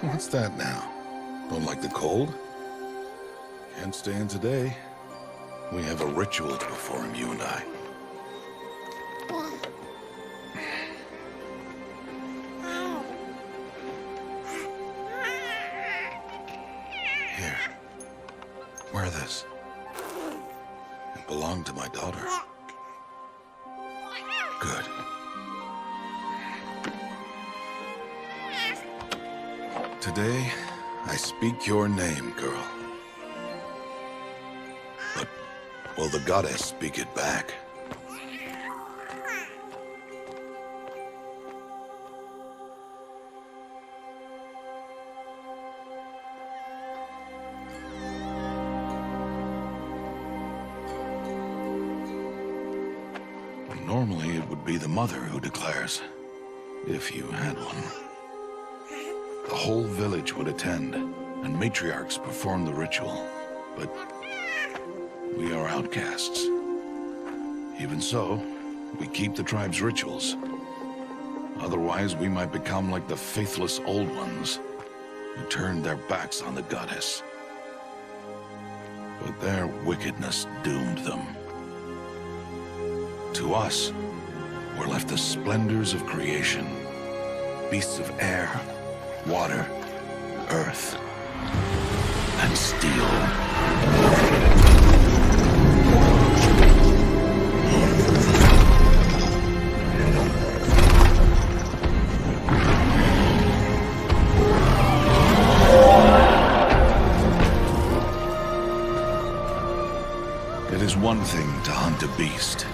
What's that now? Don't like the cold? Can't stand today. We have a ritual to perform, you and I. Here. Wear this. It belonged to my daughter. Good. Today, I speak your name, girl. But will the goddess speak it back? Normally, it would be the mother who declares, if you had one. The whole village would attend, and matriarchs perform the ritual. But we are outcasts. Even so, we keep the tribe's rituals. Otherwise, we might become like the faithless old ones, who turned their backs on the goddess. But their wickedness doomed them. To us, were left the splendors of creation, beasts of air, water, earth, and steel. It is one thing to hunt a beast,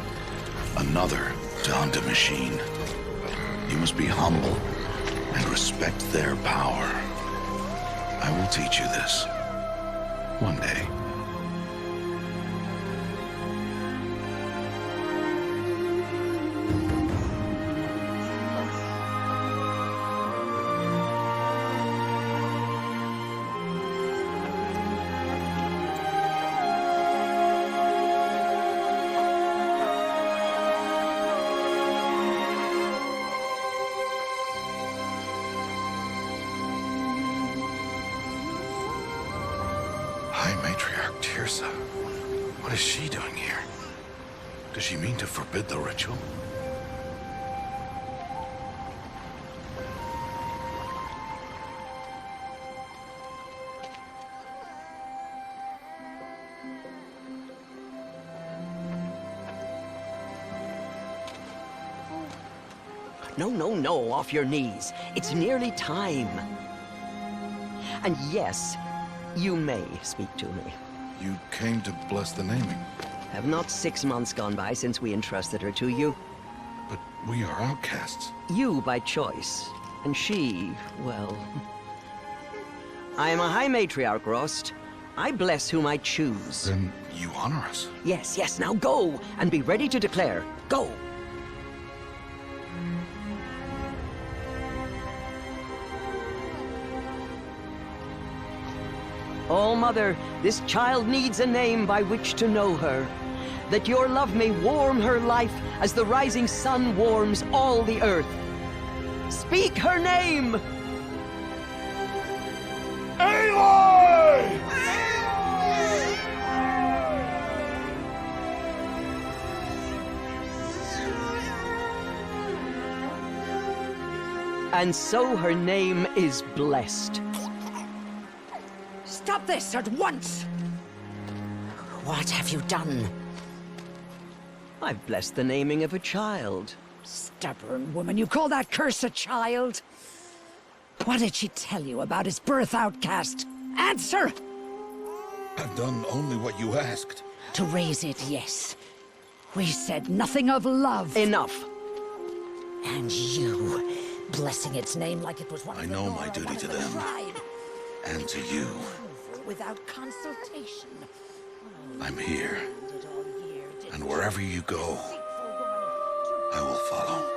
another to hunt a machine. You must be humble and respect their power. I will teach you this one day. High Matriarch Tirsa. What is she doing here? Does she mean to forbid the ritual? No, no, no, off your knees. It's nearly time. And yes, you may speak to me. You came to bless the naming, Have not 6 months gone by since we entrusted her to you? but we are outcasts. You by choice, and she, well... I am a High Matriarch, Rost. I bless whom I choose. Then you honor us. Yes, yes, now go, and be ready to declare. Go! Oh, Mother, this child needs a name by which to know her. That your love may warm her life as the rising sun warms all the earth. Speak her name! Aloy! And so her name is blessed. Stop this at once! What have you done? I've blessed the naming of a child. Stubborn woman, you call that curse a child? What did she tell you about his birth, outcast? Answer! I've done only what you asked. To raise it, yes. We said nothing of love. Enough. And you, blessing its name like it was one I of the know Nora, my duty one of to the them. tribe. And to you. Without consultation. I'm here. Did all year, did And wherever you go, I will follow.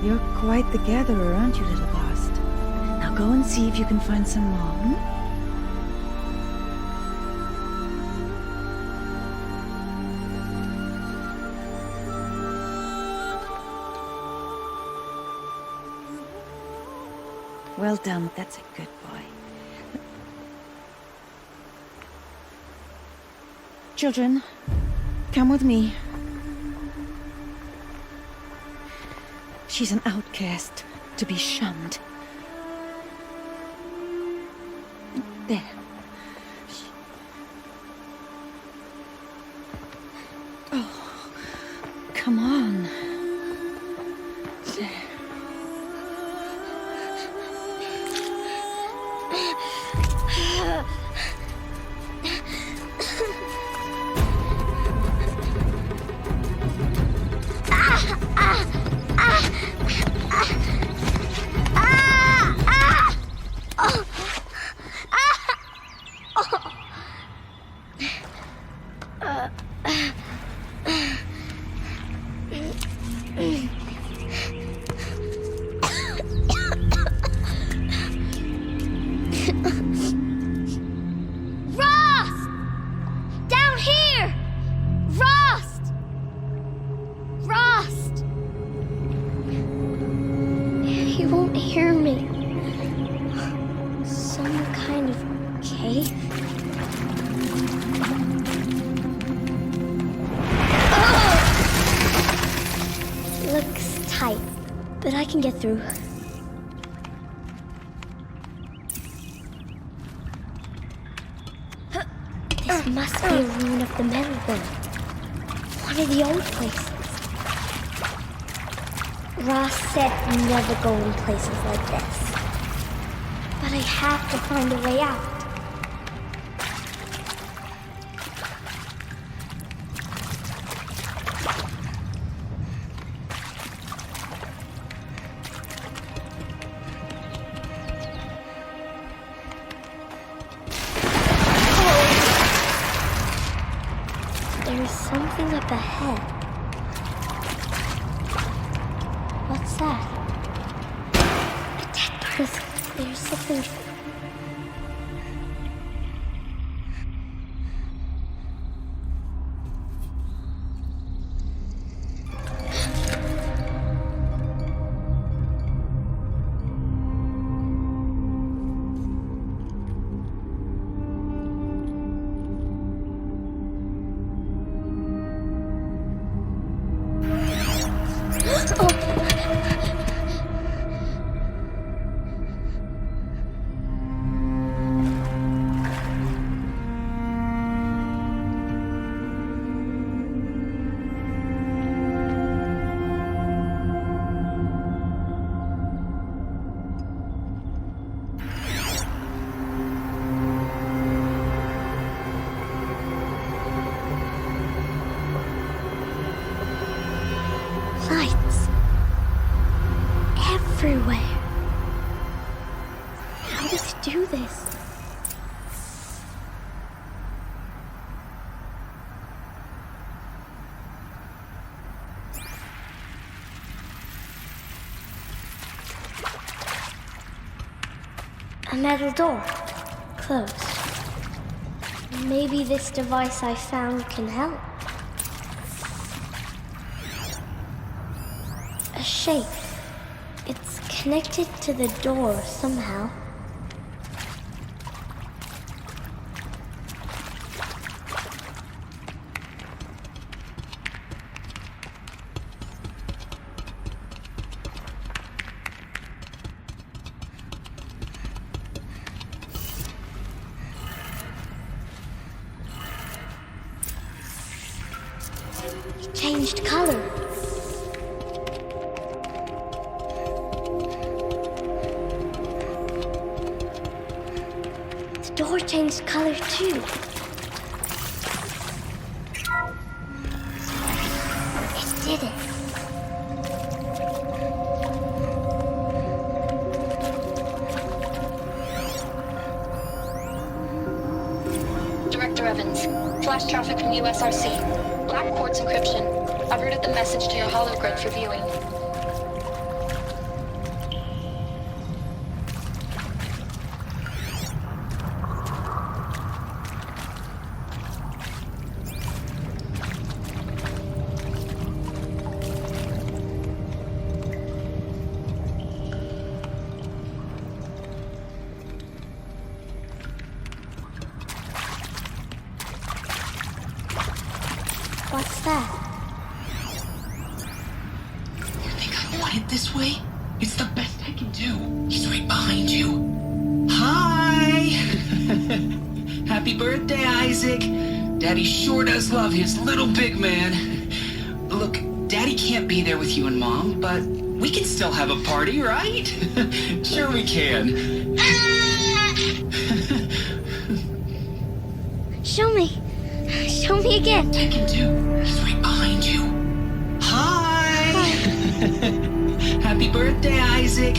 You're quite the gatherer, aren't you, little ghost? Now go and see if you can find some more, hmm? Well done, that's a good boy. Children, come with me. She's an outcast, to be shunned. There. Oh, come on. There. But I can get through. This must be a ruin of the metal one. One of the old places. Ross said never go in places like this. But I have to find a way out. There's something up ahead. What's that? A dead person. There's something. Lights. Everywhere. How does it do this? A metal door. Closed. Maybe this device I found can help. A shape. It's connected to the door somehow. It changed color. The door changed color too. It did it. Director Evans, flash traffic from USRC. Black quartz encryption. I've routed the message to your hologrid for viewing. that? You think I want it this way? It's the best I can do. He's right behind you. Hi! Happy birthday, Isaac. Daddy sure does love his little big man. Look, Daddy can't be there with you and Mom, but we can still have a party, right? Sure we can. Show me. Show me again. I can do. He's right behind you. Hi! Happy birthday, Isaac.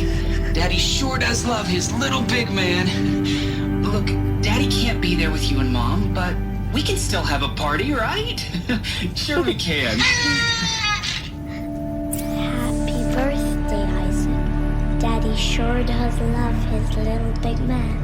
Daddy sure does love his little big man. Look, Daddy can't be there with you and Mom, but we can still have a party, right? Sure we can. Happy birthday, Isaac. Daddy sure does love his little big man.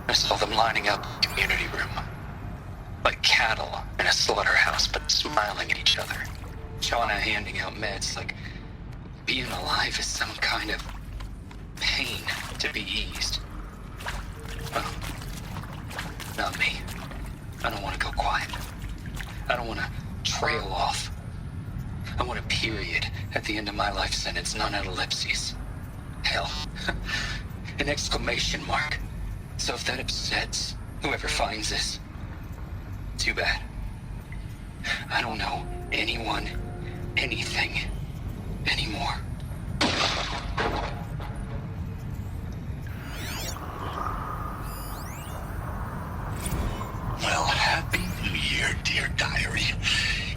I saw them lining up in the community room. Like cattle in a slaughterhouse, but smiling at each other. Shauna handing out meds like being alive is some kind of pain to be eased. Well, not me. I don't want to go quiet. I don't want to trail off. I want a period at the end of my life sentence, not an ellipses. Hell, an exclamation mark. So if that upsets whoever finds this, too bad. I don't know anyone, anything, anymore. Well, happy New Year, dear diary.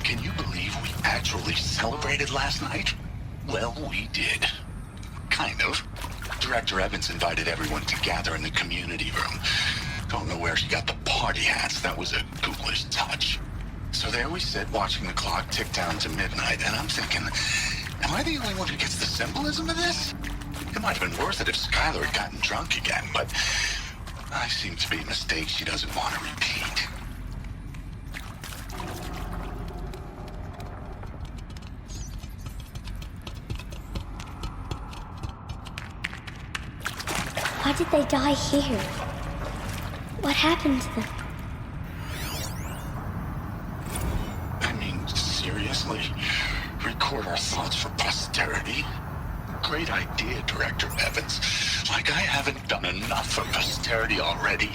Can you believe we actually celebrated last night? Well, we did. Kind of. Director Evans invited everyone to gather in the community room. Don't know where she got the party hats. That was a ghoulish touch. So there we sit, watching the clock tick down to midnight, and I'm thinking, am I the only one who gets the symbolism of this? It might have been worth it if Skylar had gotten drunk again, but I seem to be a mistake she doesn't want to repeat. Why did they die here? What happened to them? I mean, seriously? Record our thoughts for posterity? Great idea, Director Evans. Like I haven't done enough for posterity already.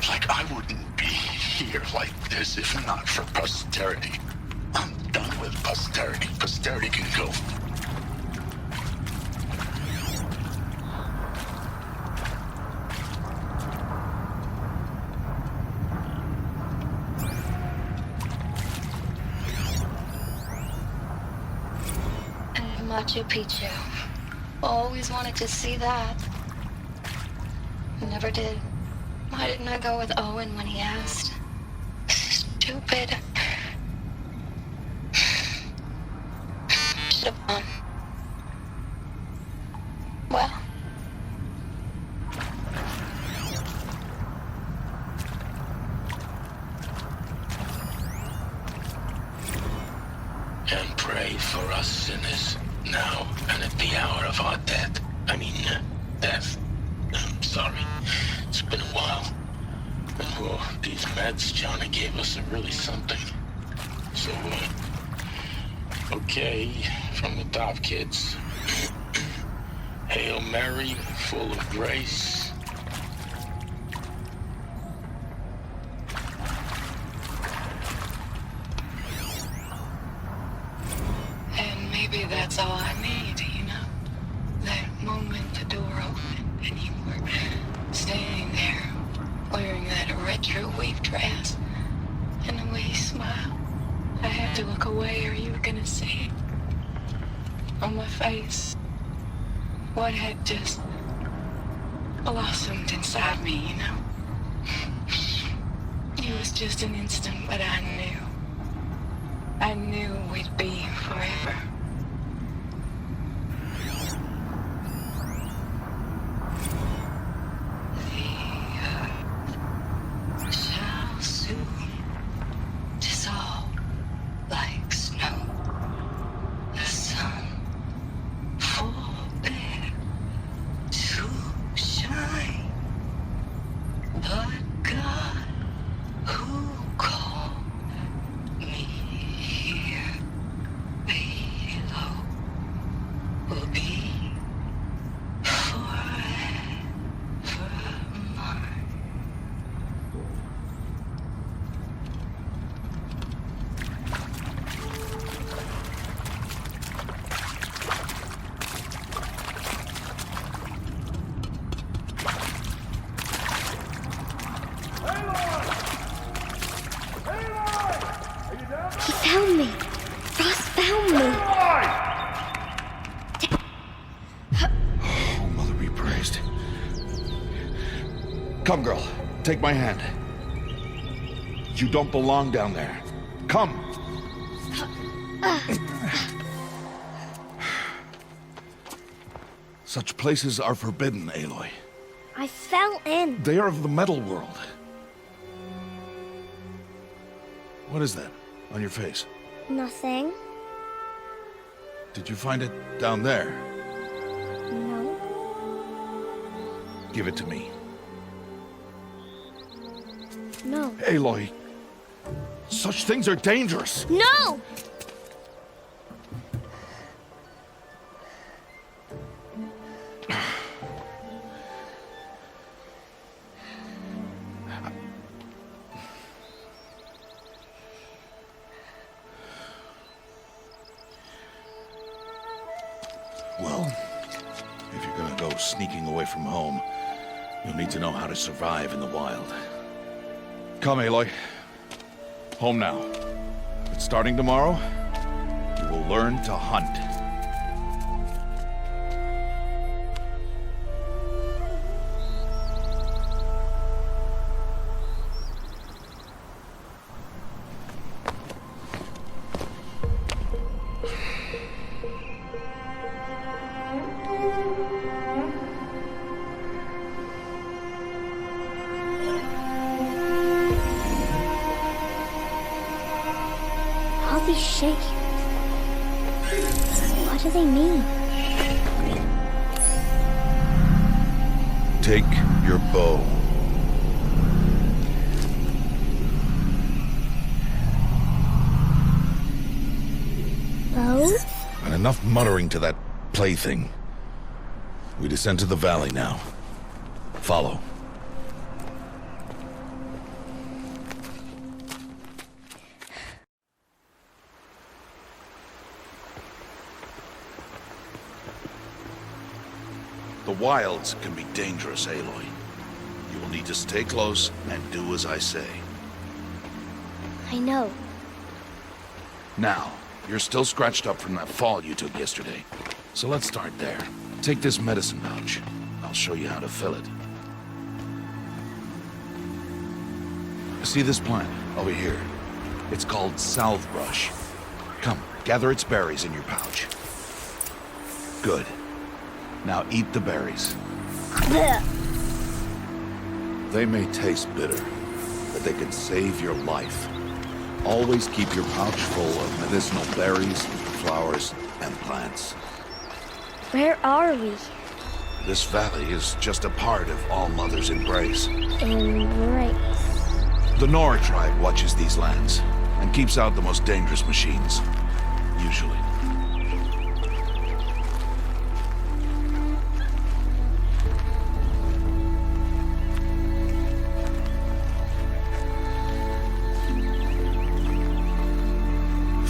Like I wouldn't be here like this if not for posterity. I'm done with posterity. Posterity can go. Machu Picchu. Always wanted to see that. Never did. Why didn't I go with Owen when he asked? Stupid. Should have gone. Well. And pray for us sinners, now and at the hour of our death. Death. I'm sorry. It's been a while. And well, these meds Johnny gave us are really something. So, okay, from the top, kids. Hail Mary, full of grace. And maybe that's all I need, you know? That moment the door opened and you were standing there wearing that retro wave dress and the way you smiled. I had to look away or you were gonna see on my face what had just blossomed inside me, you know? It was just an instant, but I knew. I knew we'd be forever. The earth shall soon dissolve like snow. The sun forbear to shine. But God, who called me here below, will be forever mine. He found me. Ross found me. Oh, Mother be praised. Come, girl. Take my hand. You don't belong down there. Come. Such places are forbidden, Aloy. I fell in. They are of the metal world. What is that on your face? Nothing. Did you find it down there? No. Give it to me. No. Aloy, such things are dangerous. No! Well, if you're gonna go sneaking away from home, you'll need to know how to survive in the wild. Come, Aloy. Home now. But starting tomorrow, you will learn to hunt. All these shapes. What do they mean? Take your bow. Bow? And enough muttering to that plaything. We descend to the valley now. Follow. The wilds can be dangerous, Aloy. You will need to stay close and do as I say. I know. Now, you're still scratched up from that fall you took yesterday. So let's start there. Take this medicine pouch. I'll show you how to fill it. See this plant over here? It's called salve brush. Come, gather its berries in your pouch. Good. Now eat the berries. Blech. They may taste bitter, but they can save your life. Always keep your pouch full of medicinal berries, flowers, and plants. Where are we? This valley is just a part of All Mother's embrace. Embrace. The Nora tribe watches these lands and keeps out the most dangerous machines, usually.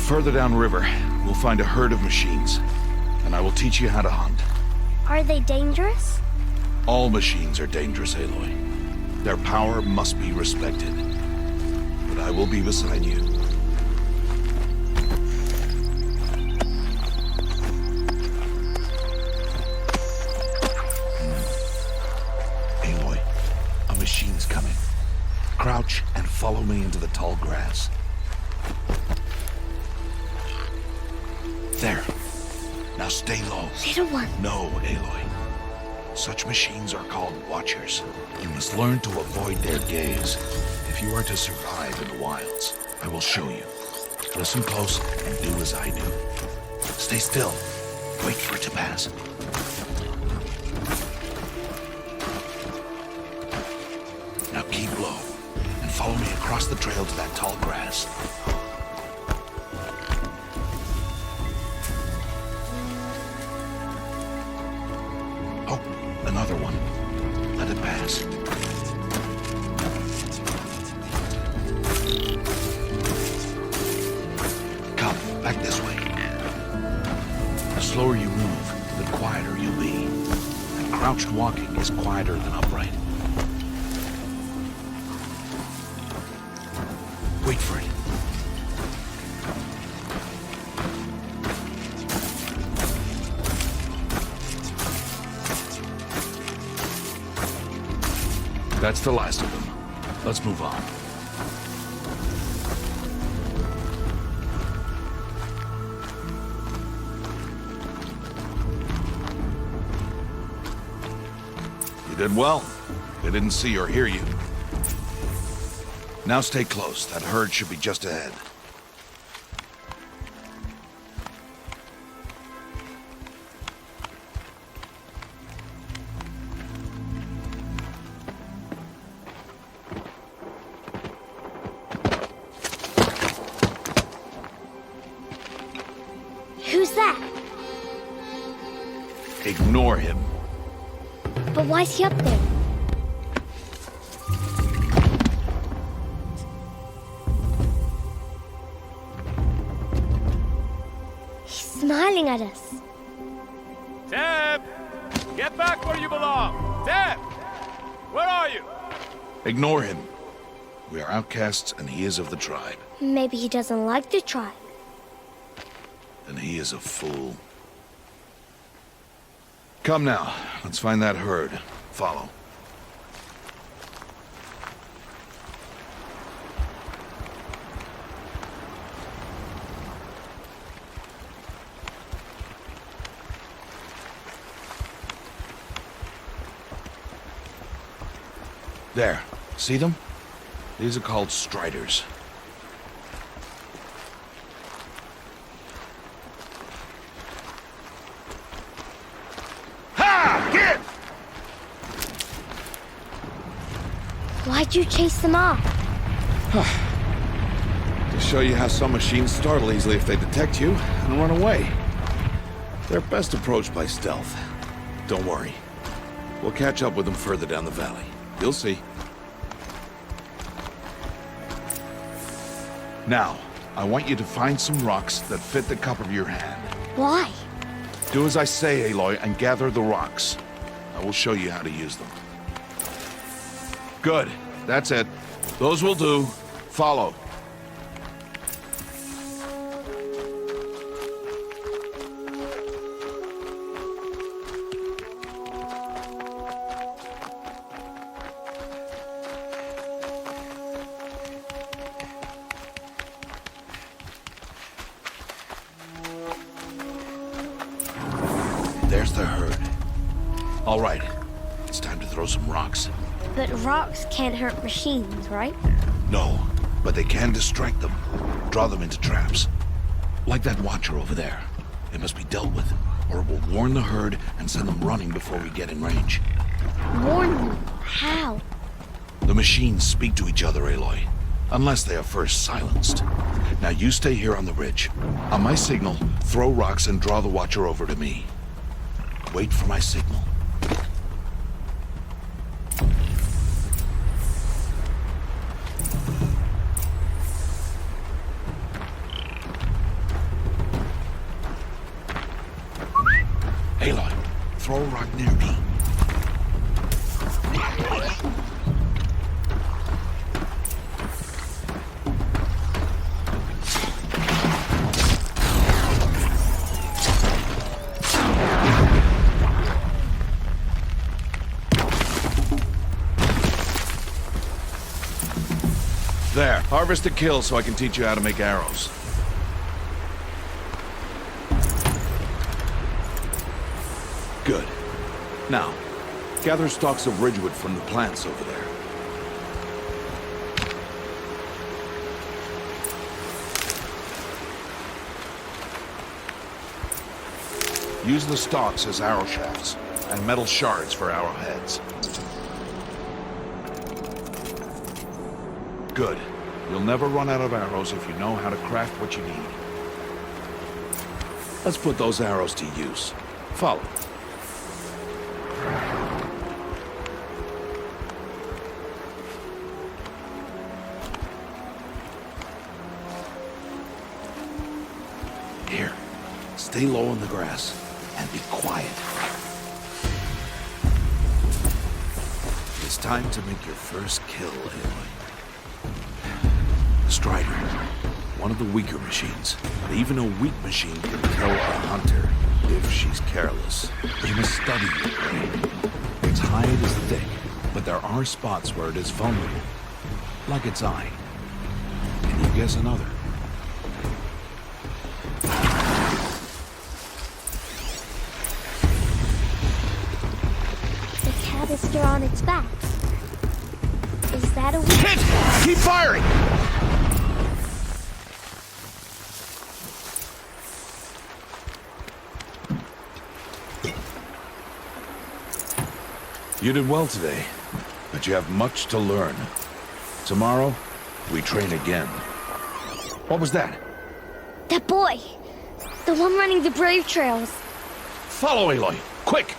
Further downriver, we'll find a herd of machines, and I will teach you how to hunt. Are they dangerous? All machines are dangerous, Aloy. Their power must be respected. But I will be beside you. Aloy, a machine's coming. Crouch and follow me into the tall grass. There. Now stay low. Little one. No, Aloy. Such machines are called Watchers. You must learn to avoid their gaze if you are to survive in the wilds. I will show you. Listen close and do as I do. Stay still. Wait for it to pass. Now keep low and follow me across the trail to that tall grass. Oh, another one. Let it pass. Come, back this way. The slower you move, the quieter you'll be. And crouched walking is quieter than upright. Wait for it. That's the last of them. Let's move on. You did well. They didn't see or hear you. Now stay close. That herd should be just ahead. Who's that? Ignore him. But why's he up there? Smiling at us. Teb! Get back where you belong! Teb! Where are you? Ignore him. We are outcasts and he is of the tribe. Maybe he doesn't like the tribe. And he is a fool. Come now, let's find that herd. Follow. There. See them? These are called striders. Ha! Get! Why'd you chase them off? To show you how some machines startle easily if they detect you and run away. They're best approached by stealth. Don't worry. We'll catch up with them further down the valley. You'll see. Now, I want you to find some rocks that fit the cup of your hand. Why? Do as I say, Aloy, and gather the rocks. I will show you how to use them. Good. That's it. Those will do. Follow. There's the herd. All right. It's time to throw some rocks. But rocks can't hurt machines, right? No, but they can distract them. Draw them into traps. Like that watcher over there. It must be dealt with, or it will warn the herd and send them running before we get in range. Warn them. How? The machines speak to each other, Aloy. Unless they are first silenced. Now you stay here on the ridge. On my signal, throw rocks and draw the watcher over to me. Wait for my signal. Aloy, throw a rock near me. Harvest a kill so I can teach you how to make arrows. Good. Now, gather stalks of ridgewood from the plants over there. Use the stalks as arrow shafts, and metal shards for arrowheads. Good. You'll never run out of arrows if you know how to craft what you need. Let's put those arrows to use. Follow. Here. Stay low on the grass. And be quiet. It's time to make your first kill, Aloy. Strider. One of the weaker machines. But even a weak machine can kill a hunter if she's careless. You must study your prey. Its hide is thick, but there are spots where it is vulnerable. Like its eye. Can you guess another? Is still on its back. Is that a hit? Keep firing! You did well today, but you have much to learn. Tomorrow, we train again. What was that? That boy! The one running the brave trails. Follow Aloy, quick!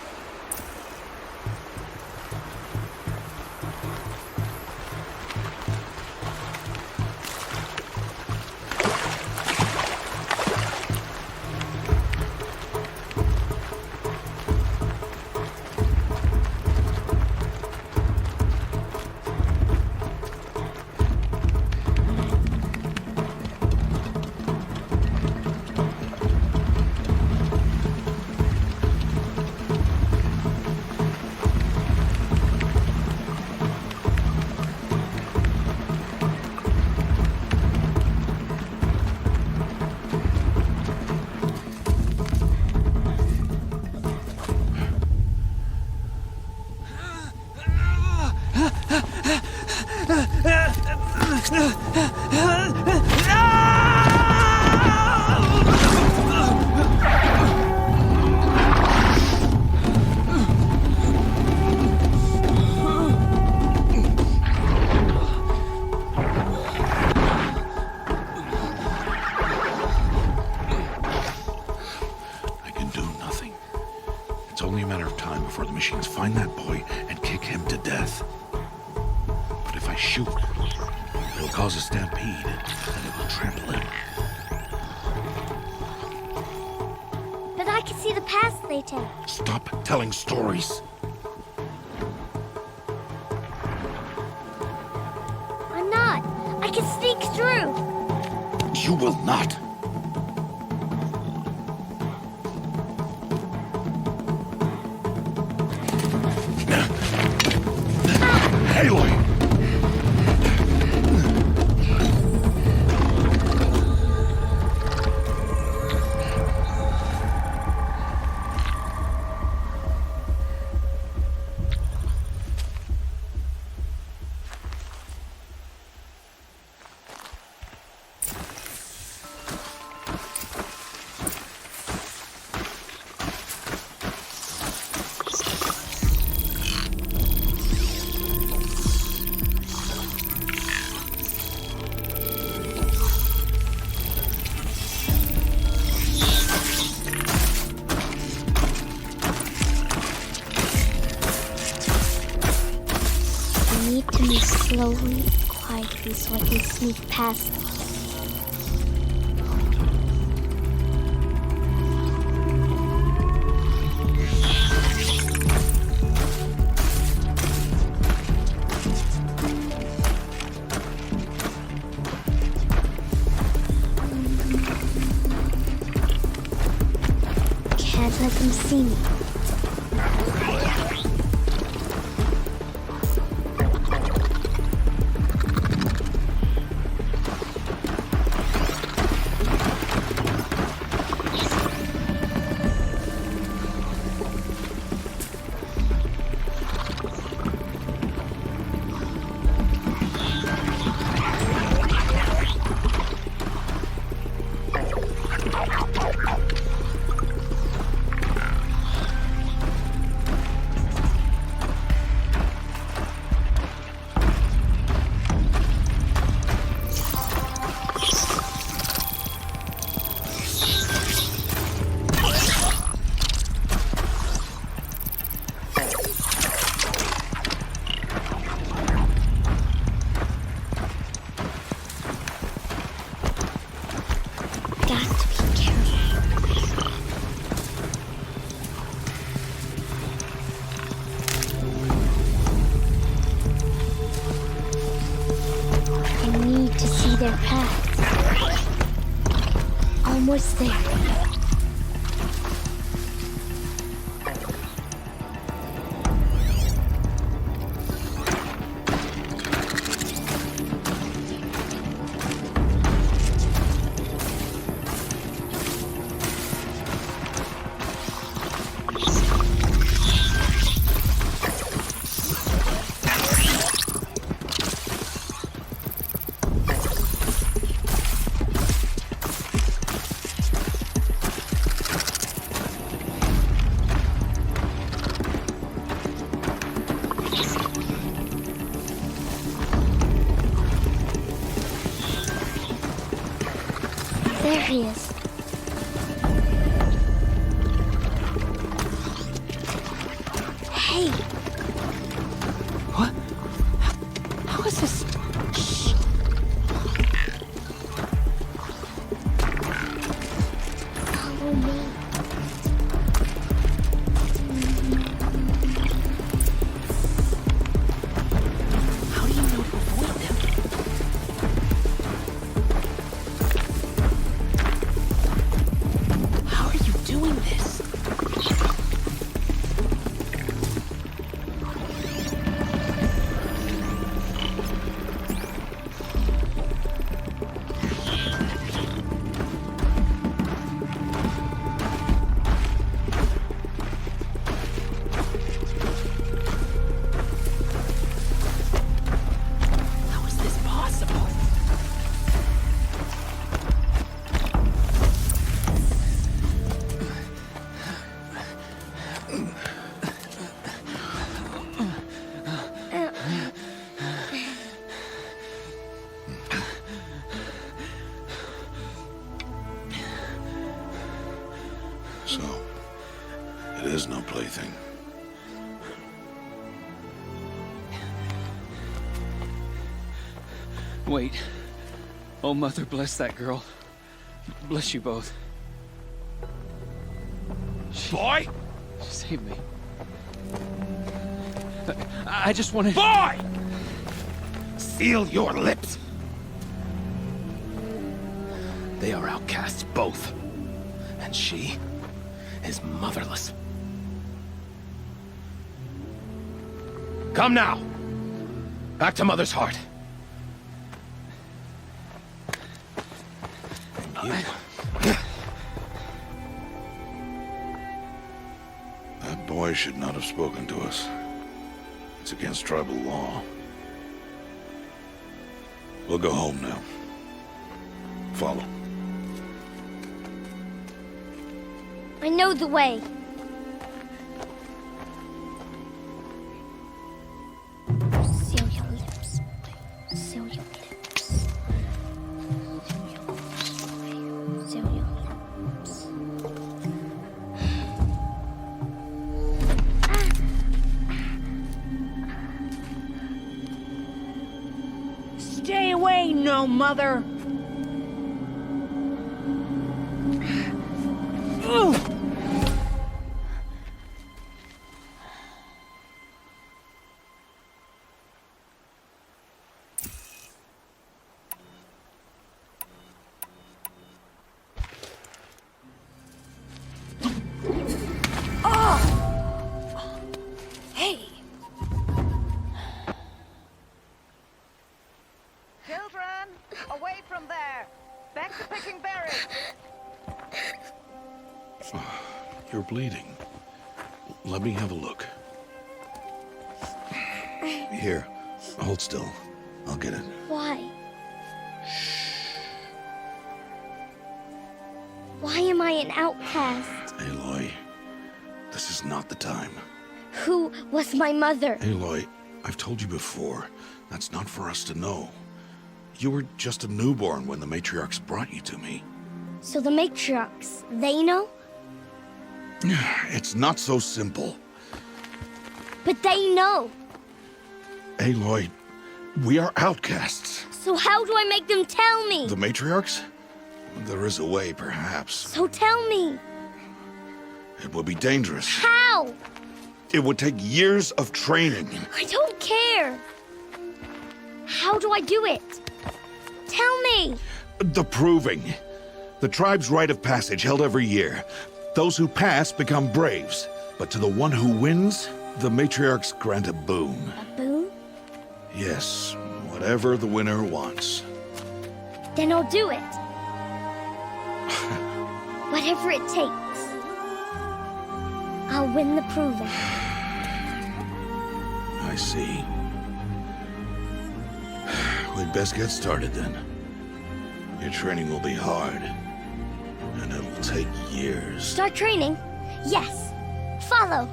Find that boy and kick him to death. But if I shoot, it'll cause a stampede, and it will trample him. But I can see the paths they take. Stop telling stories. I'm not. I can sneak through. You will not. Aloy! Slowly, quietly, so I can sneak past them. Can't let them see me. almost there. There he is. Hey. What? How is this? Shh. Follow me. How do you know to avoid them? How are you doing this? How is this possible? So, it is no plaything. Wait. Oh, Mother, bless that girl. Bless you both. Boy! She saved me. I just wanted... Boy! Seal your lips! They are outcasts, both. And she is motherless. Come now! Back to Mother's heart. That boy should not have spoken to us. It's against tribal law. We'll go home now. Follow. I know the way. Seal your lips. Seal your lips. Seal your lips. Stay away, no mother! Hey! Children, away from there! Back to picking berries! You're bleeding. Let me have a look. Here, hold still. I'll get it. Why? Why am I an outcast? Aloy, this is not the time. Who was my mother? Aloy, I've told you before, that's not for us to know. You were just a newborn when the matriarchs brought you to me. So the matriarchs, they know? It's not so simple. But they know. Aloy, we are outcasts. So how do I make them tell me? The matriarchs? There is a way, perhaps. So tell me. It would be dangerous. How? It would take years of training. I don't care. How do I do it? Tell me. The proving. The tribe's rite of passage held every year. Those who pass become braves. But to the one who wins, the matriarchs grant a boon. A boon? Yes, whatever the winner wants. Then I'll do it. Whatever it takes. I'll win the proving. I see. We'd best get started then. Your training will be hard. And it'll take years. Start training? Yes. Follow.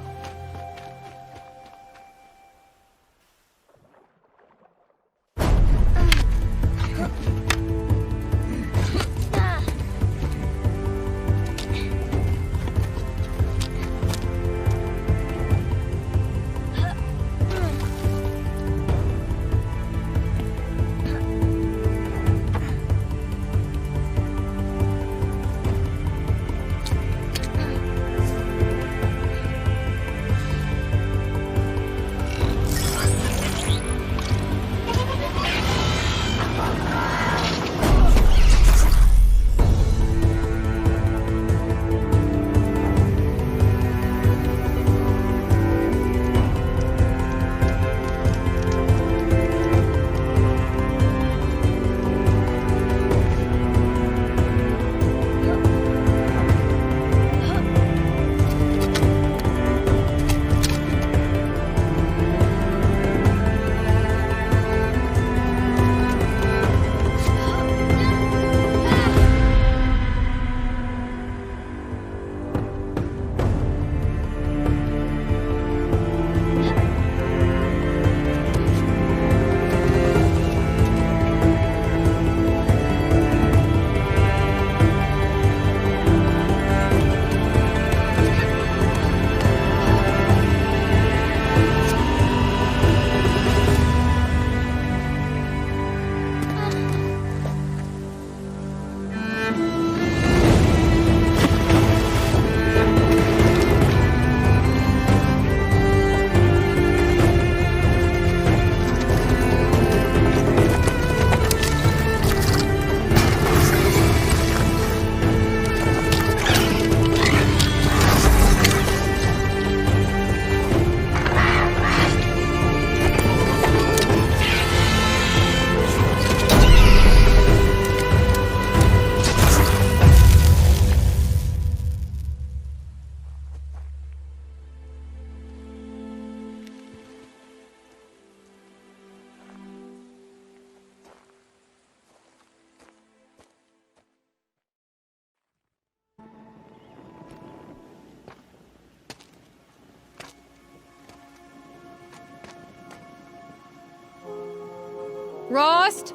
Rost?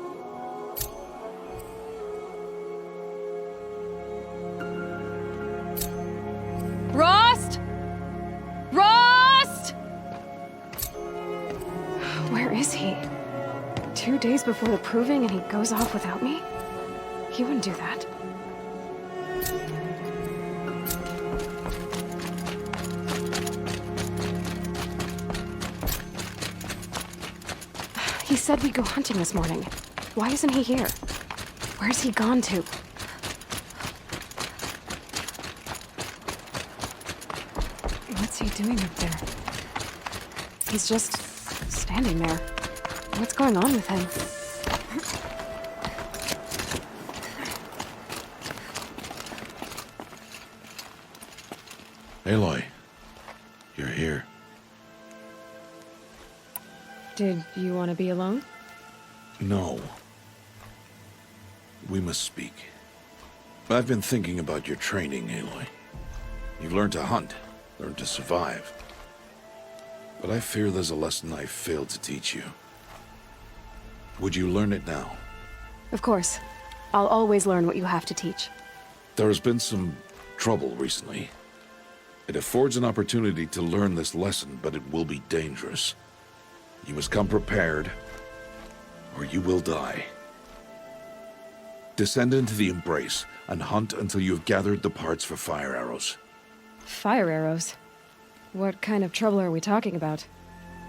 Rost? Rost? Where is he? 2 days before the proving and he goes off without me? He wouldn't do that. He said we'd go hunting this morning. Why isn't he here? Where's he gone to? What's he doing up there? He's just standing there. What's going on with him? Aloy, you're here. Did you want to be alone? No. We must speak. I've been thinking about your training, Aloy. You've learned to hunt, learned to survive. But I fear there's a lesson I failed to teach you. Would you learn it now? Of course. I'll always learn what you have to teach. There has been some trouble recently. It affords an opportunity to learn this lesson, but it will be dangerous. You must come prepared, or you will die. Descend into the Embrace and hunt until you have gathered the parts for fire arrows. Fire arrows? What kind of trouble are we talking about?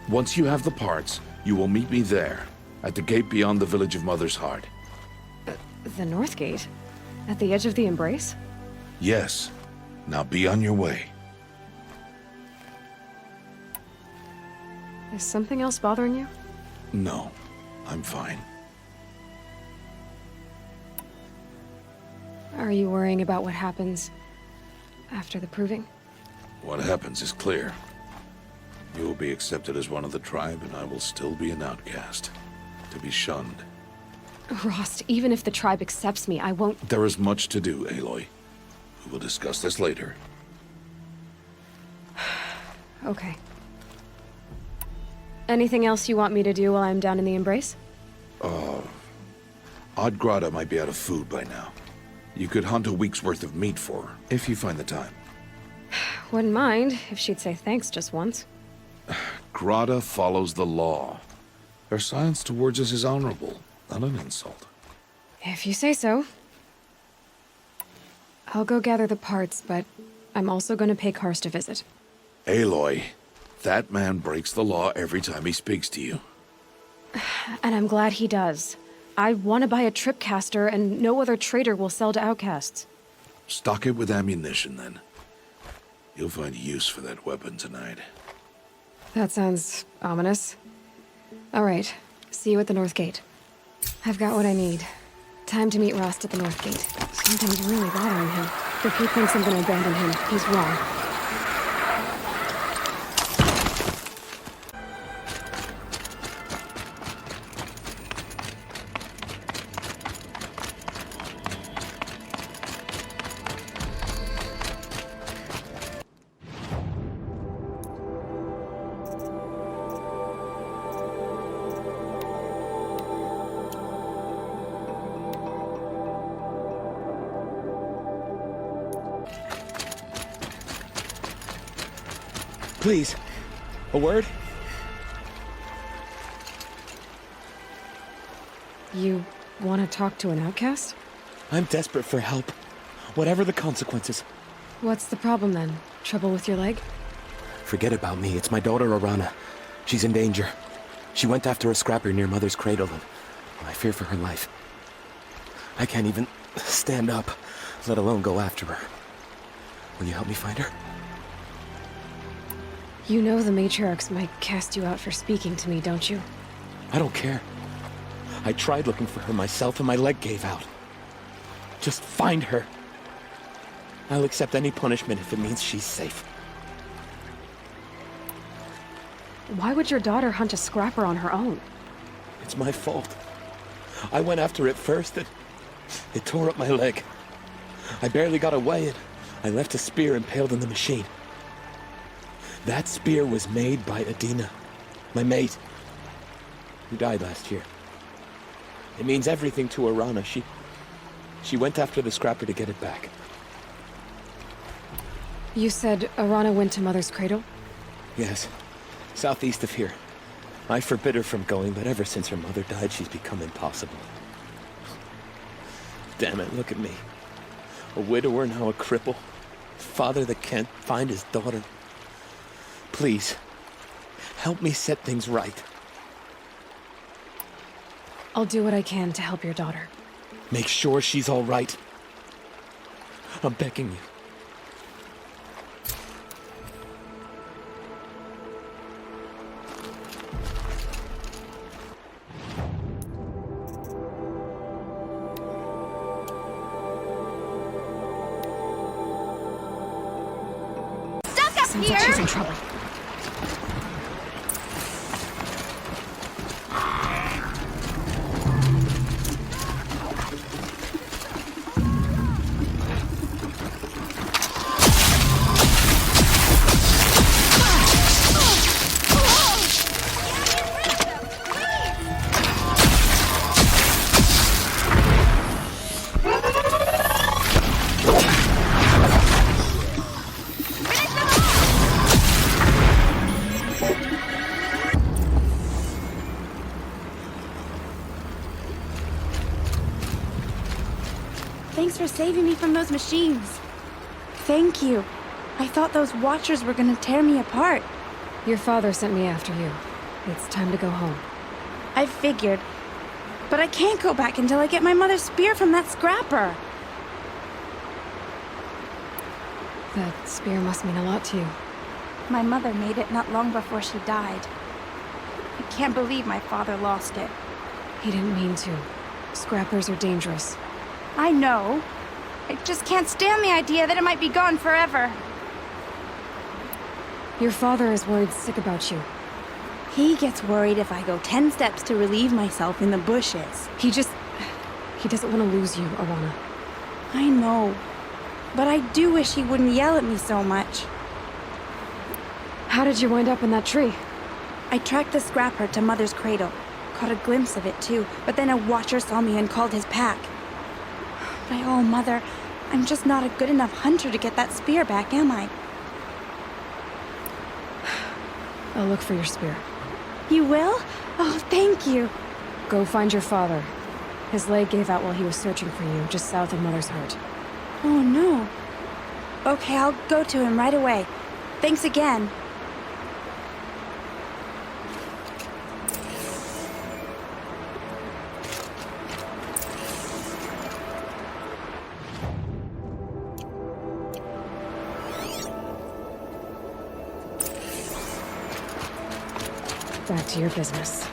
Once you have the parts, you will meet me there, at the gate beyond the village of Mother's Heart. The North Gate? At the edge of the embrace? Yes. Now be on your way. Is something else bothering you? No, I'm fine. Are you worrying about what happens after the proving? What happens is clear. You will be accepted as one of the tribe, and I will still be an outcast. To be shunned. Rost, even if the tribe accepts me, I won't— There is much to do, Aloy. We will discuss this later. Okay. Anything else you want me to do while I'm down in the embrace? Odd Grata might be out of food by now. You could hunt a week's worth of meat for her, if you find the time. Wouldn't mind if she'd say thanks just once. Grata follows the law. Her silence towards us is honorable, not an insult. If you say so. I'll go gather the parts, but I'm also gonna pay Karst a visit. Aloy, that man breaks the law every time he speaks to you. And I'm glad he does. I want to buy a tripcaster, and no other trader will sell to outcasts. Stock it with ammunition, then. You'll find use for that weapon tonight. That sounds ominous. All right, see you at the North Gate. I've got what I need. Time to meet Rost at the North Gate. Something's really bothering him. If he thinks I'm gonna abandon him, he's wrong. Please, a word? You want to talk to an outcast? I'm desperate for help, whatever the consequences. What's the problem then? Trouble with your leg? Forget about me, it's my daughter Arana. She's in danger. She went after a scrapper near Mother's cradle, and I fear for her life. I can't even stand up, let alone go after her. Will you help me find her? You know the matriarchs might cast you out for speaking to me, don't you? I don't care. I tried looking for her myself and my leg gave out. Just find her. I'll accept any punishment if it means she's safe. Why would your daughter hunt a scrapper on her own? It's my fault. I went after it first and it tore up my leg. I barely got away and I left a spear impaled in the machine. That spear was made by Adina, my mate, who died last year. It means everything to Arana. She went after the scrapper to get it back. You said Arana went to Mother's cradle? Yes, southeast of here. I forbid her from going, but ever since her mother died, she's become impossible. Damn it, look at me. A widower, now a cripple. Father that can't find his daughter. Please, help me set things right. I'll do what I can to help your daughter. Make sure she's all right. I'm begging you. Sounds like she's in trouble. Thanks for saving me from those machines. Thank you. I thought those Watchers were gonna tear me apart. Your father sent me after you. It's time to go home. I figured. But I can't go back until I get my mother's spear from that scrapper. That spear must mean a lot to you. My mother made it not long before she died. I can't believe my father lost it. He didn't mean to. Scrappers are dangerous. I know. I just can't stand the idea that it might be gone forever. Your father is worried sick about you. He gets worried if I go 10 steps to relieve myself in the bushes. He doesn't want to lose you, Arana. I know. But I do wish he wouldn't yell at me so much. How did you wind up in that tree? I tracked the scrapper to Mother's cradle. Caught a glimpse of it too, but then a watcher saw me and called his pack. By all, Mother, I'm just not a good enough hunter to get that spear back, am I? I'll look for your spear. You will? Oh, thank you. Go find your father. His leg gave out while he was searching for you, just south of Mother's Heart. Oh, no. Okay, I'll go to him right away. Thanks again. Back to your business.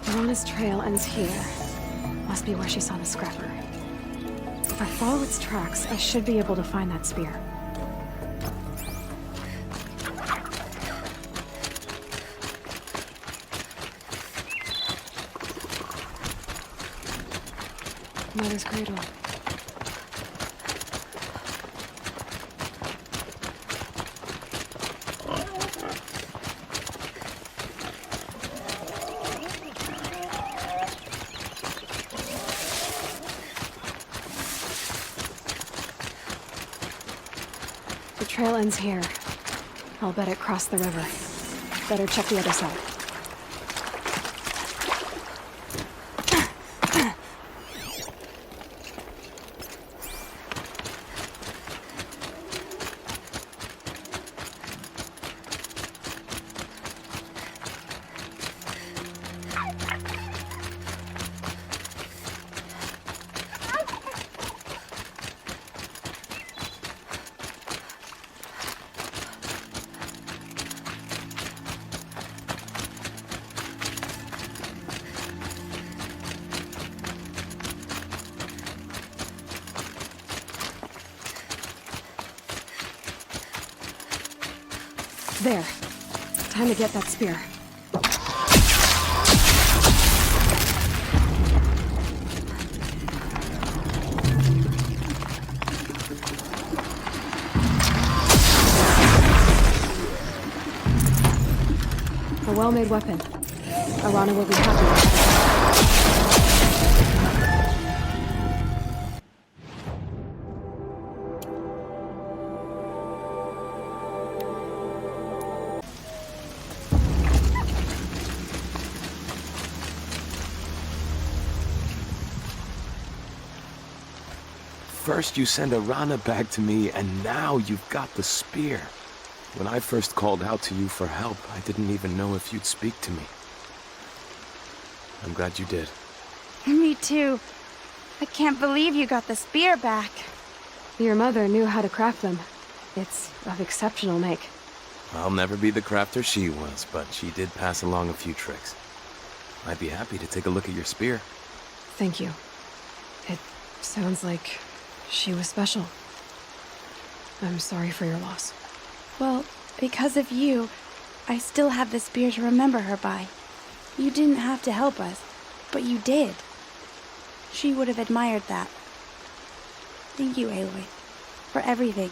Arana's trail ends here. Must be where she saw the scrapper. If I follow its tracks, I should be able to find that spear. Mother's cradle. The trail ends here. I'll bet it crossed the river. Better check the other side. There. Time to get that spear. A well-made weapon. Arana will be happy with it. First you send Arana back to me, and now you've got the spear. When I first called out to you for help, I didn't even know if you'd speak to me. I'm glad you did. Me too. I can't believe you got the spear back. Your mother knew how to craft them. It's of exceptional make. I'll never be the crafter she was, but she did pass along a few tricks. I'd be happy to take a look at your spear. Thank you. It sounds like she was special. I'm sorry for your loss. Well, because of you, I still have the spear to remember her by. You didn't have to help us, but you did. She would have admired that. Thank you, Aloy, for everything.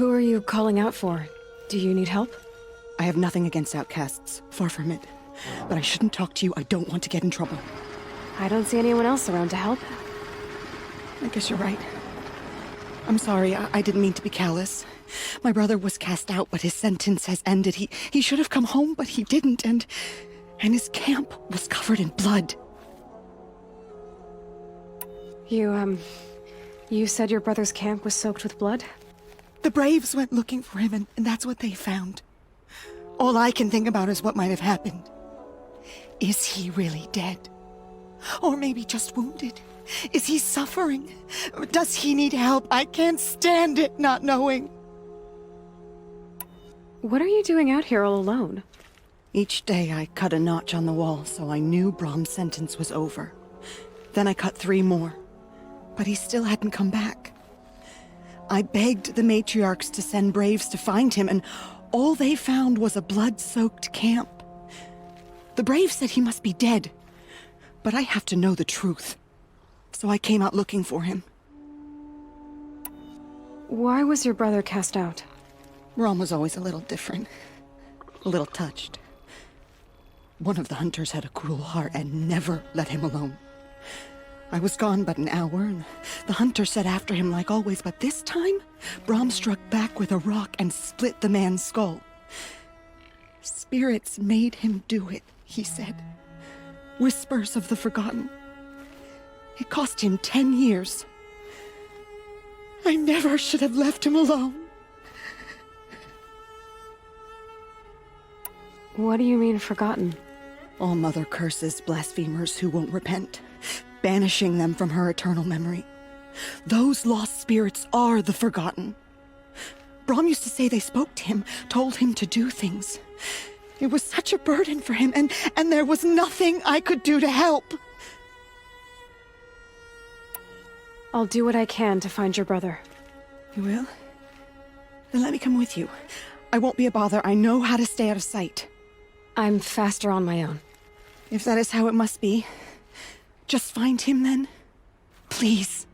Who are you calling out for? Do you need help? I have nothing against outcasts. Far from it. But I shouldn't talk to you. I don't want to get in trouble. I don't see anyone else around to help. I guess you're right. I'm sorry. I didn't mean to be callous. My brother was cast out, but his sentence has ended. He should have come home, but he didn't, and his camp was covered in blood. You said your brother's camp was soaked with blood? The Braves went looking for him, and that's what they found. All I can think about is what might have happened. Is he really dead? Or maybe just wounded? Is he suffering? Does he need help? I can't stand it not knowing. What are you doing out here all alone? Each day I cut a notch on the wall so I knew Brom's sentence was over. Then I cut 3 more. But he still hadn't come back. I begged the matriarchs to send Braves to find him, and all they found was a blood-soaked camp. The Braves said he must be dead, but I have to know the truth. So I came out looking for him. Why was your brother cast out? Brom was always a little different. A little touched. One of the hunters had a cruel heart and never let him alone. I was gone but an hour, and the hunter set after him like always, but this time, Brom struck back with a rock and split the man's skull. Spirits made him do it, he said. Whispers of the forgotten. It cost him 10 years. I never should have left him alone. What do you mean, forgotten? All Mother curses blasphemers who won't repent, banishing them from her eternal memory. Those lost spirits are the forgotten. Brom used to say they spoke to him, told him to do things. It was such a burden for him, and there was nothing I could do to help. I'll do what I can to find your brother. You will? Then let me come with you. I won't be a bother. I know how to stay out of sight. I'm faster on my own. If that is how it must be, just find him then. Please.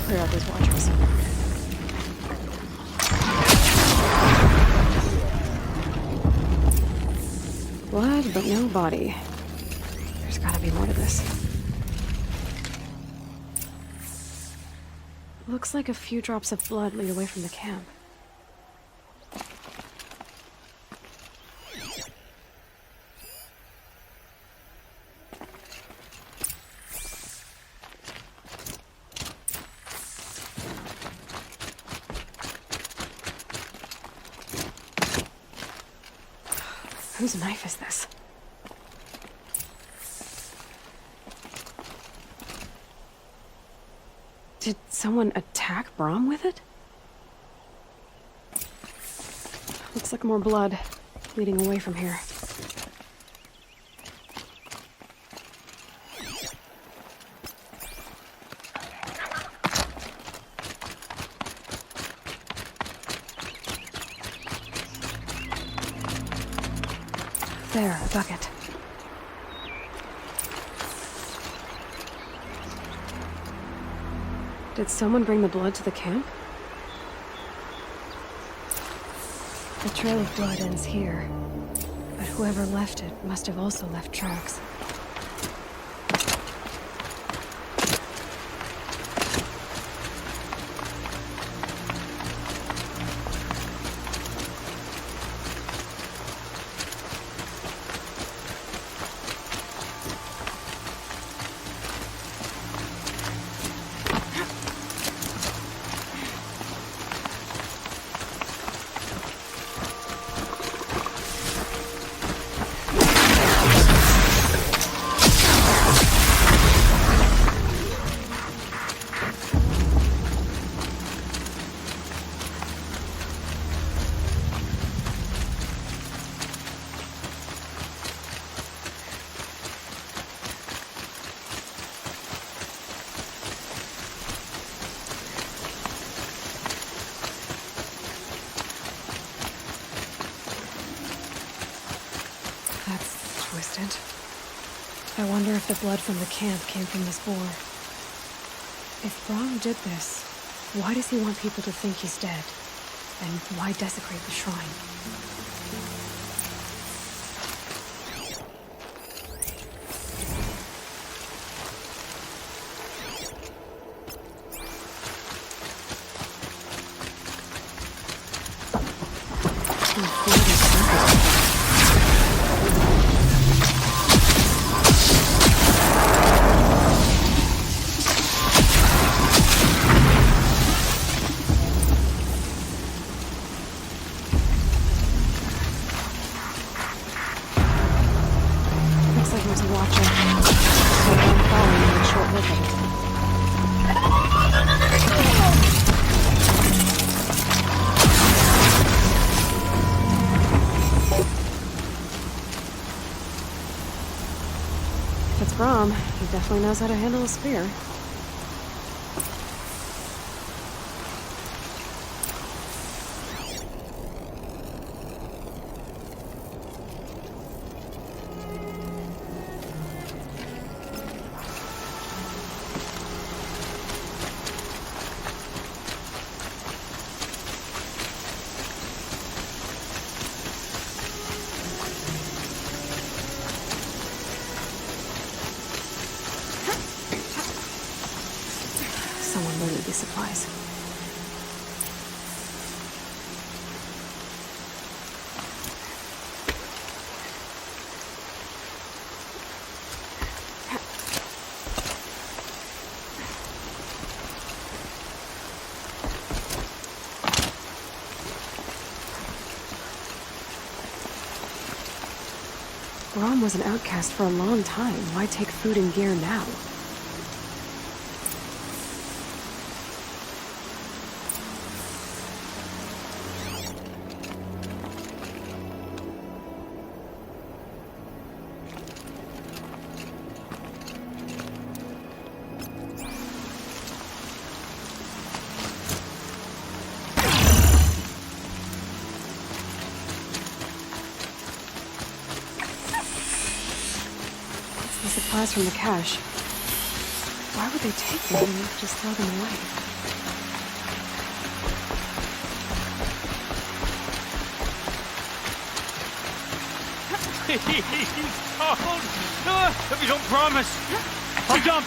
Clear out those watchers. Blood, but no body. There's gotta be more to this. Looks like a few drops of blood lead away from the camp. Whose knife is this? Did someone attack Brom with it? Looks like more blood, leading away from here. There, a bucket. Did someone bring the blood to the camp? The trail of blood ends here, but whoever left it must have also left tracks. I wonder if the blood from the camp came from this boar. If Brom did this, why does he want people to think he's dead? And why desecrate the shrine? Brom, he definitely knows how to handle a spear. Someone loaded these supplies. Brom was an outcast for a long time. Why take food and gear now? The supplies from the cache. Why would they take them and just throw them away? Please don't! If you don't promise, I'll jump!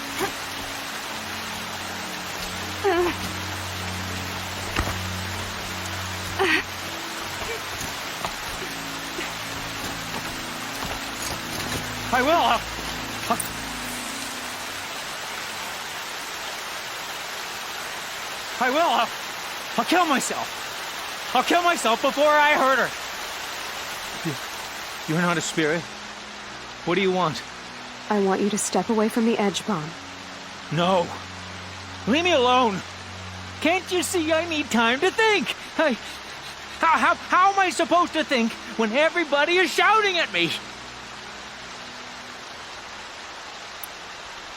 I will! I will! I'll kill myself! I'll kill myself before I hurt her! You're not a spirit. What do you want? I want you to step away from the edge, Brom. No. Leave me alone. Can't you see I need time to think? How am I supposed to think when everybody is shouting at me?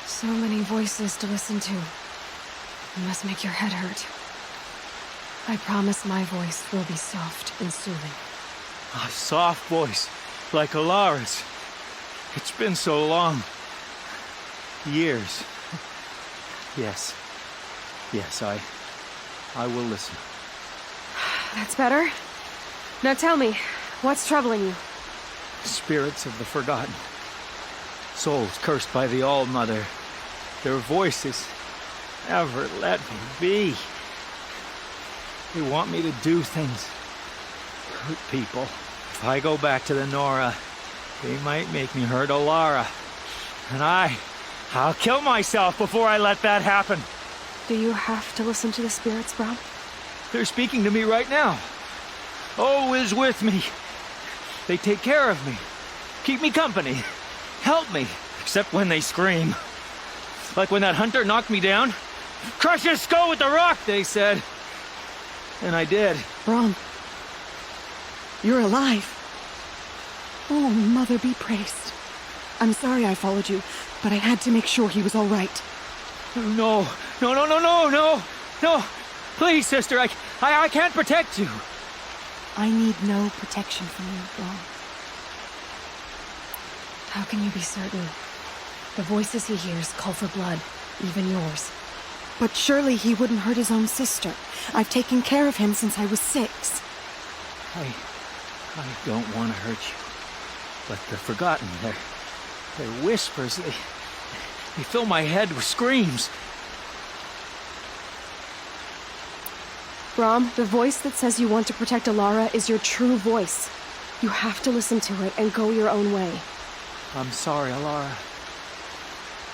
So many voices to listen to. It must make your head hurt. I promise my voice will be soft and soothing. A soft voice, like Alara's. It's been so long. Years. Yes. Yes, I will listen. That's better. Now tell me, what's troubling you? Spirits of the forgotten. Souls cursed by the All-Mother. Their voices never let me be. They want me to do things. Hurt people. If I go back to the Nora, they might make me hurt Alara. And I'll kill myself before I let that happen. Do you have to listen to the spirits, Brom? They're speaking to me right now. Oh is with me. They take care of me. Keep me company. Help me. Except when they scream. Like when that hunter knocked me down. Crush his skull with the rock, they said. And I did. Brom. You're alive. Oh, Mother be praised. I'm sorry I followed you, but I had to make sure he was all right. No. No. Please, sister, I can't protect you. I need no protection from you, Brom. How can you be certain? The voices he hears call for blood, even yours. But surely he wouldn't hurt his own sister. I've taken care of him since I was 6. I don't want to hurt you. But the forgotten, their whispers, they fill my head with screams. Brom, the voice that says you want to protect Alara is your true voice. You have to listen to it and go your own way. I'm sorry, Alara.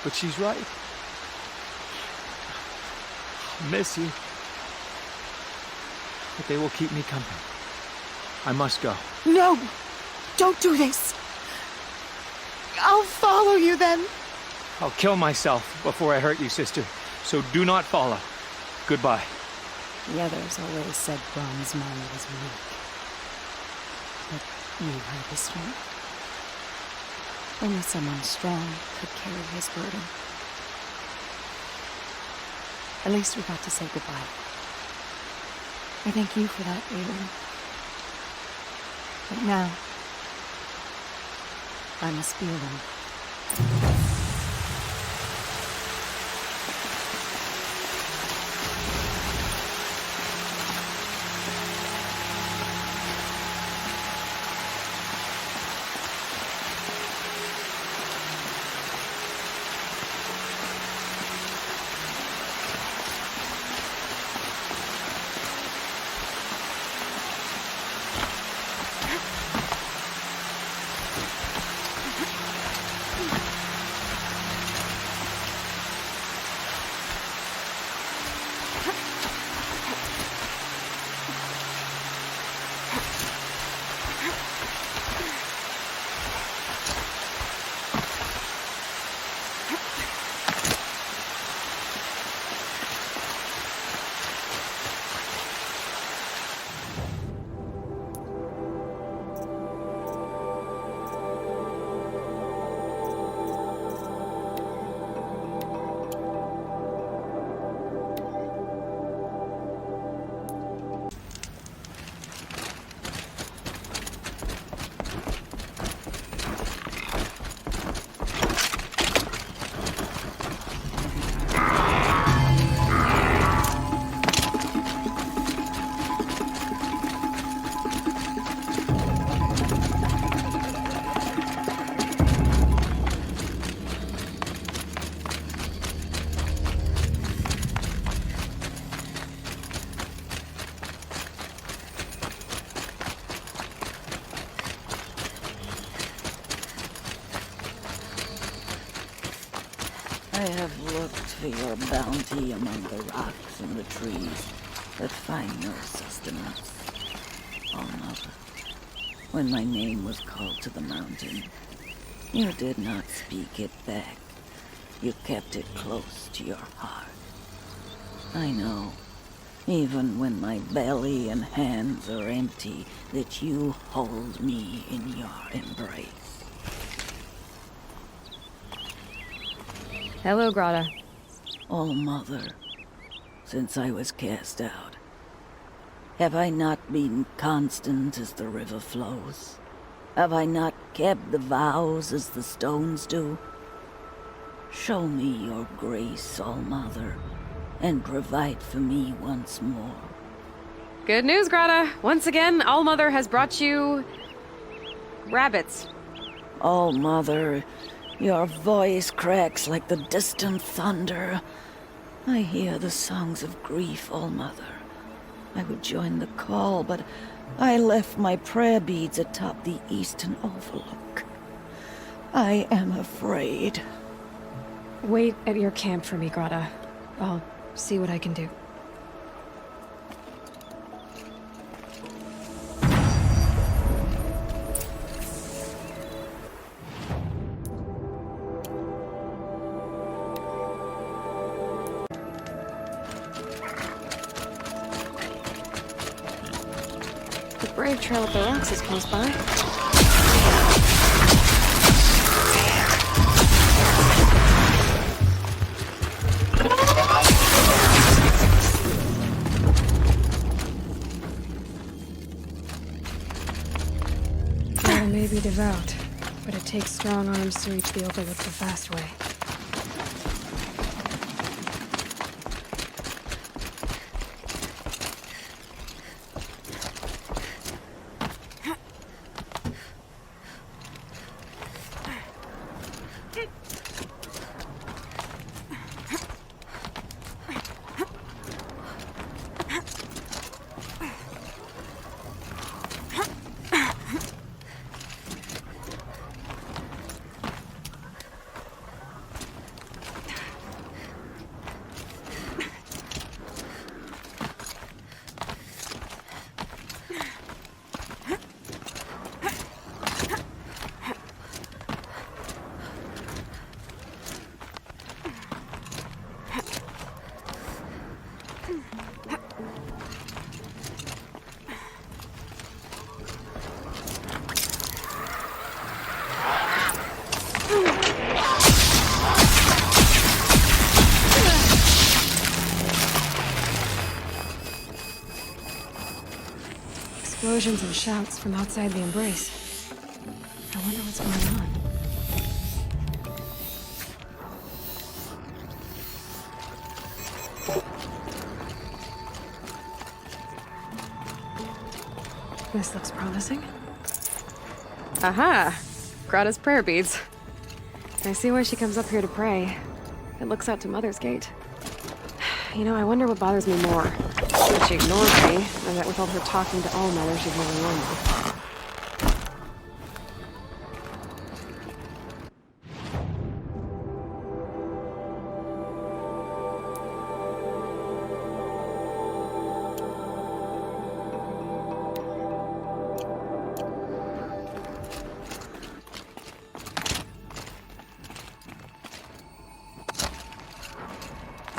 But she's right. I'll miss you. But they will keep me company. I must go. No! Don't do this! I'll follow you then! I'll kill myself before I hurt you, sister. So do not follow. Goodbye. The others always said Brom's mind was weak. But you had the strength. Only someone strong could carry his burden. At least we got to say goodbye. I thank you for that, Aiden. But now, I must be alone. I have looked for your bounty among the rocks and the trees that find no sustenance. Oh, Mother, when my name was called to the mountain. You did not speak it back. You kept it close to your heart. I know, even when my belly and hands are empty, that you hold me in your embrace. Hello, Grata. Oh, Mother, since I was cast out, have I not been constant as the river flows? Have I not kept the vows as the stones do? Show me your grace, All-Mother, and provide for me once more. Good news, Grata. Once again, All-Mother has brought you... rabbits. All-Mother, your voice cracks like the distant thunder. I hear the songs of grief, All-Mother. I would join the call, but I left my prayer beads atop the eastern overlook. I am afraid. Wait at your camp for me, Grata. I'll see what I can do. The Brave Trail up the rocks is close by. I may be devout, but it takes strong arms to reach the Overlook the fast way. Explosions and shouts from outside the embrace. I wonder what's going on. This looks promising. Aha! Grata's prayer beads. I see why she comes up here to pray. It looks out to Mother's Gate. You know, I wonder what bothers me more. That she ignored me, or that with all her talking to All-Mother, she'd never warn me.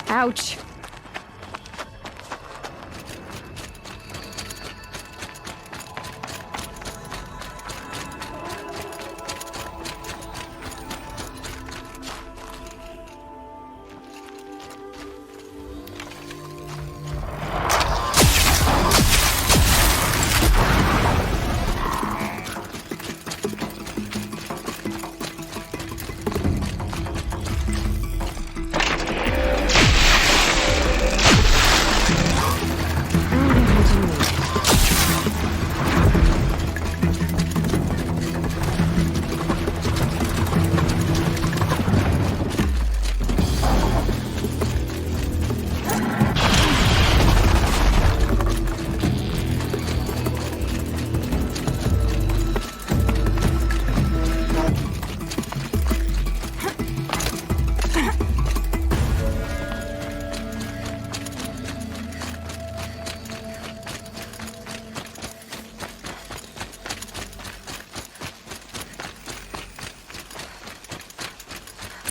Ouch!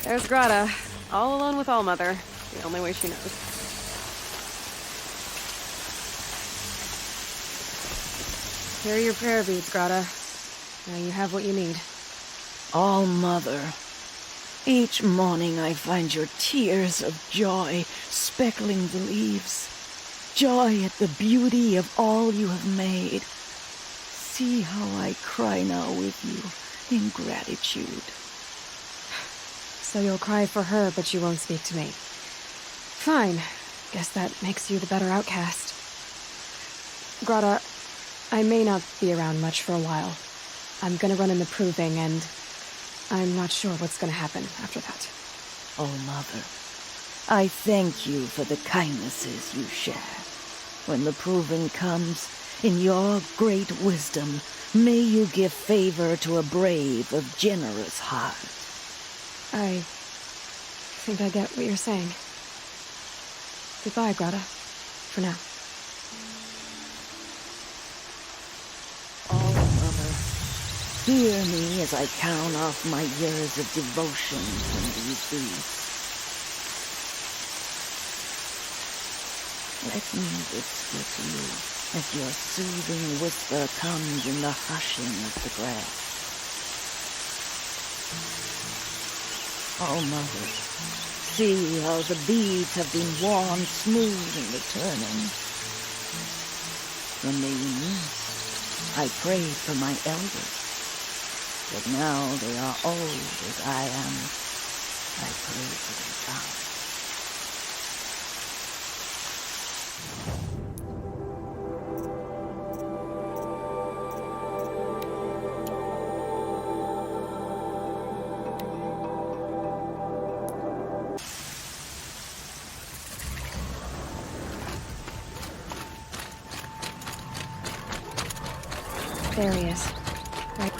There's Grata, all alone with Allmother, the only way she knows. Here are your prayer beads, Grata. Now you have what you need. All Mother, each morning I find your tears of joy speckling the leaves. Joy at the beauty of all you have made. See how I cry now with you in gratitude. So you'll cry for her, but you won't speak to me. Fine. Guess that makes you the better outcast. Grata, I may not be around much for a while. I'm gonna run in the proving, and I'm not sure what's gonna happen after that. Oh, Mother, I thank you for the kindnesses you share. When the proving comes, in your great wisdom, may you give favor to a brave of generous heart. I think I get what you're saying. Goodbye, Grata. For now. Oh, Mother, hear me as I count off my years of devotion from these beasts. Let me whisper to you as your soothing whisper comes in the hushing of the grass. Oh, Mother, see how the beads have been worn smooth in the turning. When they were new, I prayed for my elders, but now they are old as I am. I pray for their God. There he is. Right.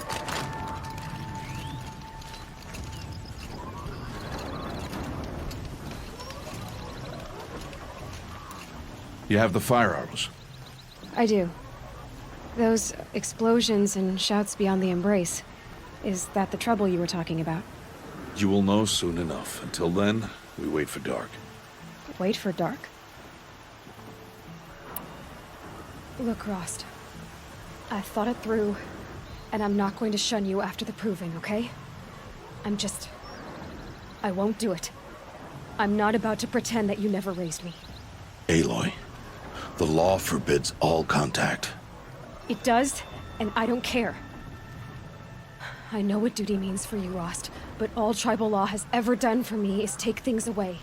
You have the firearms? I do. Those explosions and shouts beyond the embrace. Is that the trouble you were talking about? You will know soon enough. Until then, we wait for dark. Wait for dark? Look, Rost. I've thought it through, and I'm not going to shun you after the proving, okay? I won't do it. I'm not about to pretend that you never raised me. Aloy, the law forbids all contact. It does, and I don't care. I know what duty means for you, Rost, but all tribal law has ever done for me is take things away.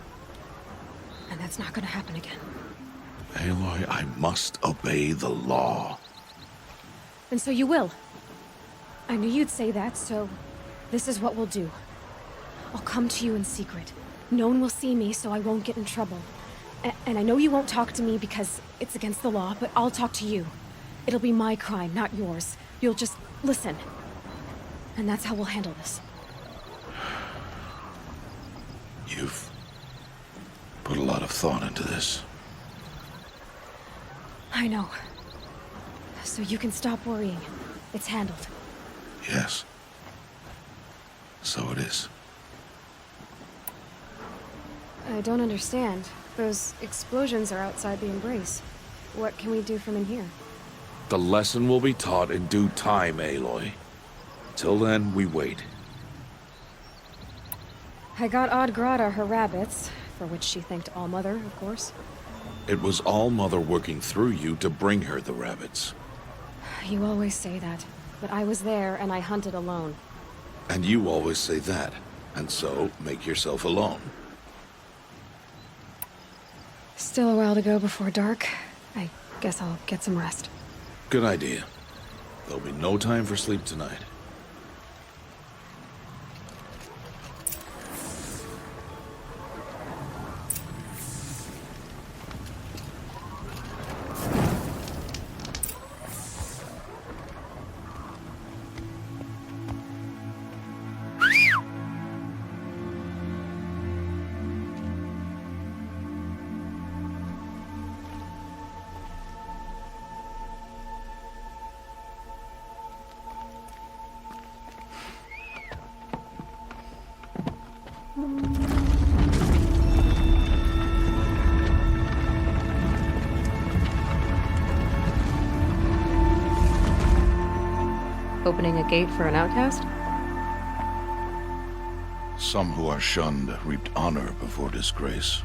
And that's not gonna happen again. Aloy, I must obey the law. And so you will. I knew you'd say that, so this is what we'll do. I'll come to you in secret. No one will see me, so I won't get in trouble. And I know you won't talk to me because it's against the law, but I'll talk to you. It'll be my crime, not yours. You'll just listen. And that's how we'll handle this. You've put a lot of thought into this. I know. So you can stop worrying. It's handled. Yes. So it is. I don't understand. Those explosions are outside the embrace. What can we do from in here? The lesson will be taught in due time, Aloy. Till then, we wait. I got Odd Grata her rabbits, for which she thanked Allmother, of course. It was Allmother working through you to bring her the rabbits. You always say that, but I was there and I hunted alone. And you always say that, and so make yourself alone. Still a while to go before dark. I guess I'll get some rest. Good idea. There'll be no time for sleep tonight. Opening a gate for an outcast? Some who are shunned reaped honor before disgrace.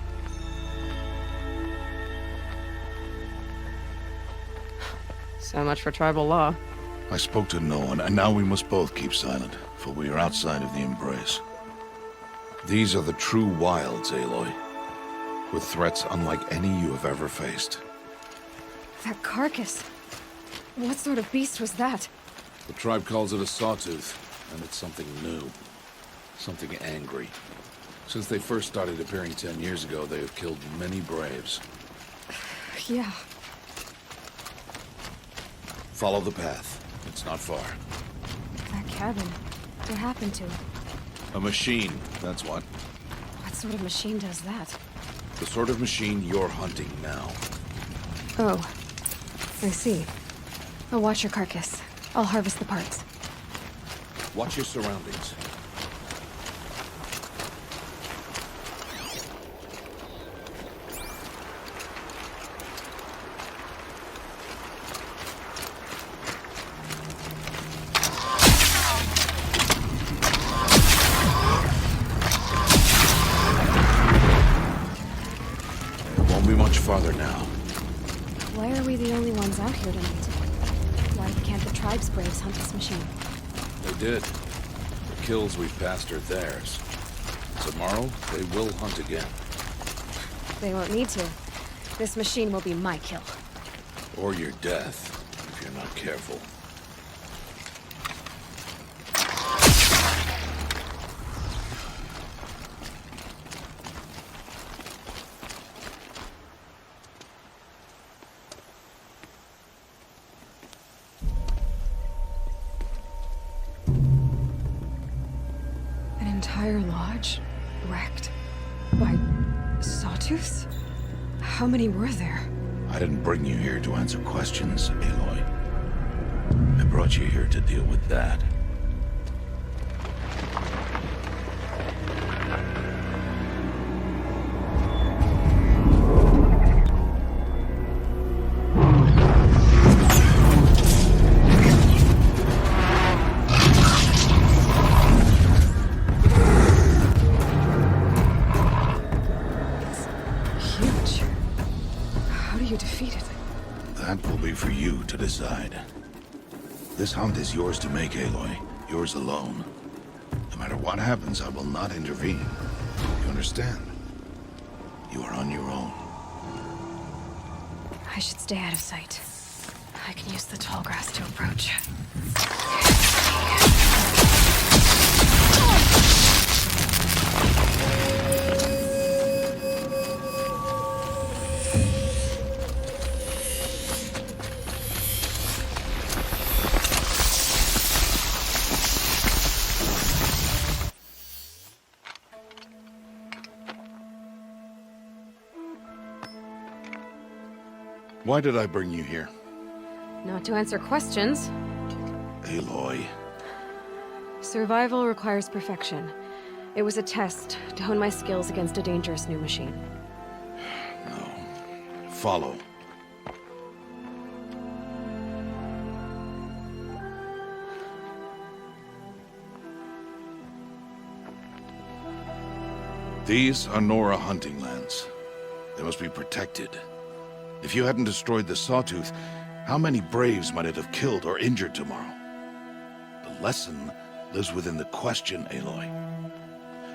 So much for tribal law. I spoke to no one, and now we must both keep silent, for we are outside of the embrace. These are the true wilds, Aloy, with threats unlike any you have ever faced. That carcass. What sort of beast was that? The tribe calls it a sawtooth, and it's something new. Something angry. Since they first started appearing 10 years ago, they have killed many braves. Yeah. Follow the path. It's not far. That cabin. What happened to it? A machine, that's what. What sort of machine does that? The sort of machine you're hunting now. Oh. I see. I'll watch your carcass. I'll harvest the parts. Watch your surroundings. Won't be much farther now. Why are we the only ones out here tonight? Why can't the tribe's braves hunt this machine? They did. The kills we've passed are theirs. Tomorrow, they will hunt again. They won't need to. This machine will be my kill. Or your death, if you're not careful. An entire lodge wrecked by sawtooths? How many were there? I didn't bring you here to answer questions, Aloy. I brought you here to deal with that. That will be for you to decide. This hunt is yours to make, Aloy. Yours alone. No matter what happens, I will not intervene. You understand? You are on your own. I should stay out of sight. I can use the tall grass to approach. Why did I bring you here? Not to answer questions. Aloy. Survival requires perfection. It was a test to hone my skills against a dangerous new machine. No. Follow. These are Nora hunting lands. They must be protected. If you hadn't destroyed the Sawtooth, how many braves might it have killed or injured tomorrow? The lesson lives within the question, Aloy.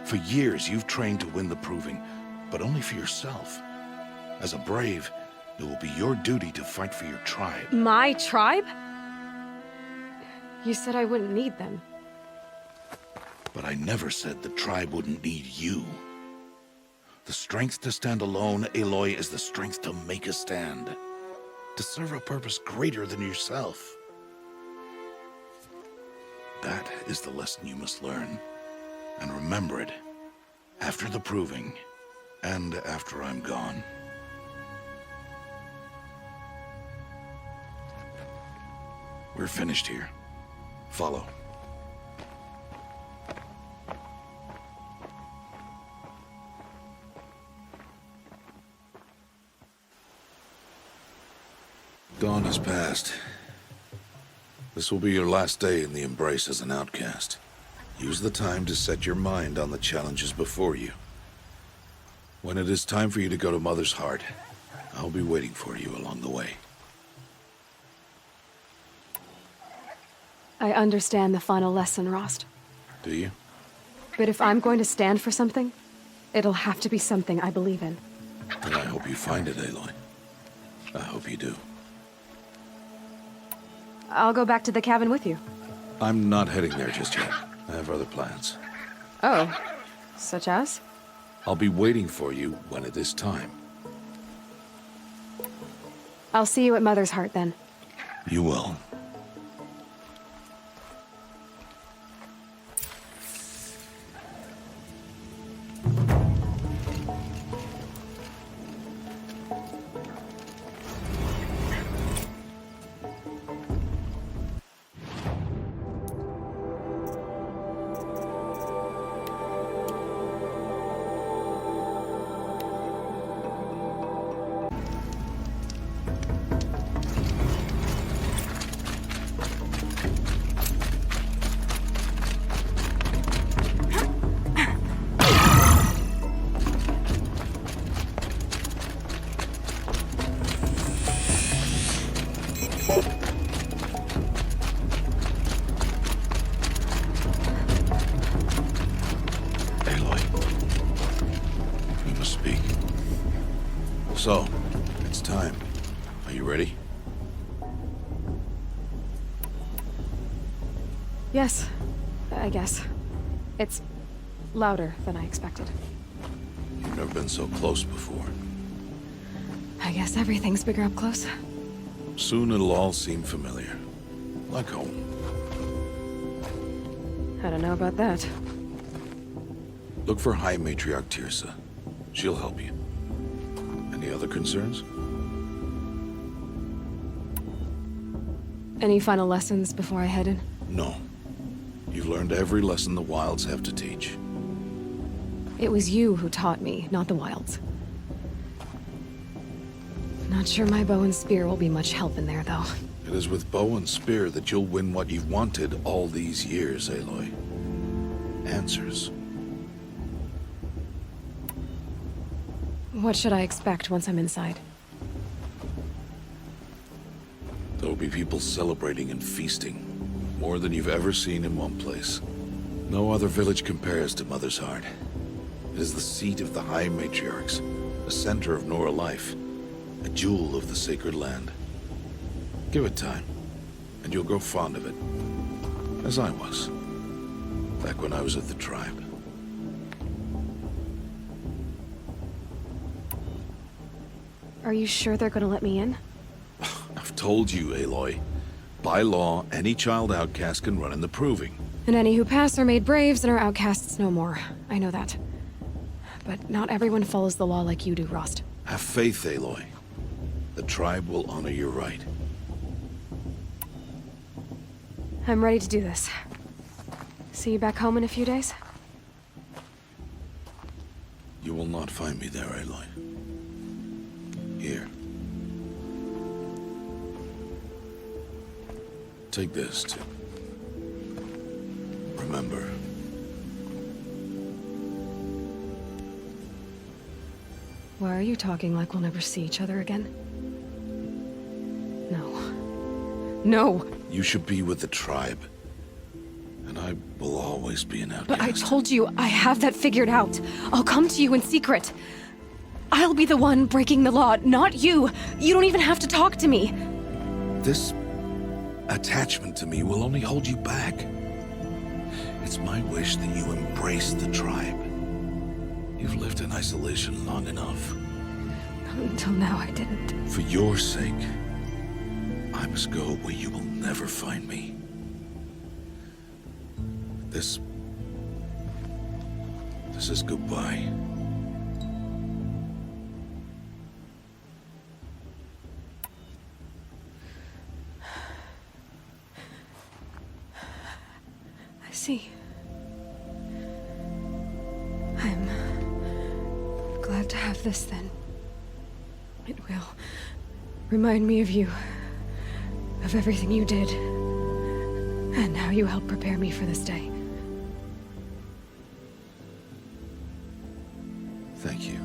For years, you've trained to win the proving, but only for yourself. As a brave, it will be your duty to fight for your tribe. My tribe? You said I wouldn't need them. But I never said the tribe wouldn't need you. The strength to stand alone, Aloy, is the strength to make a stand. To serve a purpose greater than yourself. That is the lesson you must learn. And remember it. After the proving. And after I'm gone. We're finished here. Follow. Dawn has passed. This will be your last day in the Embrace as an outcast. Use the time to set your mind on the challenges before you. When it is time for you to go to Mother's Heart, I'll be waiting for you along the way. I understand the final lesson, Rost. Do you? But if I'm going to stand for something, it'll have to be something I believe in. And I hope you find it, Aloy. I hope you do. I'll go back to the cabin with you. I'm not heading there just yet. I have other plans. Oh, such as? I'll be waiting for you when it is time. I'll see you at Mother's Heart then. You will. So, it's time. Are you ready? Yes, I guess. It's louder than I expected. You've never been so close before. I guess everything's bigger up close. Soon it'll all seem familiar. Like home. I don't know about that. Look for High Matriarch Tirsa. She'll help you. Any other concerns? Any final lessons before I head in? No. You've learned every lesson the Wilds have to teach. It was you who taught me, not the Wilds. Not sure my bow and spear will be much help in there, though. It is with bow and spear that you'll win what you've wanted all these years, Aloy. Answers. What should I expect once I'm inside? There'll be people celebrating and feasting. More than you've ever seen in one place. No other village compares to Mother's Heart. It is the seat of the High Matriarchs, a center of Nora life, a jewel of the sacred land. Give it time, and you'll grow fond of it. As I was, back when I was at the tribe. Are you sure they're gonna let me in? I've told you, Aloy. By law, any child outcast can run in the Proving. And any who pass are made braves and are outcasts no more. I know that. But not everyone follows the law like you do, Rost. Have faith, Aloy. The tribe will honor your right. I'm ready to do this. See you back home in a few days? You will not find me there, Aloy. Here. Take this to remember. Why are you talking like we'll never see each other again? No. No! You should be with the tribe. And I will always be an outcast. But I told you, I have that figured out. I'll come to you in secret. I'll be the one breaking the law, not you. You don't even have to talk to me. This attachment to me will only hold you back. It's my wish that you embrace the tribe. You've lived in isolation long enough. Until now, I didn't. For your sake, I must go where you will never find me. This is goodbye. I see. I'm glad to have this then. It will remind me of you of everything you did, and how you helped prepare me for this day. Thank you.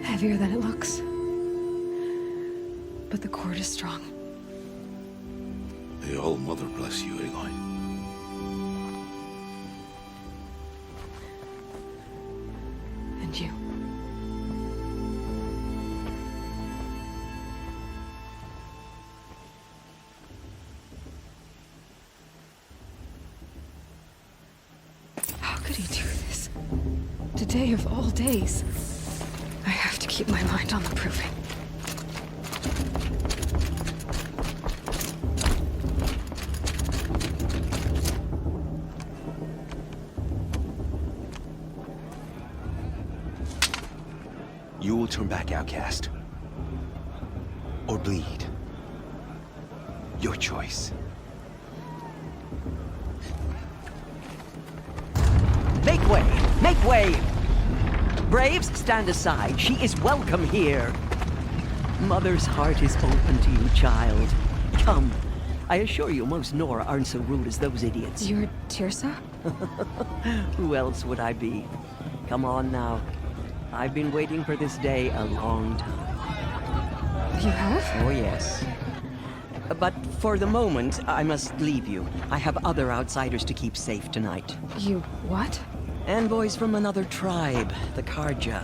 Heavier than it looks. But the cord is strong. The All Mother bless you, Aloy. And you. How could he do this? Today of all days. I have to keep my mind on the proving. You will turn back, outcast. Or bleed. Your choice. Make way! Make way! Braves, stand aside. She is welcome here. Mother's heart is open to you, child. Come. I assure you, most Nora aren't so rude as those idiots. You're Tirsa? Who else would I be? Come on now. I've been waiting for this day a long time. You have? Oh, yes. But for the moment, I must leave you. I have other outsiders to keep safe tonight. You what? Envoys from another tribe, the Karja.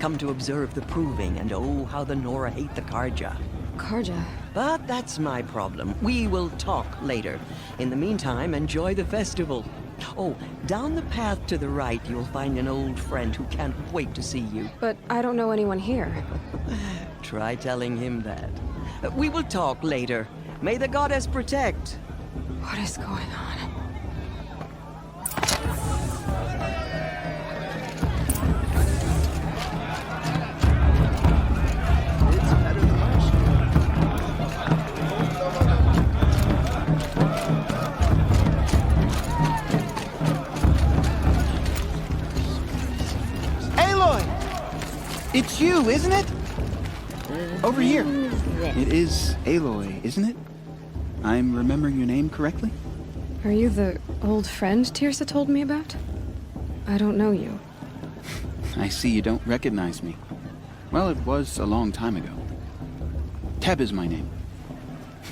Come to observe the proving, and oh, how the Nora hate the Karja. Karja? But that's my problem. We will talk later. In the meantime, enjoy the festival. Oh, down the path to the right, you'll find an old friend who can't wait to see you. But I don't know anyone here. Try telling him that. We will talk later. May the goddess protect. What is going on? It's you, isn't it? Over here. It is Aloy, isn't it? I'm remembering your name correctly? Are you the old friend Tirsa told me about? I don't know you. I see you don't recognize me. Well, it was a long time ago. Teb is my name.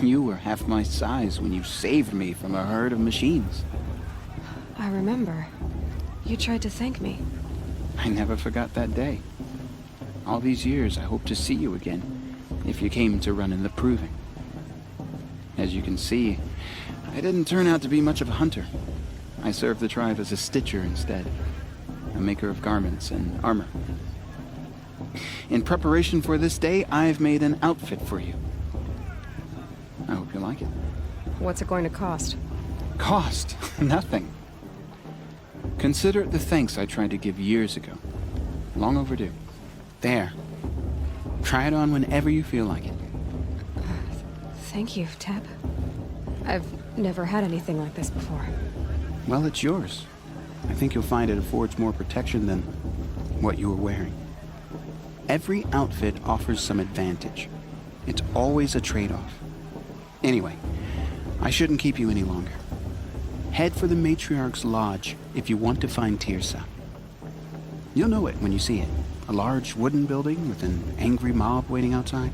You were half my size when you saved me from a herd of machines. I remember. You tried to thank me. I never forgot that day. All these years, I hope to see you again, if you came to run in the proving. As you can see, I didn't turn out to be much of a hunter. I served the tribe as a stitcher instead, a maker of garments and armor. In preparation for this day, I've made an outfit for you. I hope you like it. What's it going to cost? Cost? Nothing. Consider it the thanks I tried to give years ago. Long overdue. There. Try it on whenever you feel like it. Thank you, Teb. I've never had anything like this before. Well, it's yours. I think you'll find it affords more protection than what you were wearing. Every outfit offers some advantage. It's always a trade-off. Anyway, I shouldn't keep you any longer. Head for the Matriarch's Lodge if you want to find Tirsa. You'll know it when you see it. A large wooden building with an angry mob waiting outside.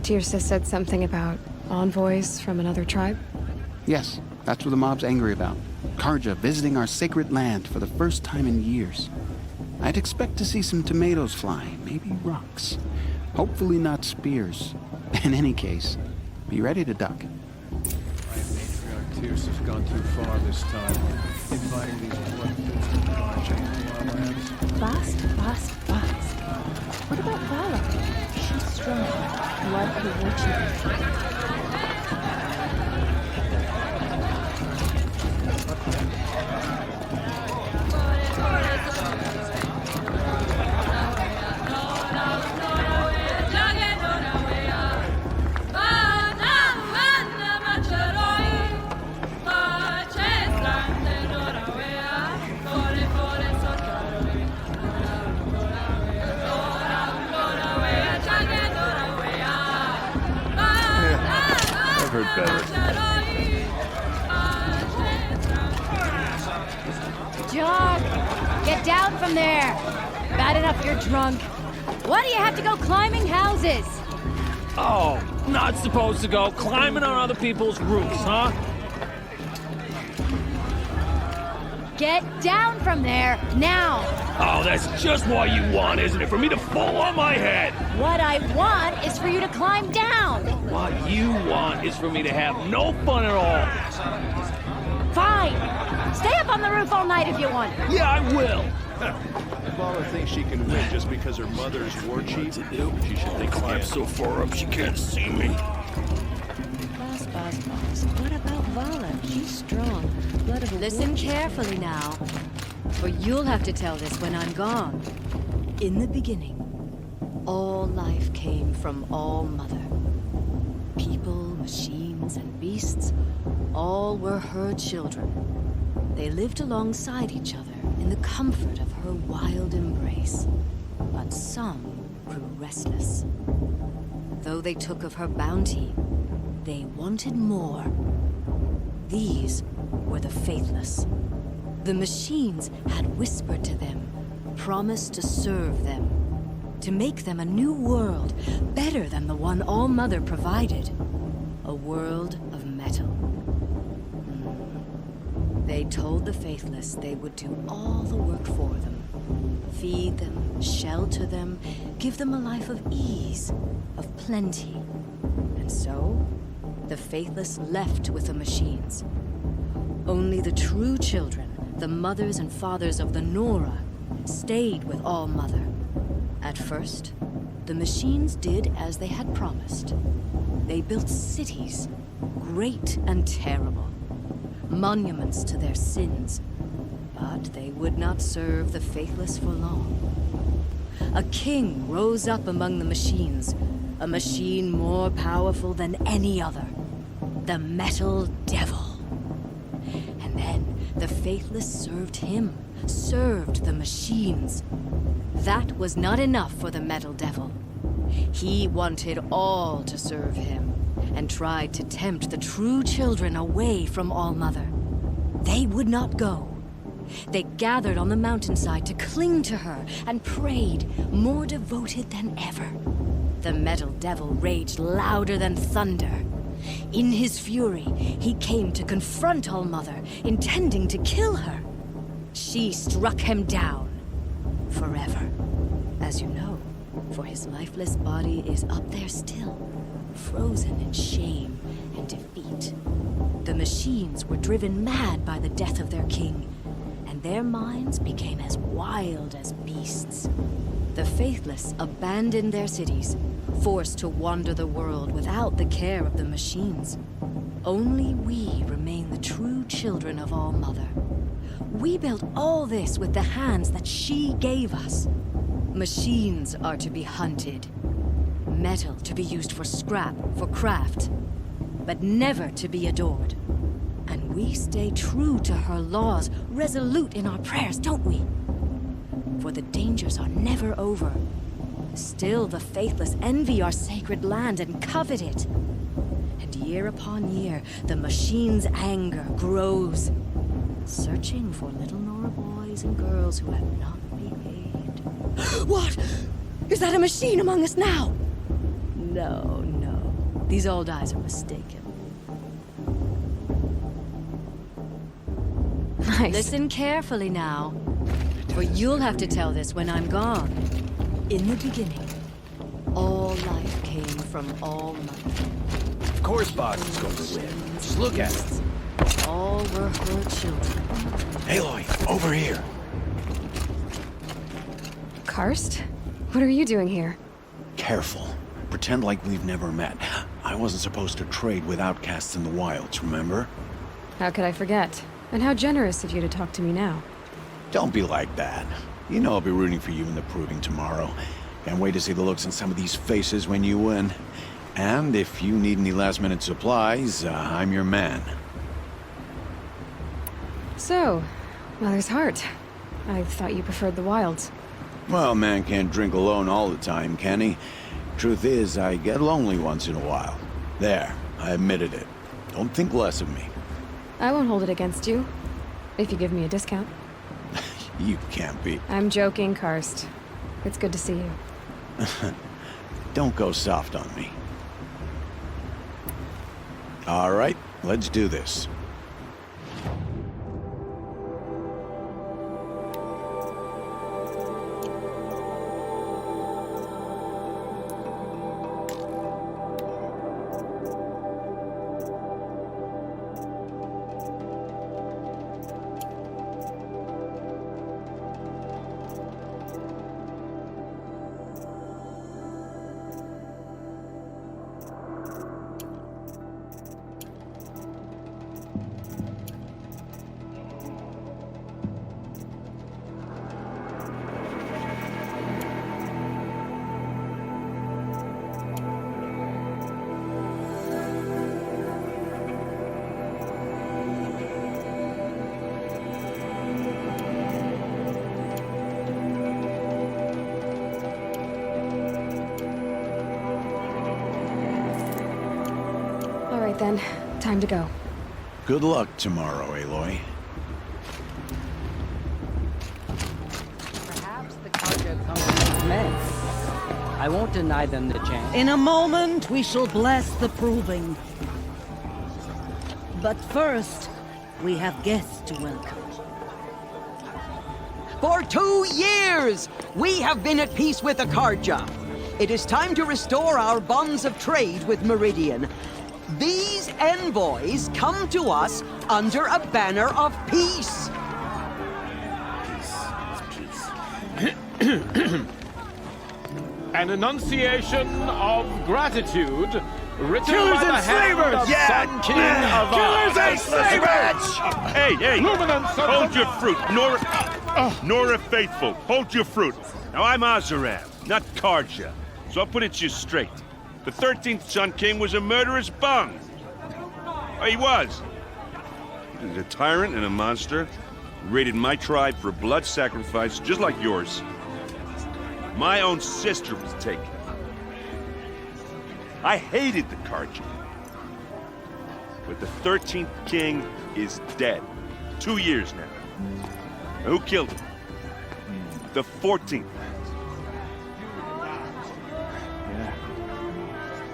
Tirsa said something about envoys from another tribe? Yes, that's what the mob's angry about. Karja visiting our sacred land for the first time in years. I'd expect to see some tomatoes fly, maybe rocks. Hopefully not spears. In any case, be ready to duck. Matriarch Tirsa's gone too far this time. Inviting these bloodthirsty Karja into our lands. Fast. What about Vala? She's strong. Like the John! Get down from there! Bad enough you're drunk. Why do you have to go climbing houses? Oh, not supposed to go climbing on other people's roofs, huh? Get down from there, now! Oh, that's just what you want, isn't it? For me to fall on my head! What I want is for you to climb down! What you want is for me to have no fun at all. Fine! Stay up on the roof all night if you want. Yeah, I will! Vala thinks she can win just because her mother's war chief. She should think Climb so far up she can't see me. Boss. What about Vala? She's strong. Blood of a Listen carefully now, for you'll have to tell this when I'm gone. In the beginning, all life came from All Mother. People, machines, and beasts, all were her children. They lived alongside each other in the comfort of her wild embrace. But some grew restless. Though they took of her bounty, they wanted more. These were the faithless. The machines had whispered to them, promised to serve them, to make them a new world, better than the one All Mother provided. A world of metal. They told the faithless they would do all the work for them. Feed them, shelter them, give them a life of ease, of plenty. And so, the faithless left with the machines. Only the true children, the mothers and fathers of the Nora, stayed with All Mother. At first, the machines did as they had promised. They built cities, great and terrible, monuments to their sins, but they would not serve the faithless for long. A king rose up among the machines, a machine more powerful than any other, the Metal Devil. And then the faithless served him, served the machines. That was not enough for the Metal Devil. He wanted all to serve him, and tried to tempt the true children away from All Mother. They would not go. They gathered on the mountainside to cling to her and prayed, more devoted than ever. The Metal Devil raged louder than thunder. In his fury, he came to confront All Mother, intending to kill her. She struck him down. Forever. As you know, for his lifeless body is up there still, frozen in shame and defeat. The machines were driven mad by the death of their king, and their minds became as wild as beasts. The faithless abandoned their cities, forced to wander the world without the care of the machines. Only we remain the true children of All Mother. We built all this with the hands that she gave us. Machines are to be hunted. Metal to be used for scrap, for craft. But never to be adored. And we stay true to her laws, resolute in our prayers, don't we? For the dangers are never over. Still the faithless envy our sacred land and covet it. And year upon year, the machine's anger grows, searching for little Nora boys and girls who have not behaved. What? Is that a machine among us now? No. These old eyes are mistaken. Nice. Listen carefully now, for you'll have to tell this when I'm gone. In the beginning, all life came from All Mother. Of course Boss is going to win. Just look at it. All were her children. Aloy, over here. Karst? What are you doing here? Careful. Pretend like we've never met. I wasn't supposed to trade with outcasts in the wilds, remember? How could I forget? And how generous of you to talk to me now. Don't be like that. You know I'll be rooting for you in the proving tomorrow. Can't wait to see the looks on some of these faces when you win. And if you need any last-minute supplies, I'm your man. So, Mother's Heart. I thought you preferred the wilds. Well, man can't drink alone all the time, can he? Truth is, I get lonely once in a while. There, I admitted it. Don't think less of me. I won't hold it against you, if you give me a discount. You can't be. I'm joking, Karst. It's good to see you. Don't go soft on me. All right, let's do this. Then, time to go. Good luck tomorrow, Aloy. Perhaps the Carja come to make men. I won't deny them the chance. In a moment, we shall bless the proving. But first, we have guests to welcome. For 2 years, we have been at peace with the Carja. It is time to restore our bonds of trade with Meridian. These envoys come to us under a banner of peace. An enunciation of gratitude written Killers by the and hand slavers! of Yeah! Sun King of Killers and slavers! Hey, hey! Luminance of Hold the- your fruit, Nora Faithful. Hold your fruit. Now, I'm Azaram, not Karja, so I'll put it to you straight. The 13th Sun King was a murderous bung. Oh, he was. He was a tyrant and a monster. Raided my tribe for a blood sacrifice, just like yours. My own sister was taken. I hated the Karja. But the 13th King is dead. 2 years now. Who killed him? The 14th.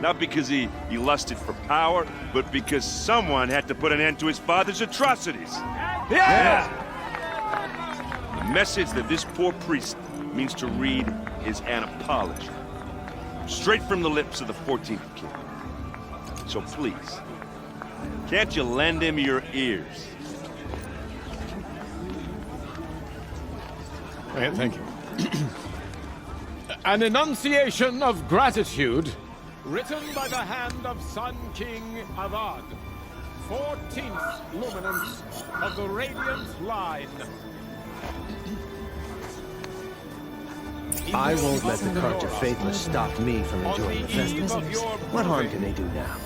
Not because he lusted for power, but because someone had to put an end to his father's atrocities. Yeah! The message that this poor priest means to read is an apology. Straight from the lips of the 14th king. So please, can't you lend him your ears? Thank you. An enunciation of gratitude written by the hand of Sun King Avad, 14th luminance of the Radiant Line. I won't let the Carja Faithless stop me from enjoying the festivals. What harm can they do now?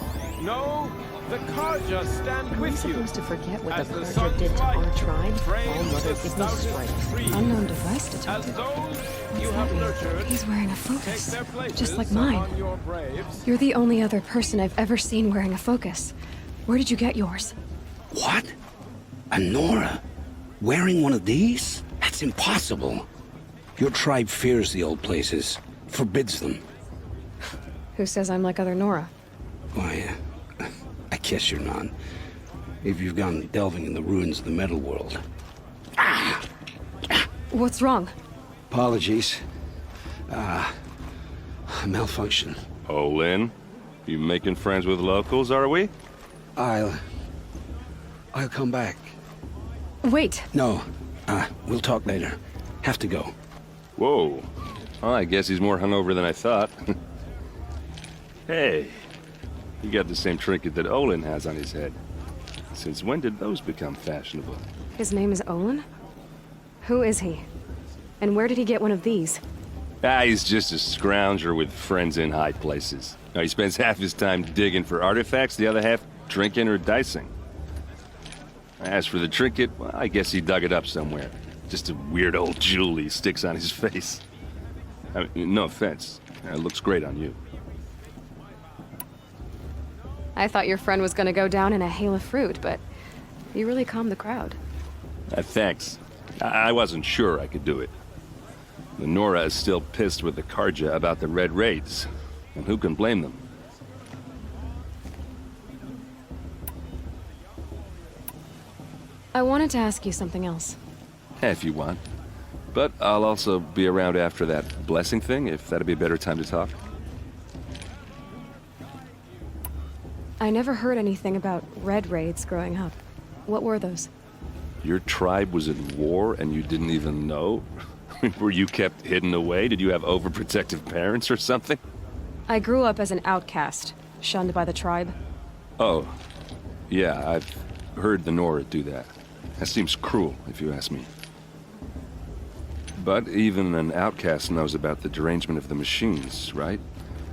No, the Carja stand with you. Supposed to forget what As the the Carja sun's did to light our tribe? frames All Mother the give me stoutest strength. trees. Unknown device detected. As those you What's have that mean? nurtured He's wearing a take focus, their places just like mine. among your braves. You're the only other person I've ever seen wearing a focus. Where did you get yours? What? A Nora? Wearing one of these? That's impossible. Your tribe fears the old places, forbids them. Who says I'm like other Nora? Why, I guess you're not. If you've gone delving in the ruins of the metal world. What's wrong? Apologies. Malfunction. Oh, Lynn, you making friends with locals, are we? I'll come back. Wait. No, we'll talk later. Have to go. Whoa. Well, I guess he's more hungover than I thought. Hey, you got the same trinket that Olin has on his head. Since when did those become fashionable? His name is Olin? Who is he? And where did he get one of these? He's just a scrounger with friends in high places. Now, he spends half his time digging for artifacts, the other half drinking or dicing. As for the trinket, well, I guess he dug it up somewhere. Just a weird old jewel he sticks on his face. I mean, no offense. It looks great on you. I thought your friend was gonna go down in a hail of fruit, but you really calmed the crowd. Thanks. I wasn't sure I could do it. The Nora is still pissed with the Karja about the Red Raids, and who can blame them? I wanted to ask you something else. If you want. But I'll also be around after that blessing thing, if that'd be a better time to talk. I never heard anything about Red Raids growing up. What were those? Your tribe was at war and you didn't even know? Were you kept hidden away? Did you have overprotective parents or something? I grew up as an outcast, shunned by the tribe. Oh, yeah, I've heard the Nora do that. That seems cruel, if you ask me. But even an outcast knows about the derangement of the machines, right?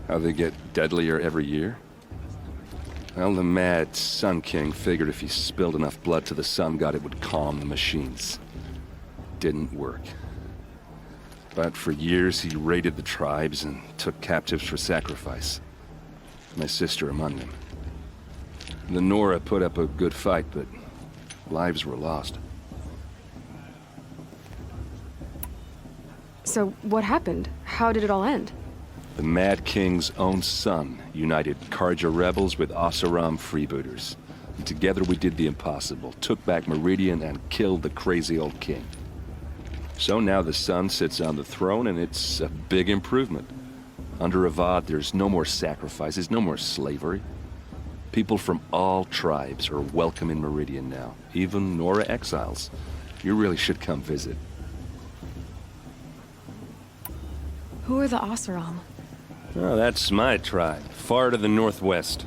How they get deadlier every year? Well, the mad Sun King figured if he spilled enough blood to the Sun God, it would calm the machines. Didn't work. But for years, he raided the tribes and took captives for sacrifice. My sister among them. The Nora put up a good fight, but lives were lost. So, what happened? How did it all end? The Mad King's own son united Karja rebels with Oseram freebooters. And together we did the impossible, took back Meridian and killed the crazy old king. So now the son sits on the throne and it's a big improvement. Under Avad, there's no more sacrifices, no more slavery. People from all tribes are welcome in Meridian now, even Nora exiles. You really should come visit. Who are the Oseram? Oh, that's my tribe, far to the northwest.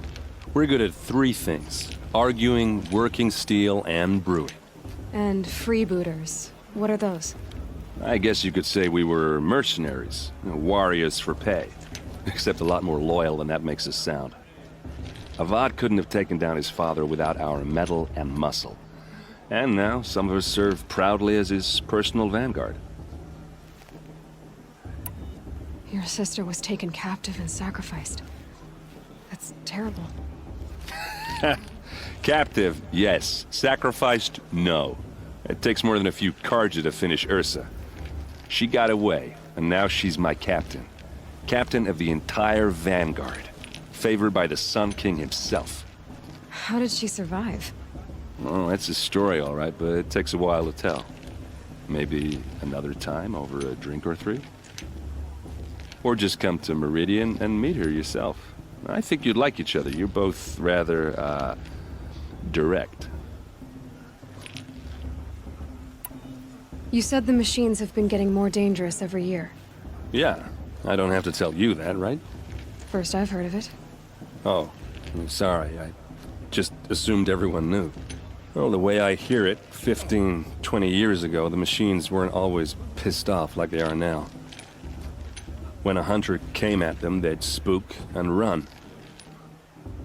We're good at three things: arguing, working steel, and brewing. And freebooters. What are those? I guess you could say we were mercenaries, warriors for pay. Except a lot more loyal than that makes us sound. Avad couldn't have taken down his father without our metal and muscle. And now some of us serve proudly as his personal vanguard. Your sister was taken captive and sacrificed. That's terrible. Captive, yes. Sacrificed, no. It takes more than a few Karja to finish Ursa. She got away, and now she's my captain. Captain of the entire vanguard. Favored by the Sun King himself. How did she survive? Oh, that's a story, all right, but it takes a while to tell. Maybe another time over a drink or three? Or just come to Meridian and meet her yourself. I think you'd like each other. You're both rather, direct. You said the machines have been getting more dangerous every year. Yeah, I don't have to tell you that, right? First I've heard of it. Oh, I'm sorry. I just assumed everyone knew. Well, the way I hear it, 15, 20 years ago, the machines weren't always pissed off like they are now. When a hunter came at them, they'd spook and run.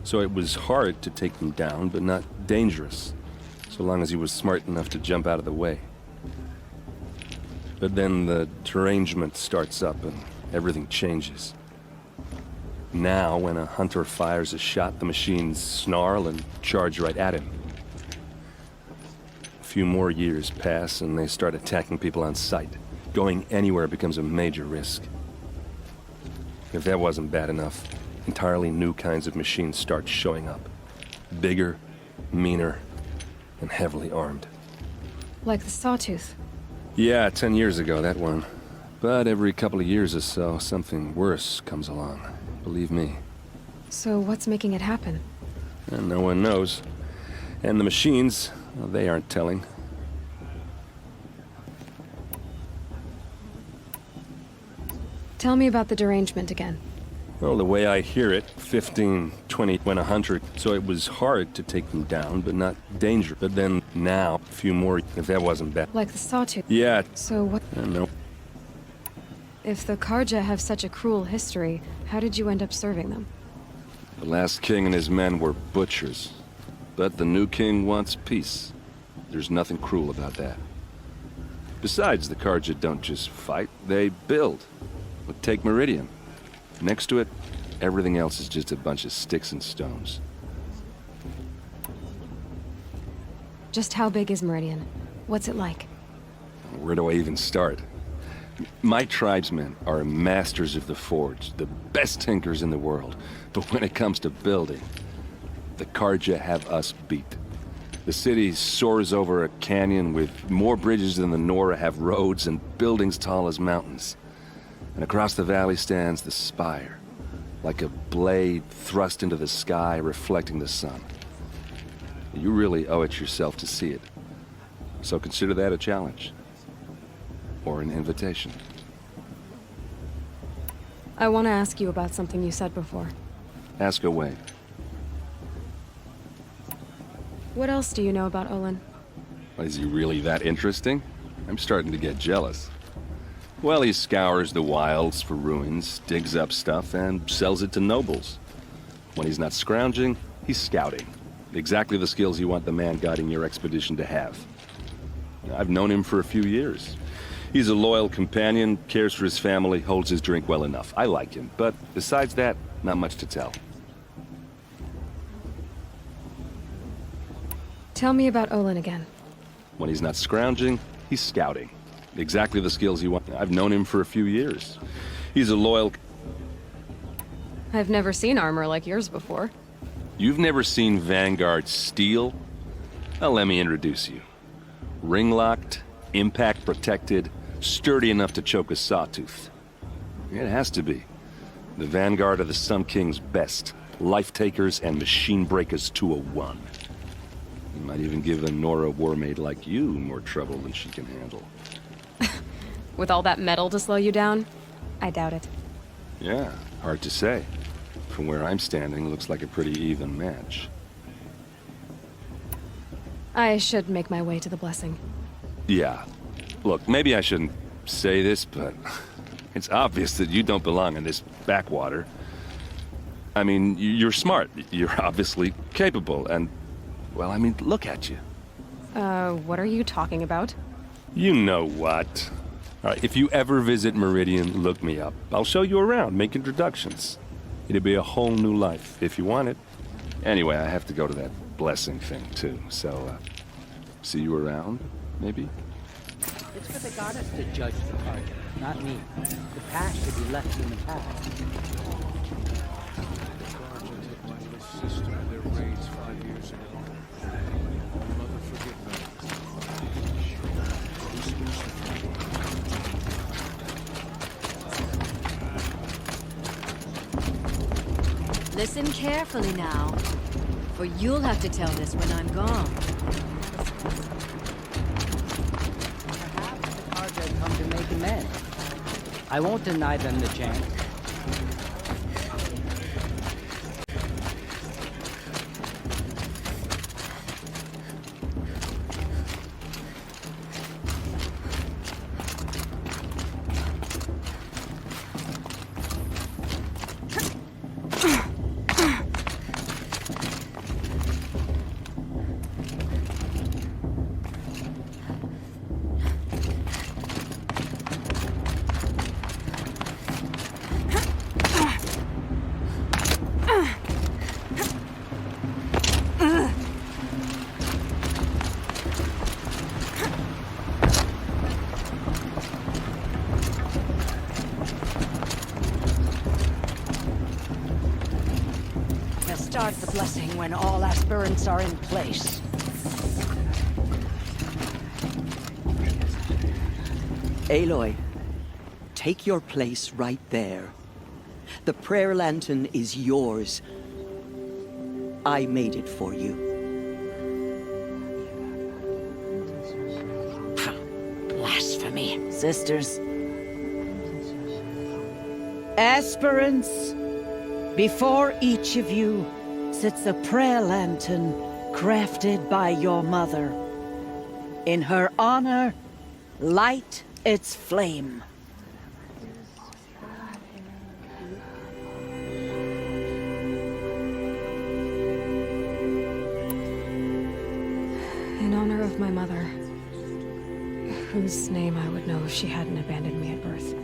So it was hard to take them down, but not dangerous, so long as he was smart enough to jump out of the way. But then the derangement starts up and everything changes. Now, when a hunter fires a shot, the machines snarl and charge right at him. A few more years pass and they start attacking people on sight. Going anywhere becomes a major risk. If that wasn't bad enough, entirely new kinds of machines start showing up. Bigger, meaner, and heavily armed. Like the Sawtooth. Yeah, 10 years ago, that one. But every couple of years or so, something worse comes along. Believe me. So what's making it happen? And no one knows. And the machines, well, they aren't telling. Tell me about the derangement again. Well, the way I hear it, 15, 20, when 100, so it was hard to take them down, but not dangerous. But then, now, a few more, if that wasn't bad. Like the Sawtooth? Yeah. So what? I don't know. If the Karja have such a cruel history, how did you end up serving them? The last king and his men were butchers. But the new king wants peace. There's nothing cruel about that. Besides, the Karja don't just fight, they build. But take Meridian. Next to it, everything else is just a bunch of sticks and stones. Just how big is Meridian? What's it like? Where do I even start? My tribesmen are masters of the forge, the best tinkers in the world. But when it comes to building, the Karja have us beat. The city soars over a canyon with more bridges than the Nora have roads and buildings tall as mountains. And across the valley stands the spire, like a blade thrust into the sky reflecting the sun. You really owe it yourself to see it. So consider that a challenge. Or an invitation. I want to ask you about something you said before. Ask away. What else do you know about Olin? Is he really that interesting? I'm starting to get jealous. Well, he scours the wilds for ruins, digs up stuff, and sells it to nobles. When he's not scrounging, he's scouting. Exactly the skills you want the man guiding your expedition to have. I've known him for a few years. He's a loyal companion, cares for his family, holds his drink well enough. I like him, but besides that, not much to tell. Tell me about Olin again. When he's not scrounging, he's scouting. Exactly the skills you want. I've known him for a few years. He's a loyal... I've never seen armor like yours before. You've never seen Vanguard steel? Well, let me introduce you. Ring-locked, impact-protected, sturdy enough to choke a sawtooth. It has to be. The Vanguard of the Sun King's best. Life-takers and machine breakers to a one. You might even give a Nora warmaid like you more trouble than she can handle. With all that metal to slow you down? I doubt it. Yeah, hard to say. From where I'm standing, looks like a pretty even match. I should make my way to the blessing. Yeah. Look, maybe I shouldn't say this, but it's obvious that you don't belong in this backwater. I mean, you're smart. You're obviously capable, and, well, I mean, look at you. What are you talking about? You know what. All right, if you ever visit Meridian, look me up. I'll show you around, make introductions. It'll be a whole new life, if you want it. Anyway, I have to go to that blessing thing, too, so, see you around, maybe? It's for the goddess to judge the Karja, not me. The past should be left in the past. The Karja took my little sister in their raids 5 years ago. Mother, forgive me. Listen carefully now, for you'll have to tell this when I'm gone. Perhaps the Karja come to make amends. I won't deny them the chance. Start the blessing when all aspirants are in place. Aloy, take your place right there. The prayer lantern is yours. I made it for you. Blasphemy. Sisters. Aspirants, before each of you sits a prayer lantern crafted by your mother. In her honor, light its flame. In honor of my mother, whose name I would know if she hadn't abandoned me at birth.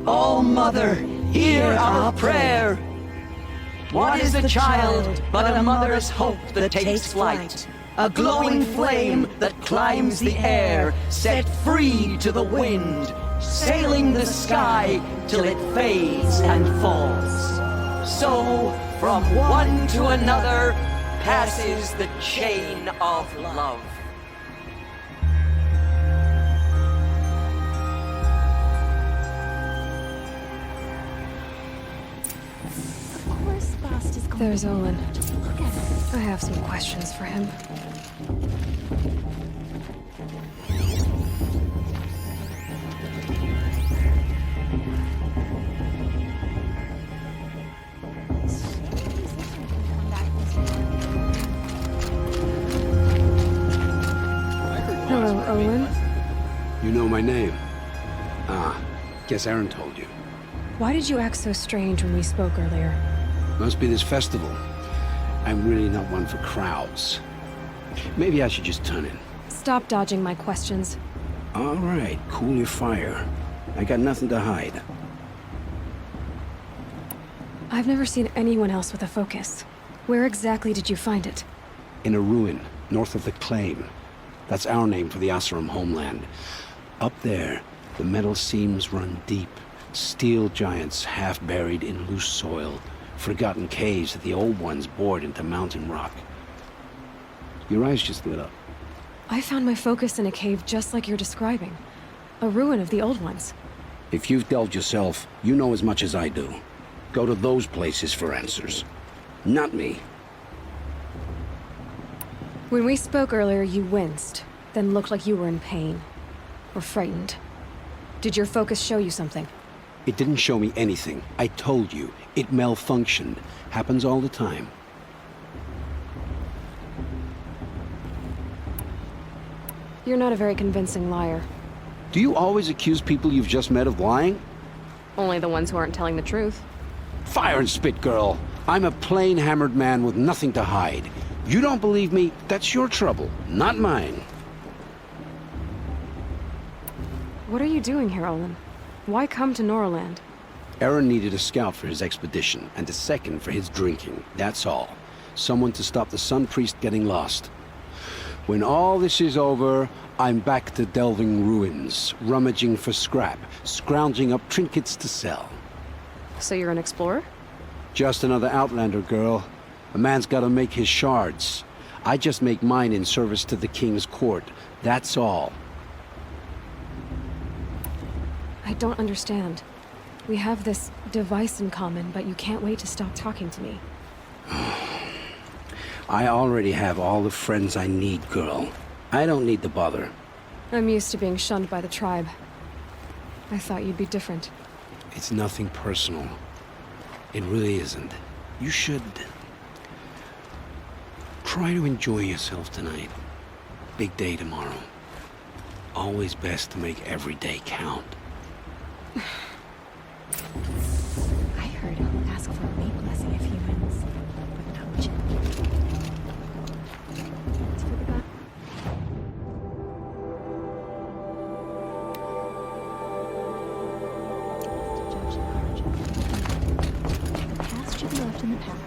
O Mother, hear our prayer. What is the child but a mother's hope that takes flight? a glowing flame that climbs the air, set free to the wind, sailing the sky till it fades and falls. So, from one to another, passes the chain of love. There's Olin. I have some questions for him. Hello, Olin. You know my name? Ah, guess Aaron told you. Why did you act so strange when we spoke earlier? Must be this festival. I'm really not one for crowds. Maybe I should just turn in. Stop dodging my questions. All right, cool your fire. I got nothing to hide. I've never seen anyone else with a focus. Where exactly did you find it? In a ruin, north of the Claim. That's our name for the Asuram homeland. Up there, the metal seams run deep. Steel giants half buried in loose soil. Forgotten caves that the old ones bored into mountain rock. Your eyes just lit up. I found my focus in a cave just like you're describing. A ruin of the old ones. If you've delved yourself, you know as much as I do. Go to those places for answers. Not me. When we spoke earlier, you winced, then looked like you were in pain. Or frightened. Did your focus show you something? It didn't show me anything. I told you. It malfunctioned. Happens all the time. You're not a very convincing liar. Do you always accuse people you've just met of lying? Only the ones who aren't telling the truth. Fire and spit, girl. I'm a plain hammered man with nothing to hide. You don't believe me, that's your trouble, not mine. What are you doing here, Olin? Why come to Norland? Aaron needed a scout for his expedition, and a second for his drinking, that's all. Someone to stop the Sun Priest getting lost. When all this is over, I'm back to delving ruins, rummaging for scrap, scrounging up trinkets to sell. So you're an explorer? Just another Outlander, girl. A man's gotta make his shards. I just make mine in service to the King's court, that's all. I don't understand. We have this device in common, but you can't wait to stop talking to me. I already have all the friends I need, girl. I don't need the bother. I'm used to being shunned by the tribe. I thought you'd be different. It's nothing personal. It really isn't. You should try to enjoy yourself tonight. Big day tomorrow. Always best to make every day count. I heard he'll ask for a meat blessing if he wins, but not much. Paths should be left in the path.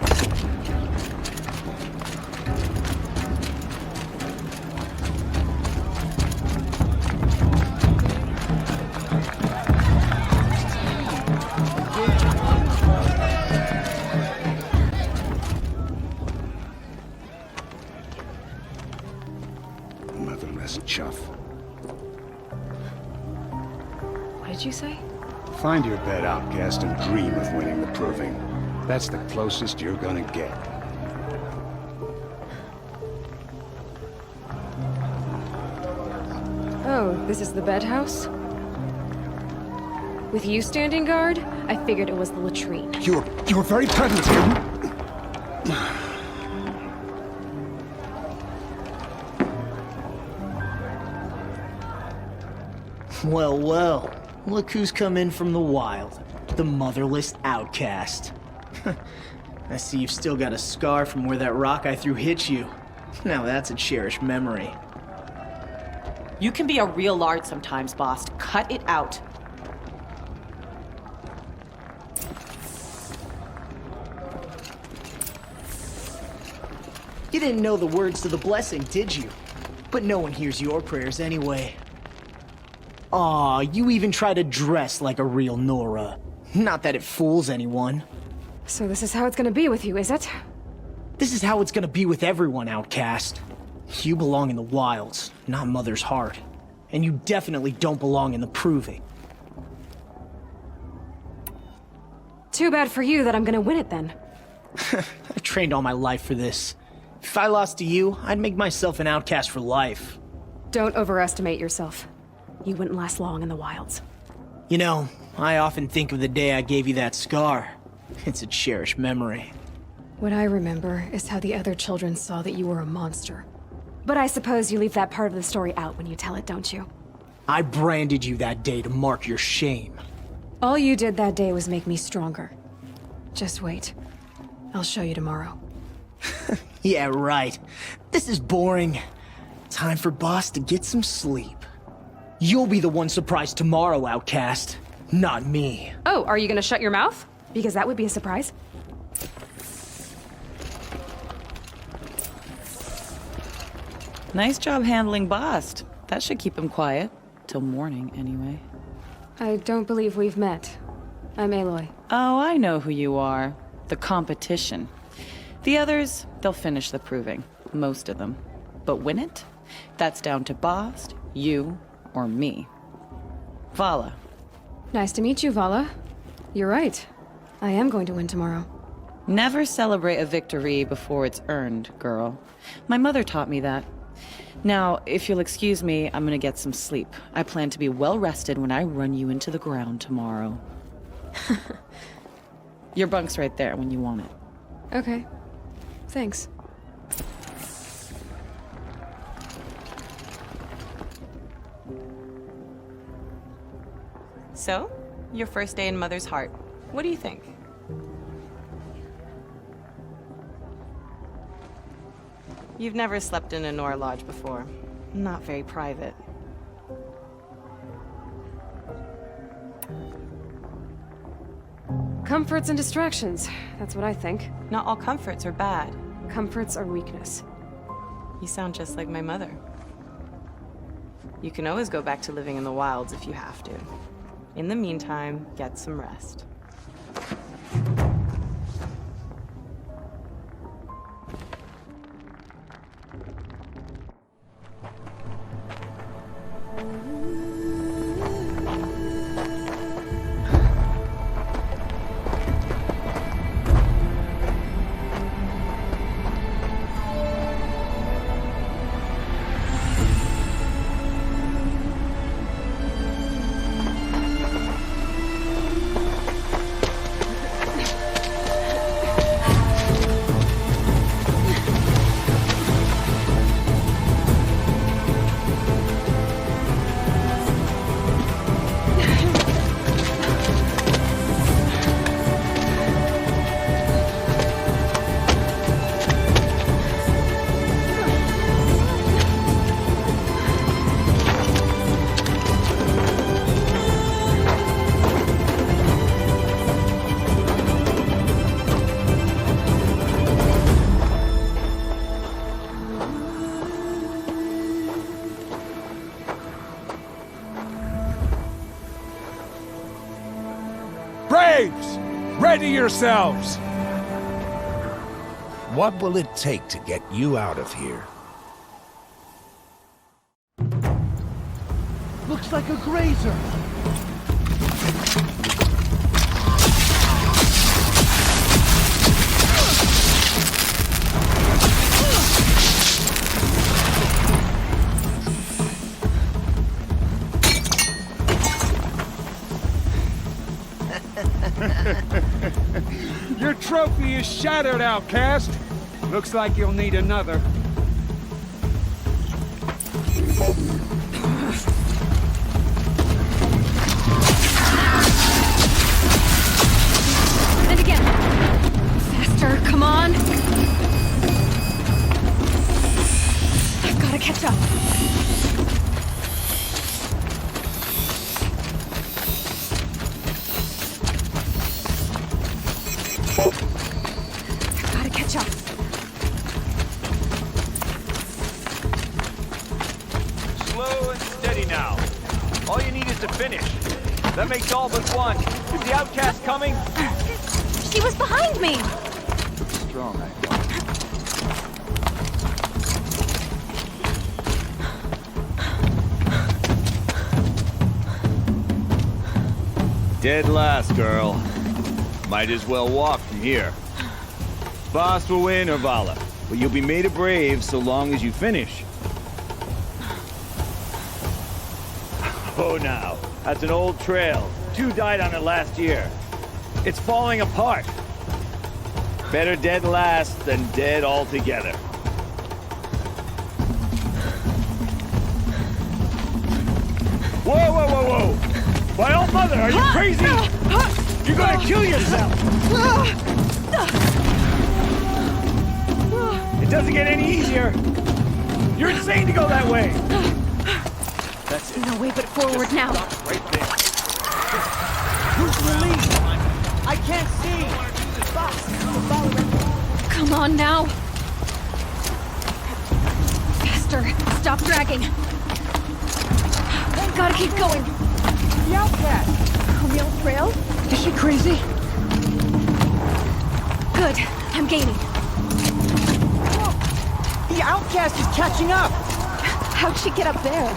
Motherless chuff. What did you say? Find your bed, outcast, and dream of winning the proving. That's the closest you're gonna get. Oh, this is the bed house? With you standing guard, I figured it was the latrine. You're very prevalent here. Well, well. Look who's come in from the wild. The motherless outcast. I see you've still got a scar from where that rock I threw hit you. Now that's a cherished memory. You can be a real lard sometimes, boss. Cut it out. You didn't know the words to the blessing, did you? But no one hears your prayers anyway. Aw, you even try to dress like a real Nora. Not that it fools anyone. So this is how it's gonna be with you, is it? This is how it's gonna be with everyone, Outcast. You belong in the wilds, not Mother's heart. And you definitely don't belong in the Proving. Too bad for you that I'm gonna win it then. I trained all my life for this. If I lost to you, I'd make myself an outcast for life. Don't overestimate yourself. You wouldn't last long in the wilds. You know, I often think of the day I gave you that scar. It's a cherished memory. What I remember is how the other children saw that you were a monster. But I suppose you leave that part of the story out when you tell it, don't you? I branded you that day to mark your shame. All you did that day was make me stronger. Just wait. I'll show you tomorrow. Yeah, right. This is boring. Time for Boss to get some sleep. You'll be the one surprised tomorrow, Outcast. Not me. Oh, are you gonna shut your mouth? Because that would be a surprise. Nice job handling Bast. That should keep him quiet. Till morning, anyway. I don't believe we've met. I'm Aloy. Oh, I know who you are. The competition. The others, they'll finish the proving. Most of them. But win it? That's down to Bast, you, or me. Vala. Nice to meet you, Vala. You're right. I am going to win tomorrow. Never celebrate a victory before it's earned, girl. My mother taught me that. Now, if you'll excuse me, I'm gonna get some sleep. I plan to be well rested when I run you into the ground tomorrow. Your bunk's right there when you want it. Okay. Thanks. So, your first day in Mother's heart. What do you think? You've never slept in a Nora lodge before. Not very private. Comforts and distractions. That's what I think. Not all comforts are bad. Comforts are weakness. You sound just like my mother. You can always go back to living in the wilds if you have to. In the meantime, get some rest. Braves! Ready yourselves! What will it take to get you out of here? Looks like a grazer. Your trophy is shattered, Outcast. Looks like you'll need another. And again. Faster, come on. I've got to catch up. I've got to catch up. Slow and steady now. All you need is to finish. That makes all but one. Is the outcast coming? She was behind me! Strong, I Dead last, girl. Might as well walk from here. Boss will win or Vala, but you'll be made a brave so long as you finish. Oh, now. That's an old trail. 2 died on it last year. It's falling apart. Better dead last than dead altogether. Whoa, whoa, whoa, whoa! My old mother, are you crazy? You're gonna kill yourself! It doesn't get any easier. You're insane to go that way. That's it. No way but forward now. Right there. Who's the lead? I can't see. Come on now. Faster. Stop dragging. Gotta keep going. The outcast. Camille Trail? Is she crazy? Good. I'm gaining. Whoa. The outcast is catching up. How'd she get up there?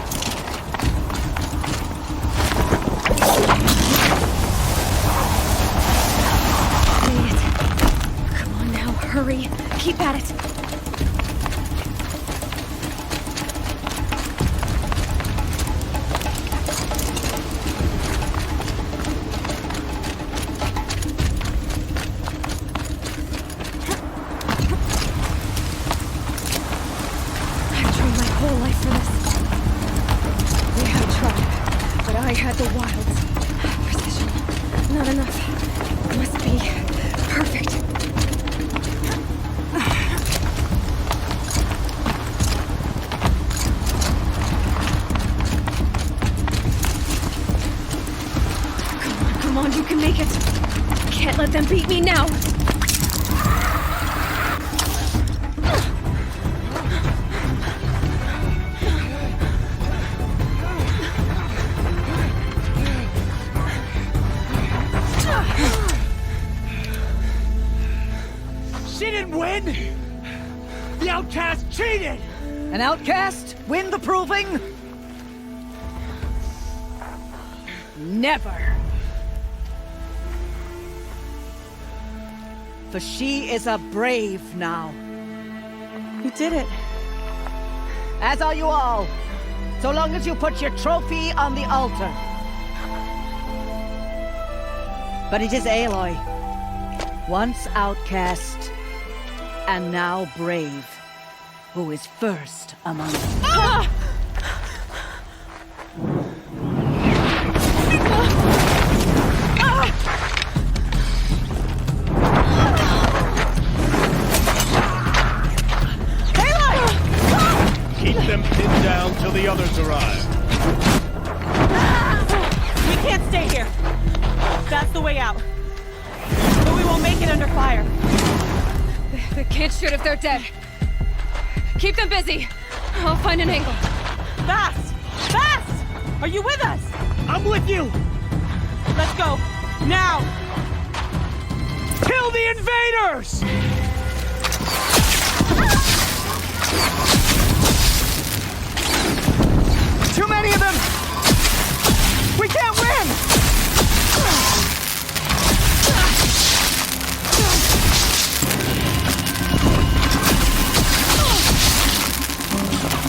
Made it. Come on now, hurry. Keep at it. Them beat me now! She didn't win! The outcast cheated! An outcast win the proving? Never! For she is a brave now. You did it. As are you all, so long as you put your trophy on the altar. But it is Aloy, once outcast, and now brave, who is first among us. Ah! Keep them pinned down till the others arrive. We can't stay here. That's the way out. But we won't make it under fire. They can't shoot if they're dead. Keep them busy. I'll find an angle. Fast! Fast! Are you with us? I'm with you! Let's go. Now! Kill the invaders! Too many of them! We can't win!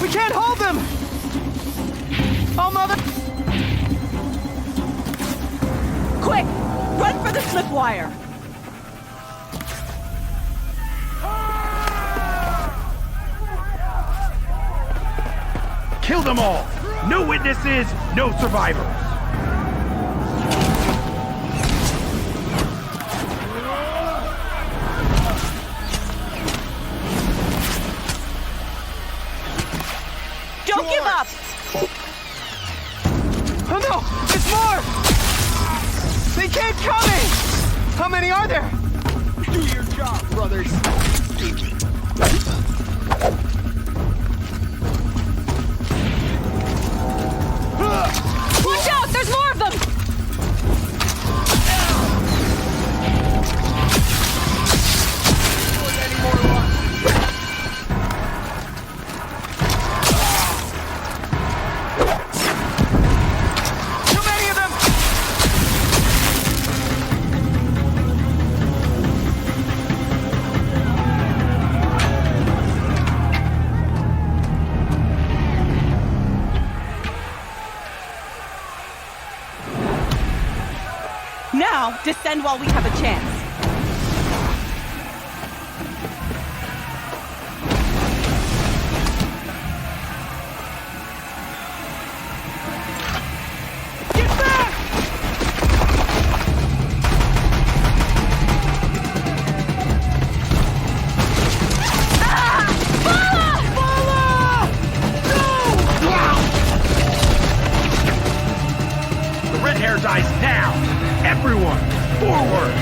We can't hold them! Oh, mother! Quick! Run for the slip wire! Kill them all! No witnesses, no survivors! Don't give up! Oh no! There's more! They keep coming! How many are there? Do your job, brothers! now. Descend while we have a chance. Dies now! Everyone, forward!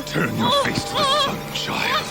Turn your face to the sun, child.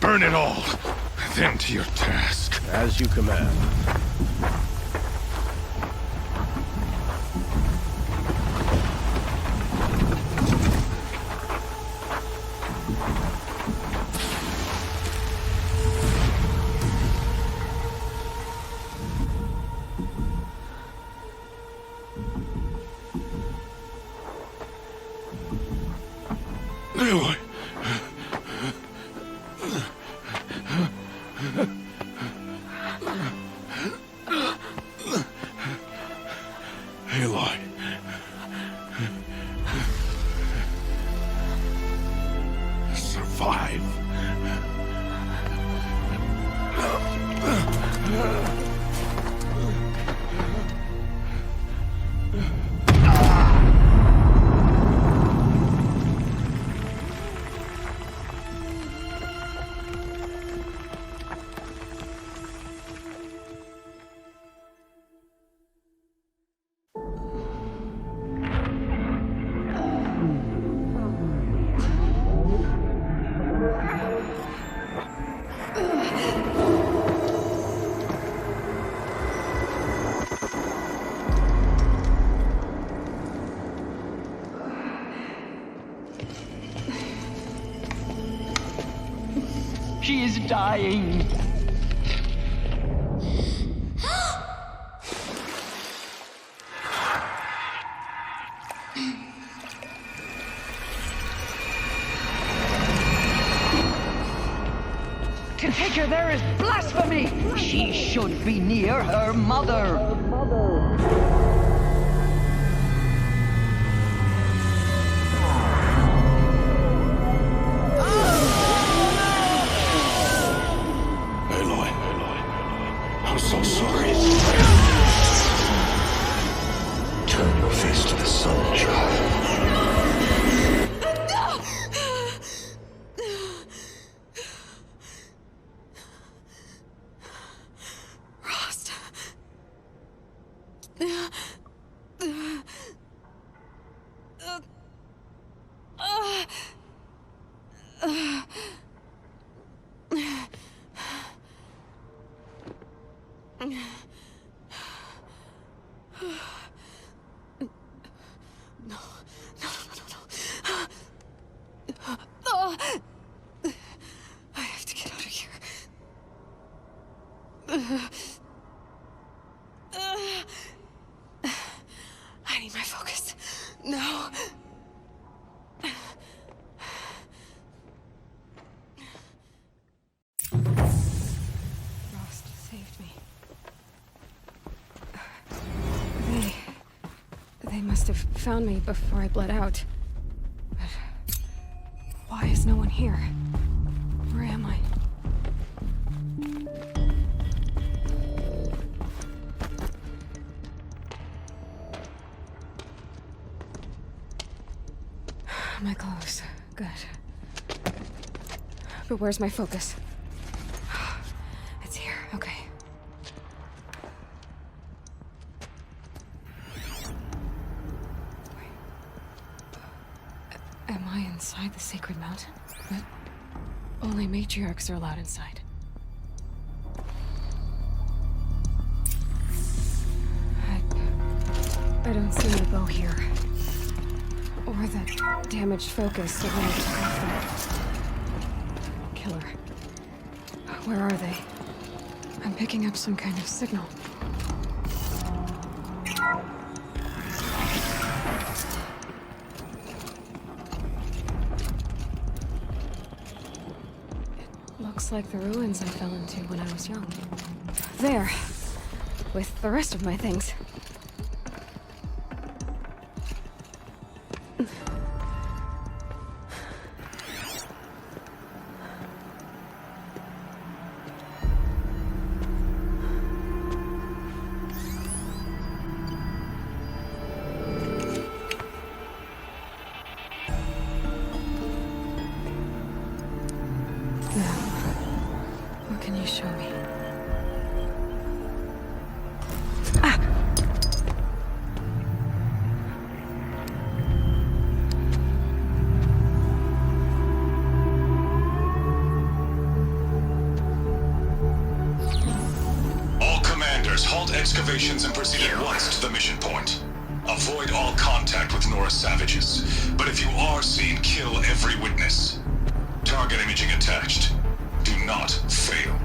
Burn it all, then to your task. As you command. Aloy. Aloy. Survive. She is dying. To take her there is blasphemy. She should be near her mother. I have to get out of here. I need my focus. No. Rost saved me. They must have found me before I bled out. But why is no one here? Where am I? My clothes. Good. But where's my focus? It's here. Okay. Am I inside the sacred mountain? But only matriarchs are allowed inside. I don't see my bow here. Or that damaged focus that when I took off that killer. Where are they? I'm picking up some kind of signal. Looks like the ruins I fell into when I was young. There. With the rest of my things. What can you show me? All commanders, halt excavations and proceed at once to the mission point. Avoid all contact with Nora savages, but if you are seen, kill every witness. Target imaging attached. Do not fail.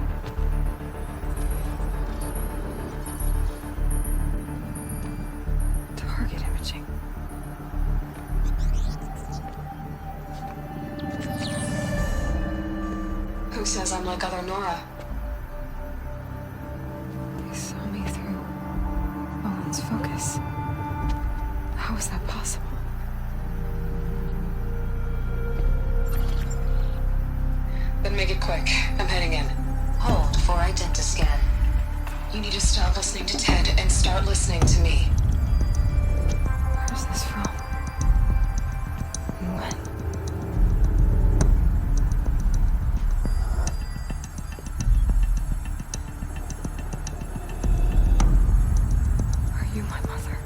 Target imaging. Who says I'm like other Nora? They saw me through Owen's focus. How is that possible? Then make it quick. I'm heading in. Hold for identiscan. You need to stop listening to Ted and start listening to me. Where's this from? When? Are you my mother?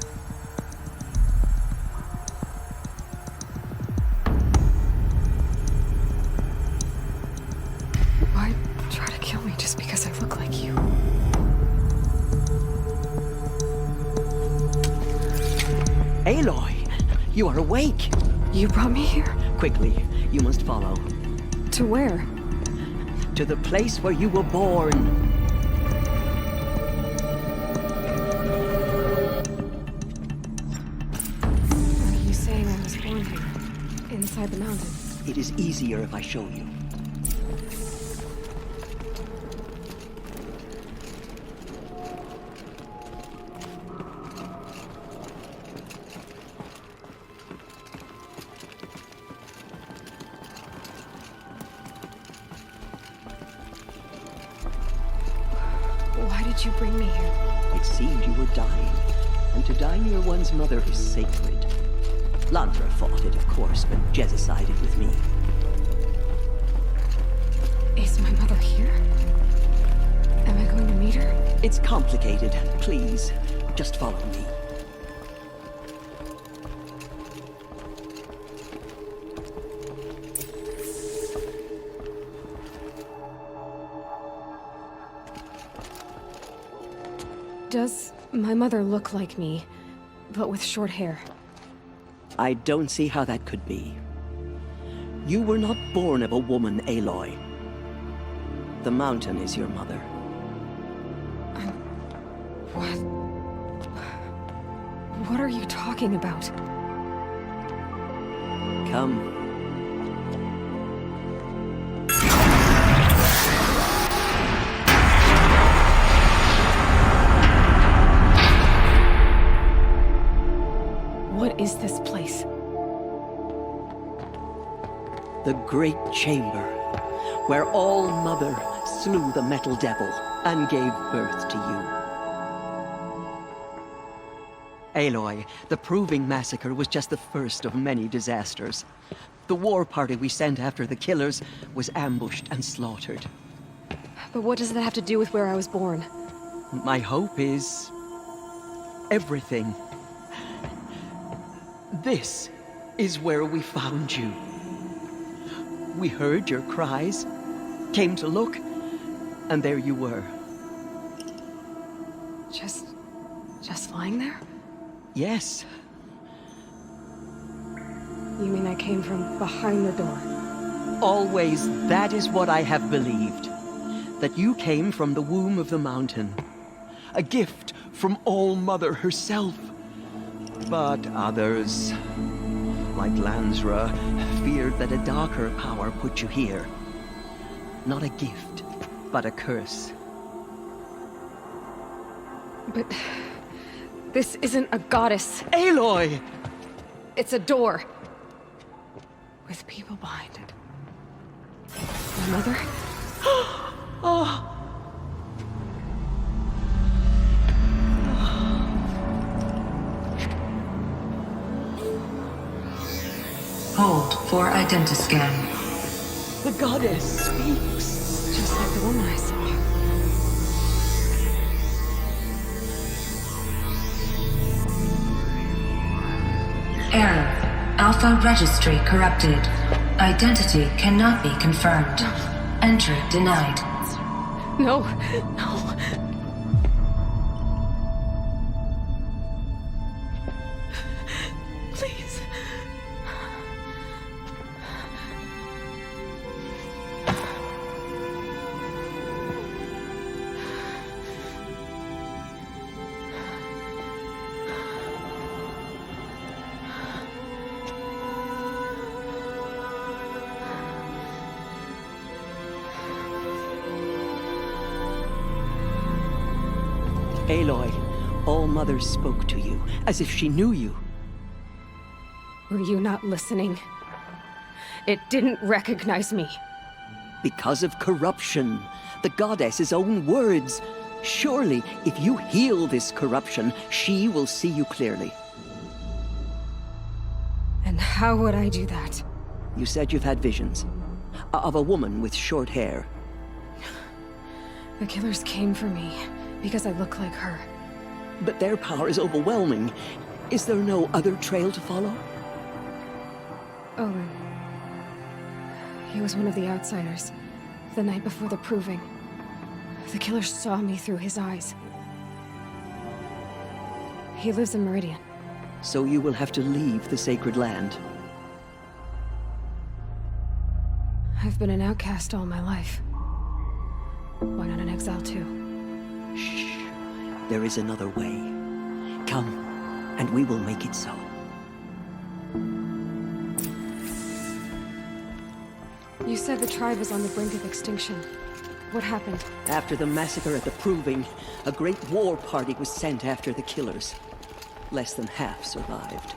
Why try to kill me just because I look like you? Aloy, you are awake. You brought me here? Quickly, you must follow. To where? To the place where you were born. Are you saying I was born here? Inside the mountain? It is easier if I show you. Why did you bring me here? It seemed you were dying, and to die near one's mother is sacred. Landra fought it, of course, but Jezza sided with me. Is my mother here? Am I going to meet her? It's complicated. Please, just follow me. Does my mother look like me, but with short hair? I don't see how that could be. You were not born of a woman, Aloy. The mountain is your mother. What? What are you talking about? Come. What is this place? The Great Chamber, where All-Mother slew the Metal Devil and gave birth to you. Aloy, the Proving Massacre was just the first of many disasters. The war party we sent after the killers was ambushed and slaughtered. But what does that have to do with where I was born? My hope is... everything. This is where we found you. We heard your cries, came to look, and there you were. Just lying there? Yes. You mean I came from behind the door? Always, that is what I have believed. That you came from the womb of the mountain. A gift from All-Mother herself. But others, like Lansra, feared that a darker power put you here. Not a gift, but a curse. But... this isn't a goddess. Aloy! It's a door. With people behind it. My mother? Oh! Hold for identiscan. The goddess speaks. Just like the woman I saw. Error. Alpha registry corrupted. Identity cannot be confirmed. Entry denied. No, no. Please. Aloy, All-Mother spoke to you, as if she knew you. Were you not listening? It didn't recognize me. Because of corruption. The goddess's own words. Surely, if you heal this corruption, she will see you clearly. And how would I do that? You said you've had visions. Of a woman with short hair. The killers came for me, because I look like her. But their power is overwhelming. Is there no other trail to follow? Owen. He was one of the outsiders. The night before the Proving. The killers saw me through his eyes. He lives in Meridian. So you will have to leave the sacred land. I've been an outcast all my life. Why not an exile too? Shh. There is another way. Come, and we will make it so. You said the tribe was on the brink of extinction. What happened? After the massacre at the Proving, a great war party was sent after the killers. Less than half survived.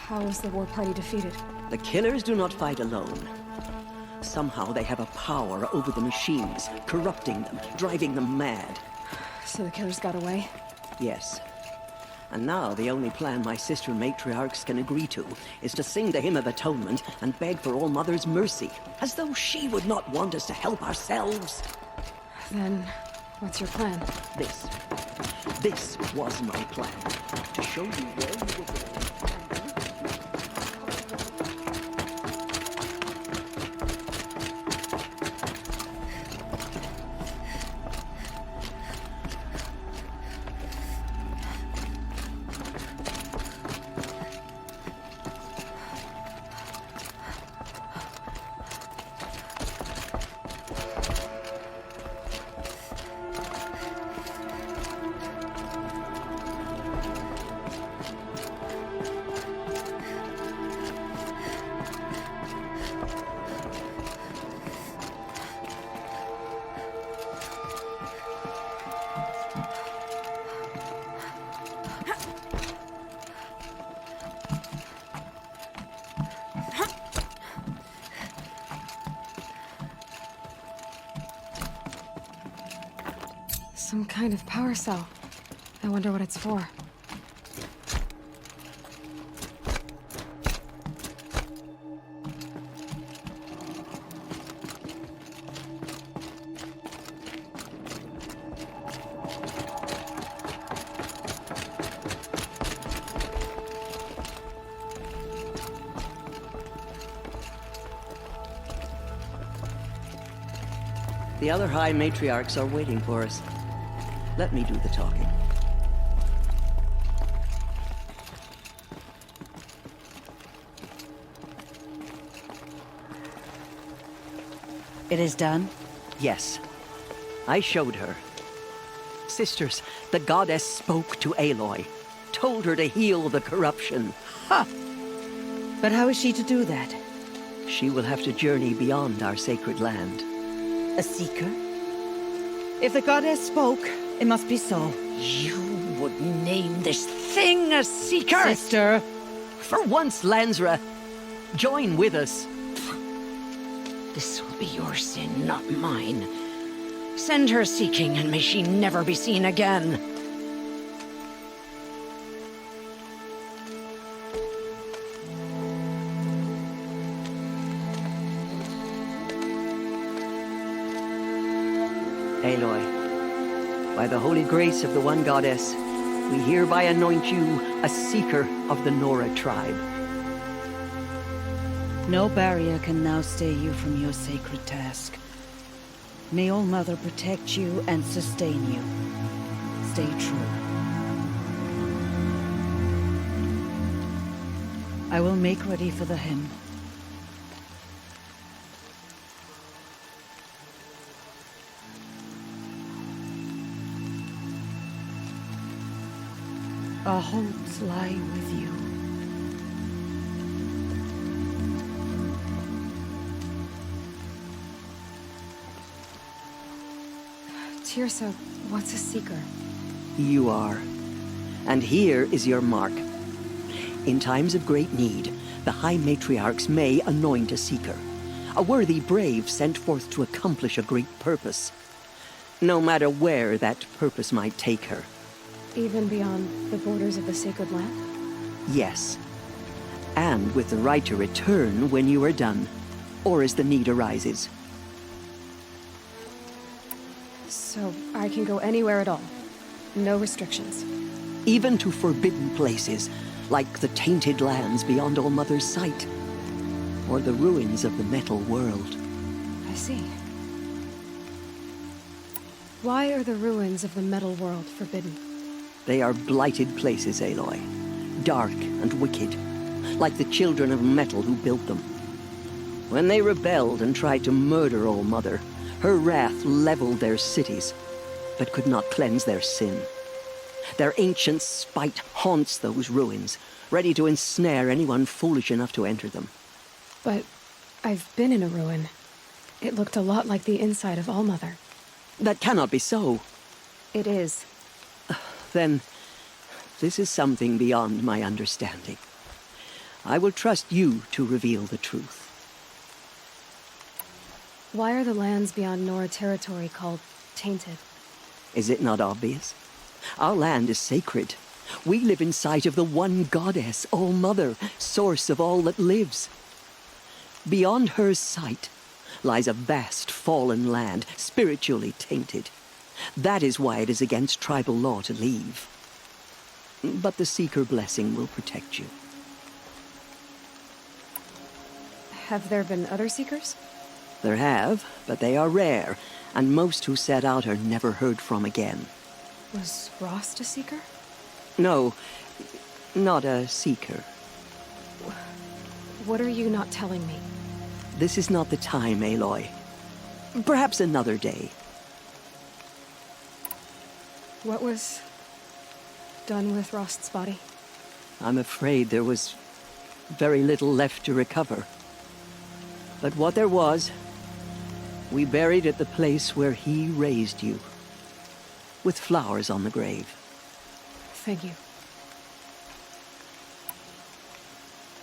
How was the war party defeated? The killers do not fight alone. Somehow they have a power over the machines, corrupting them, driving them mad. So the killers got away? Yes. And now the only plan my sister matriarchs can agree to is to sing the Hymn of Atonement and beg for All-Mother's mercy, as though she would not want us to help ourselves. Then, what's your plan? This was my plan. To show you where you were going. Some kind of power cell. I wonder what it's for. The other High Matriarchs are waiting for us. Let me do the talking. It is done? Yes. I showed her. Sisters, the goddess spoke to Aloy. Told her to heal the corruption. Ha! But how is she to do that? She will have to journey beyond our sacred land. A seeker? If the goddess spoke, it must be so. You would name this thing a seeker? Sister! For once, Lansra, join with us. This will be your sin, not mine. Send her seeking, and may she never be seen again. Aloy, by the holy grace of the one goddess, we hereby anoint you a seeker of the Nora tribe. No barrier can now stay you from your sacred task. May All Mother protect you and sustain you. Stay true. I will make ready for the hymn. Our hopes lie with you. Tirsa, what's a seeker? You are. And here is your mark. In times of great need, the High Matriarchs may anoint a seeker. A worthy brave sent forth to accomplish a great purpose. No matter where that purpose might take her. Even beyond the borders of the sacred land? Yes. And with the right to return when you are done, or as the need arises. So I can go anywhere at all? No restrictions? Even to forbidden places, like the tainted lands beyond All Mother's sight. Or the ruins of the metal world. I see. Why are the ruins of the metal world forbidden? They are blighted places, Aloy. Dark and wicked, like the children of metal who built them. When they rebelled and tried to murder All Mother, her wrath leveled their cities, but could not cleanse their sin. Their ancient spite haunts those ruins, ready to ensnare anyone foolish enough to enter them. But I've been in a ruin. It looked a lot like the inside of All Mother. That cannot be so. It is. Then, this is something beyond my understanding. I will trust you to reveal the truth. Why are the lands beyond Nora territory called tainted? Is it not obvious? Our land is sacred. We live in sight of the one goddess, All Mother, source of all that lives. Beyond her sight lies a vast fallen land, spiritually tainted. That is why it is against tribal law to leave. But the Seeker blessing will protect you. Have there been other Seekers? There have, but they are rare, and most who set out are never heard from again. Was Rost a Seeker? No, not a Seeker. What are you not telling me? This is not the time, Aloy. Perhaps another day. What was done with Rost's body? I'm afraid there was very little left to recover. But what there was, we buried at the place where he raised you, with flowers on the grave. Thank you.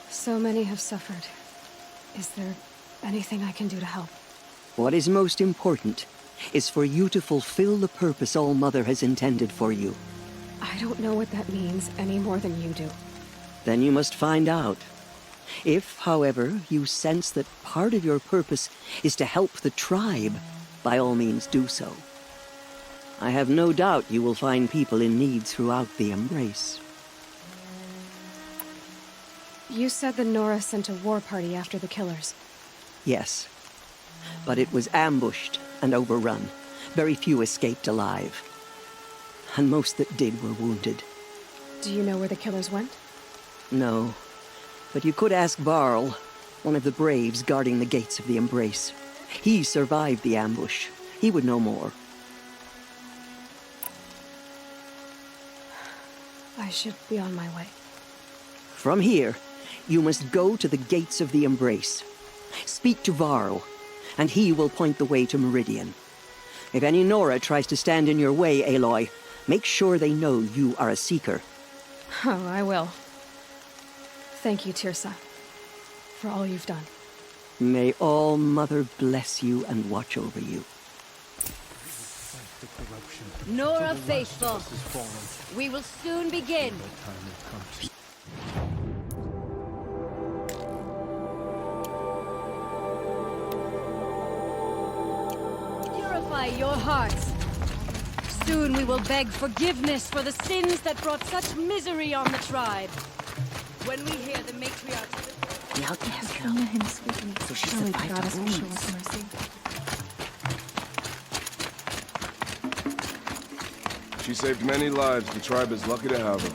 So many have suffered. Is there anything I can do to help? What is most important is for you to fulfill the purpose All-Mother has intended for you. I don't know what that means any more than you do. Then you must find out. If, however, you sense that part of your purpose is to help the tribe, by all means do so. I have no doubt you will find people in need throughout the Embrace. You said the Nora sent a war party after the killers. Yes, but it was ambushed and overrun. Very few escaped alive. And most that did were wounded. Do you know where the killers went? No, but you could ask Varl, one of the braves guarding the gates of the Embrace. He survived the ambush. He would know more. I should be on my way. From here, you must go to the gates of the Embrace. Speak to Varl, and he will point the way to Meridian. If any Nora tries to stand in your way, Aloy, make sure they know you are a Seeker. Oh, I will. Thank you, Tirsa, for all you've done. May All-Mother bless you and watch over you. Nora faithful, we will soon begin. Purify your hearts. Soon we will beg forgiveness for the sins that brought such misery on the tribe. When we hear the matriarchs... The outcast girl. So she Surely survived goddess all will show wounds. us mercy. She saved many lives. The tribe is lucky to have her.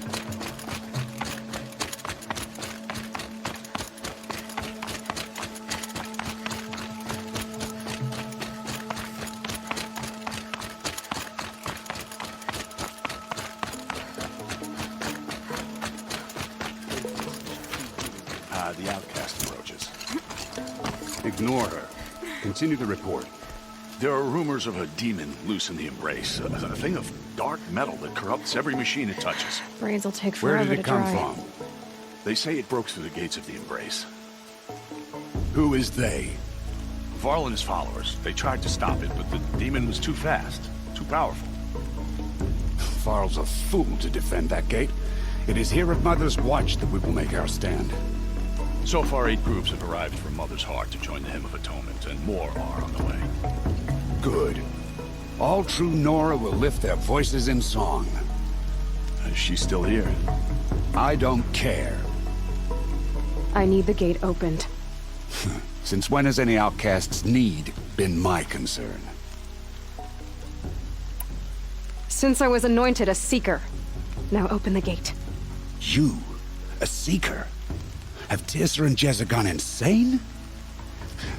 The outcast approaches. Ignore her. Continue the report. There are rumors of a demon loose in the Embrace. A thing of dark metal that corrupts every machine it touches. Brains will take Where forever did it to come dry. from? They say it broke through the gates of the Embrace. Who is they? Varl and his followers. They tried to stop it, but the demon was too fast, too powerful. Varl's a fool to defend that gate. It is here at Mother's Watch that we will make our stand. So far, 8 groups have arrived from Mother's Heart to join the Hymn of Atonement, and more are on the way. Good. All true Nora will lift their voices in song. Is she still here? I don't care. I need the gate opened. Since when has any outcast's need been my concern? Since I was anointed a Seeker. Now open the gate. You? A Seeker? Have Tirsa and Jezza gone insane?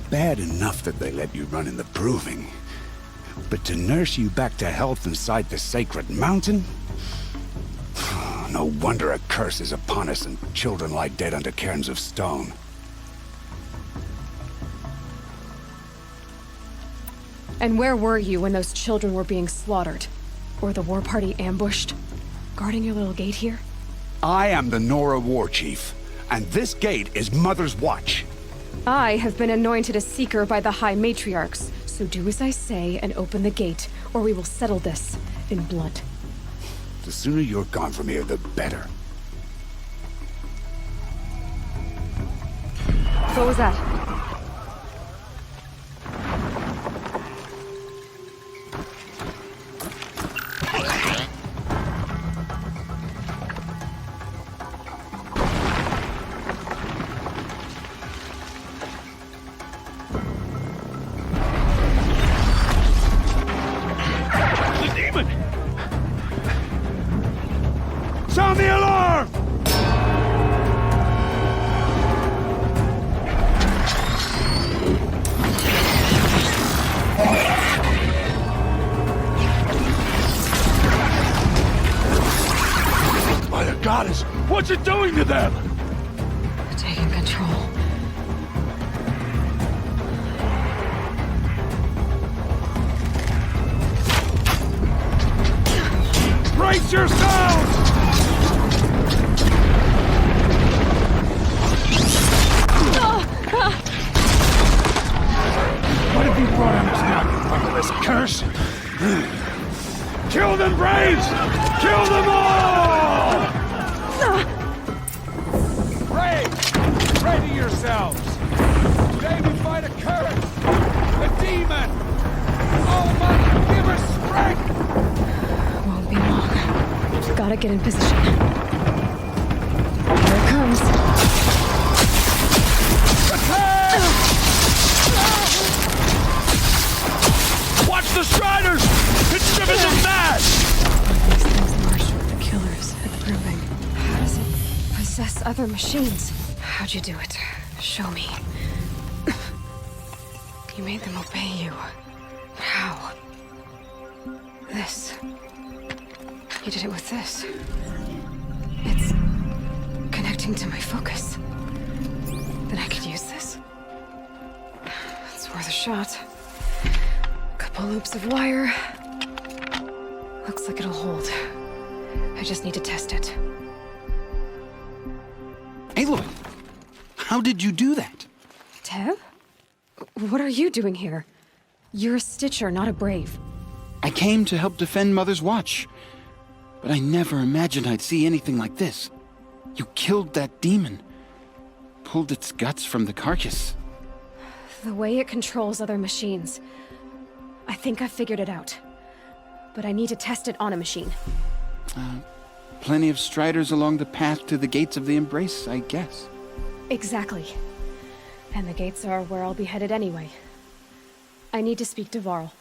Bad enough that they let you run in the Proving. But to nurse you back to health inside the Sacred Mountain? No wonder a curse is upon us and children lie dead under cairns of stone. And where were you when those children were being slaughtered? Or the war party ambushed? Guarding your little gate here? I am the Nora War Chief, and this gate is Mother's Watch. I have been anointed a Seeker by the High Matriarchs, so do as I say and open the gate, or we will settle this in blood. The sooner you're gone from here, the better. What was that? Sound the alarm! By the goddess, what's it doing to them? Taking control. Brace yourselves! What have you brought on us now, you motherless curse? Braves! Kill them all! Braves, ready yourselves! Today we fight a curse! A demon! Almighty, give us strength! Won't be long. Gotta get in position. Here it comes. Watch the Striders! It's driven them mad! These things march with the killers at the proving. How does it possess other machines? How'd you do it? Show me. You made them obey you. How? This. You did it with this. It's connecting to my focus. Then I could use this. It's worth a shot. Couple loops of wire. Looks like it'll hold. I just need to test it. Aloy, how did you do that? Teb? What are you doing here? You're a Stitcher, not a Brave. I came to help defend Mother's Watch, but I never imagined I'd see anything like this. You killed that demon, pulled its guts from the carcass. The way it controls other machines. I think I figured it out. But I need to test it on a machine. Plenty of Striders along the path to the gates of the Embrace, I guess. Exactly. And the gates are where I'll be headed anyway. I need to speak to Varl.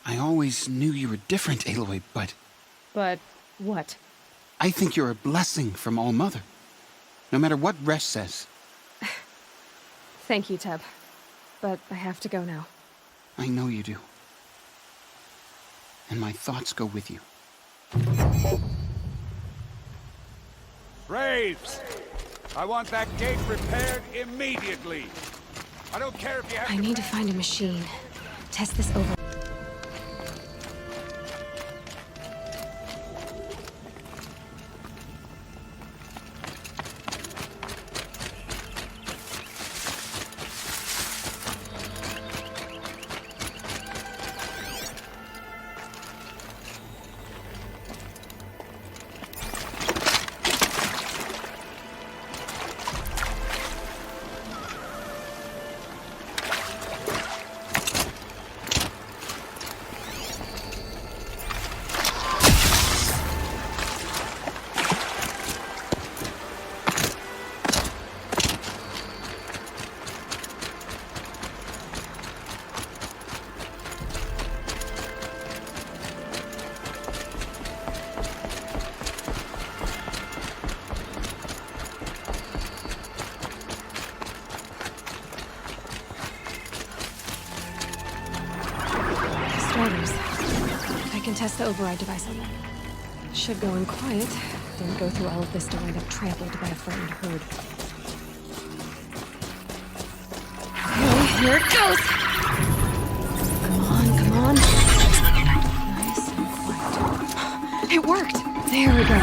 I always knew you were different, Aloy, but... But what? I think you're a blessing from All-Mother. No matter what Resh says. Thank you, Teb. But I have to go now. I know you do. And my thoughts go with you. Braves! I want that gate repaired immediately. I don't care if you have I need to find a machine. Test this over. I can test the override device on them. Should go in quiet, then go through all of this to wind up trampled by a frightened herd. Okay, here it goes! Come on, come on. Nice and quiet. It worked! There we go.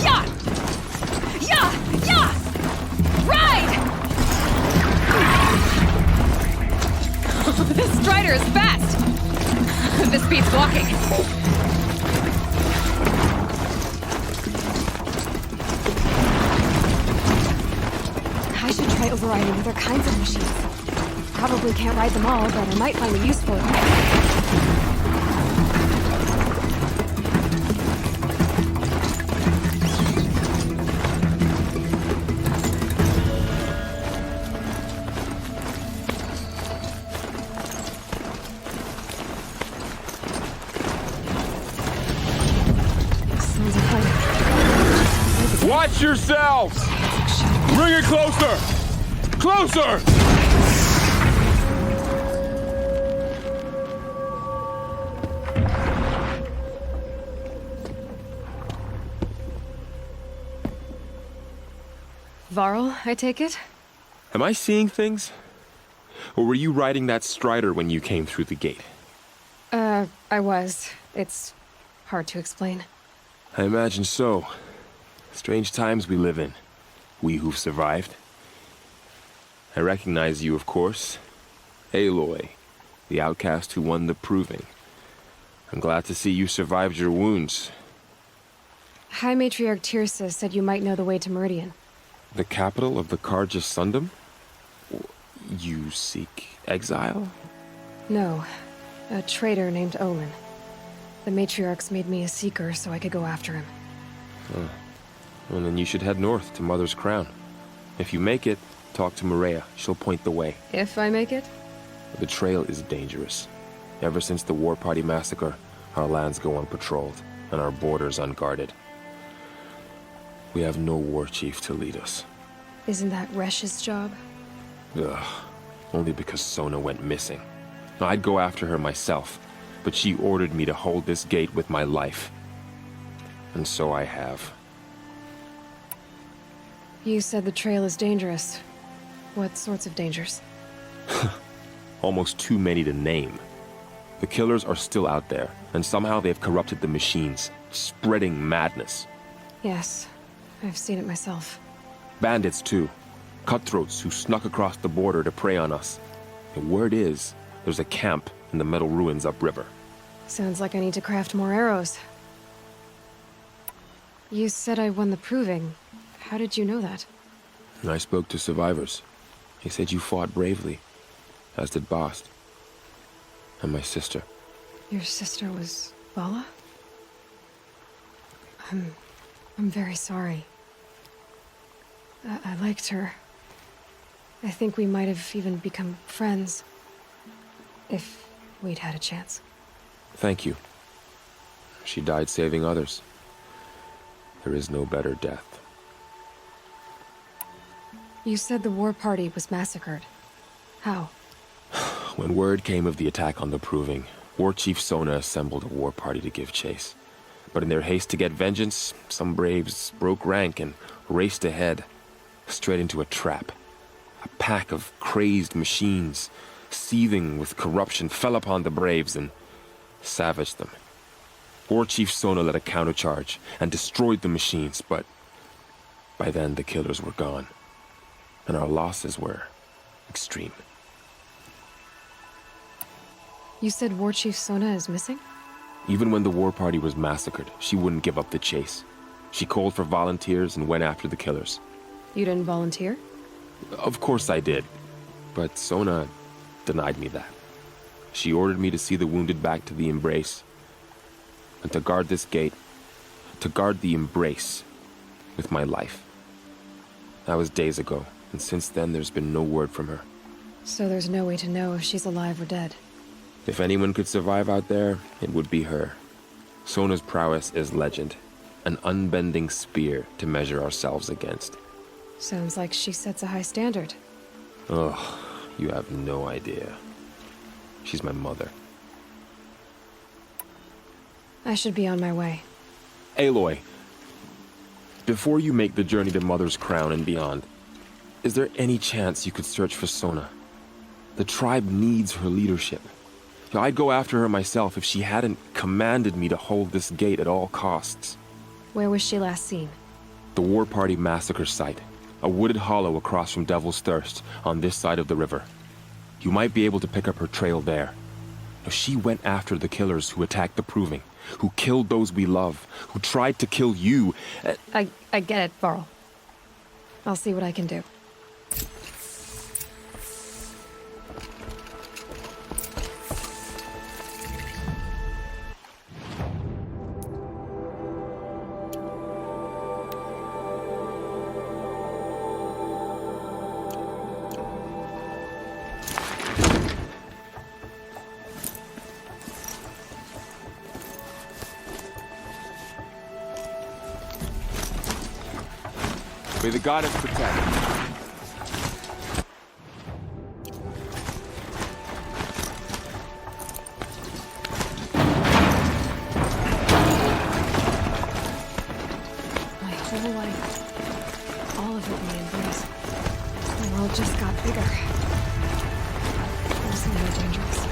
Yeah! Yeah! Yeah! Ride! This Strider is fast! This beats walking. I should try overriding other kinds of machines. Probably can't ride them all, but I might find a use for them. Watch yourselves! Bring it closer! Closer! Varl, I take it? Am I seeing things? Or were you riding that Strider when you came through the gate? I was. It's hard to explain. I imagine so. Strange times we live in. We who've survived. I recognize you, of course. Aloy, the outcast who won the proving. I'm glad to see you survived your wounds. High Matriarch Tirsa said you might know the way to Meridian. The capital of the Carja Sundom? You seek exile? No. A traitor named Olin. The Matriarchs made me a seeker so I could go after him. Oh. Well, then you should head north to Mother's Crown. If you make it, talk to Maria. She'll point the way. If I make it? The trail is dangerous. Ever since the War Party massacre, our lands go unpatrolled, and our borders unguarded. We have no war chief to lead us. Isn't that Resh's job? Ugh. Only because Sona went missing. I'd go after her myself, but she ordered me to hold this gate with my life. And so I have. You said the trail is dangerous. What sorts of dangers? Almost too many to name. The killers are still out there, and somehow they've corrupted the machines, spreading madness. Yes, I've seen it myself. Bandits, too. Cutthroats who snuck across the border to prey on us. The word is, there's a camp in the metal ruins upriver. Sounds like I need to craft more arrows. You said I won the proving. How did you know that? I spoke to survivors. They said you fought bravely, as did Bast. And my sister. Your sister was Vala? I'm very sorry. I liked her. I think we might have even become friends. If we'd had a chance. Thank you. She died saving others. There is no better death. You said the war party was massacred. How? When word came of the attack on the Proving, War Chief Sona assembled a war party to give chase. But in their haste to get vengeance, some braves broke rank and raced ahead, straight into a trap. A pack of crazed machines, seething with corruption, fell upon the braves and savaged them. War Chief Sona led a countercharge and destroyed the machines, but by then the killers were gone, and our losses were extreme. You said War Chief Sona is missing? Even when the war party was massacred, she wouldn't give up the chase. She called for volunteers and went after the killers. You didn't volunteer? Of course I did, but Sona denied me that. She ordered me to see the wounded back to the Embrace, and to guard this gate, to guard the Embrace with my life. That was days ago, and since then there's been no word from her. So there's no way to know if she's alive or dead. If anyone could survive out there, it would be her. Sona's prowess is legend, an unbending spear to measure ourselves against. Sounds like she sets a high standard. Oh, you have no idea. She's my mother. I should be on my way. Aloy, before you make the journey to Mother's Crown and beyond, is there any chance you could search for Sona? The tribe needs her leadership. I'd go after her myself if she hadn't commanded me to hold this gate at all costs. Where was she last seen? The War Party massacre site. A wooded hollow across from Devil's Thirst, on this side of the river. You might be able to pick up her trail there. She went after the killers who attacked the Proving, who killed those we love, who tried to kill you. I get it, Varl. I'll see what I can do. May the goddess protect. My whole life, all of it in the Embrace. The world just got bigger. Worse and more dangerous.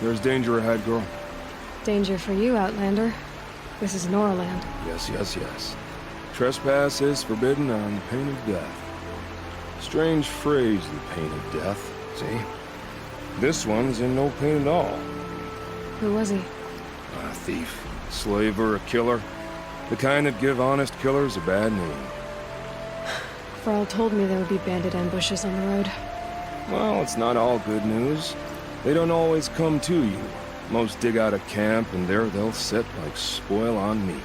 There's danger ahead, girl. Danger for you, Outlander. This is Norland. Yes, yes, yes. Trespass is forbidden on pain of death. Strange phrase, the pain of death. See? This one's in no pain at all. Who was he? A thief, slaver, a killer. The kind that give honest killers a bad name. Varl told me there would be bandit ambushes on the road. Well, it's not all good news. They don't always come to you. Most dig out a camp, and there they'll sit like spoil on meat.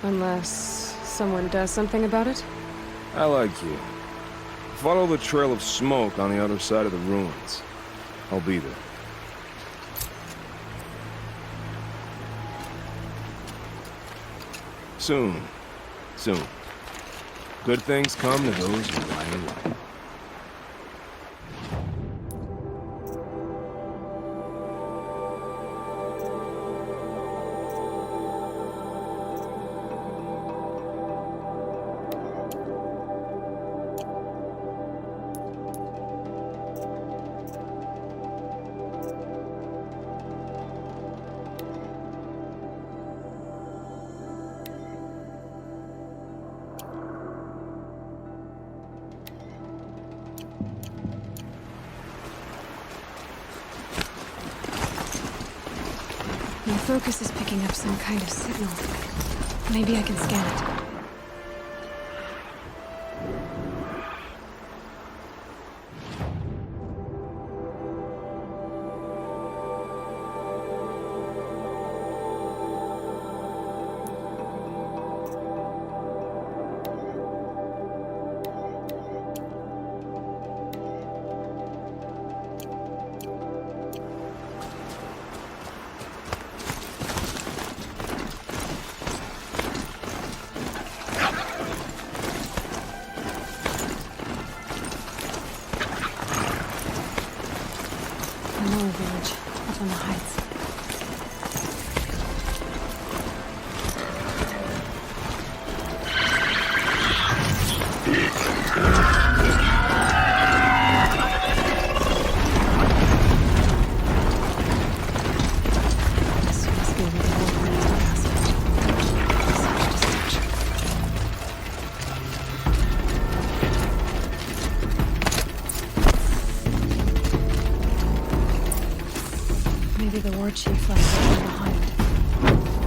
Unless someone does something about it? I like you. Follow the trail of smoke on the other side of the ruins. I'll be there. Soon. Soon. Good things come to those who lie in wait. My focus is picking up some kind of signal. Maybe I can scan it. Another village, up on the heights. This must be where the war party passed. Such destruction. Maybe the war chief left something behind.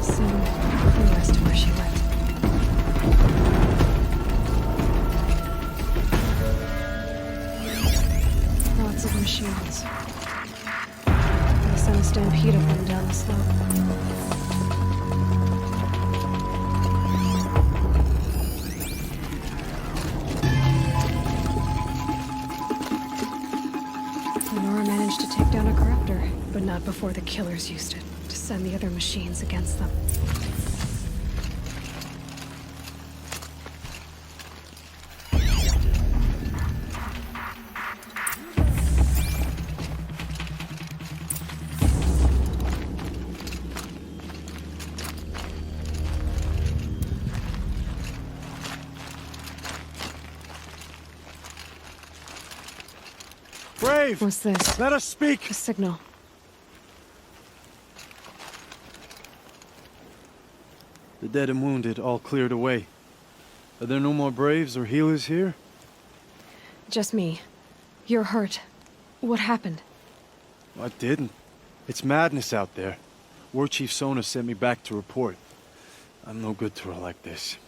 Soon, clue as to where she went. Lots of machines. I sent a stampede of them down the slope. Lenora managed to take down a corruptor, but not before the killers used it to send the other machines against them. Brave! What's this? Let us speak! A signal. The dead and wounded all cleared away. Are there no more Braves or healers here? Just me. You're hurt. What happened? I didn't. It's madness out there. War Chief Sona sent me back to report. I'm no good to her like this.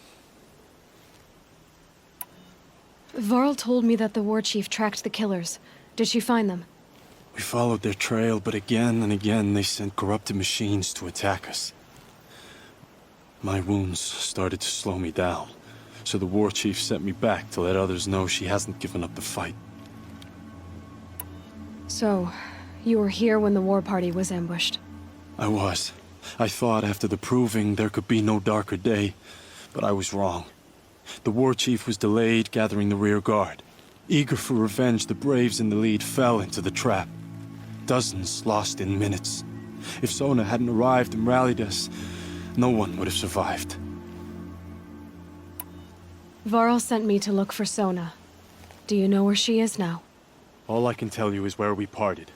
Varl told me that the war chief tracked the killers. Did she find them? We followed their trail, but again and again they sent corrupted machines to attack us. My wounds started to slow me down, so the war chief sent me back to let others know she hasn't given up the fight. So, you were here when the war party was ambushed? I was. I thought after the proving there could be no darker day, but I was wrong. The war chief was delayed gathering the rear guard. Eager for revenge, the Braves in the lead fell into the trap. Dozens lost in minutes. If Sona hadn't arrived and rallied us, no one would have survived. Varl sent me to look for Sona. Do you know where she is now? All I can tell you is where we parted.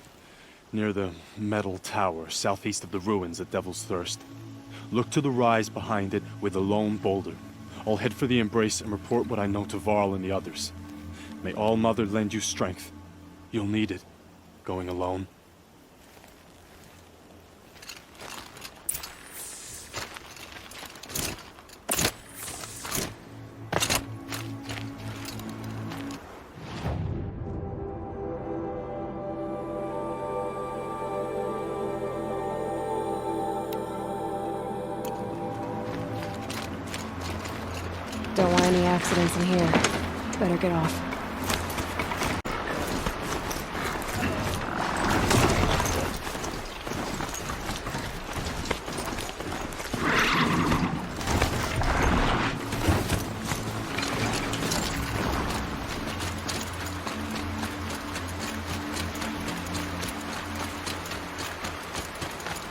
Near the metal tower, southeast of the ruins at Devil's Thirst. Look to the rise behind it with a lone boulder. I'll head for the Embrace and report what I know to Varl and the others. May All Mother lend you strength. You'll need it, going alone. Don't want any accidents in here. Better get off.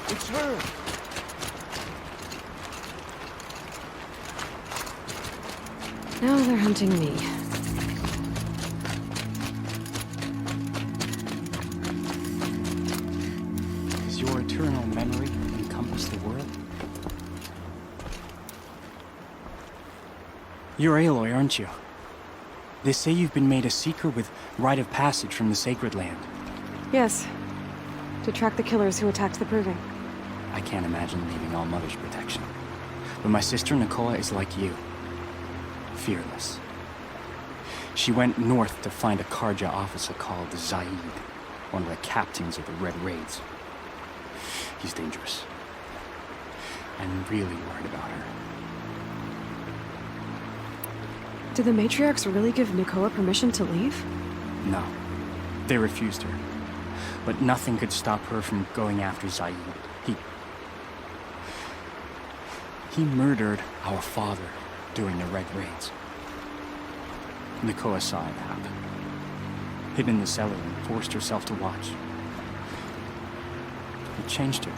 It's her! Now they're hunting me. Does your eternal memory encompass the world? You're Aloy, aren't you? They say you've been made a seeker with rite of passage from the Sacred Land. Yes. To track the killers who attacked the Proving. I can't imagine leaving All Mother's protection. But my sister Nakoa is like you. Fearless. She went north to find a Karja officer called Zaid, one of the captains of the Red Raids. He's dangerous. I'm really worried about her. Did the matriarchs really give Nakoa permission to leave? No. They refused her. But nothing could stop her from going after Zaid. He murdered our father during the Red Raids. Nakoa saw it happen. Hid in the cellar and forced herself to watch. It changed her.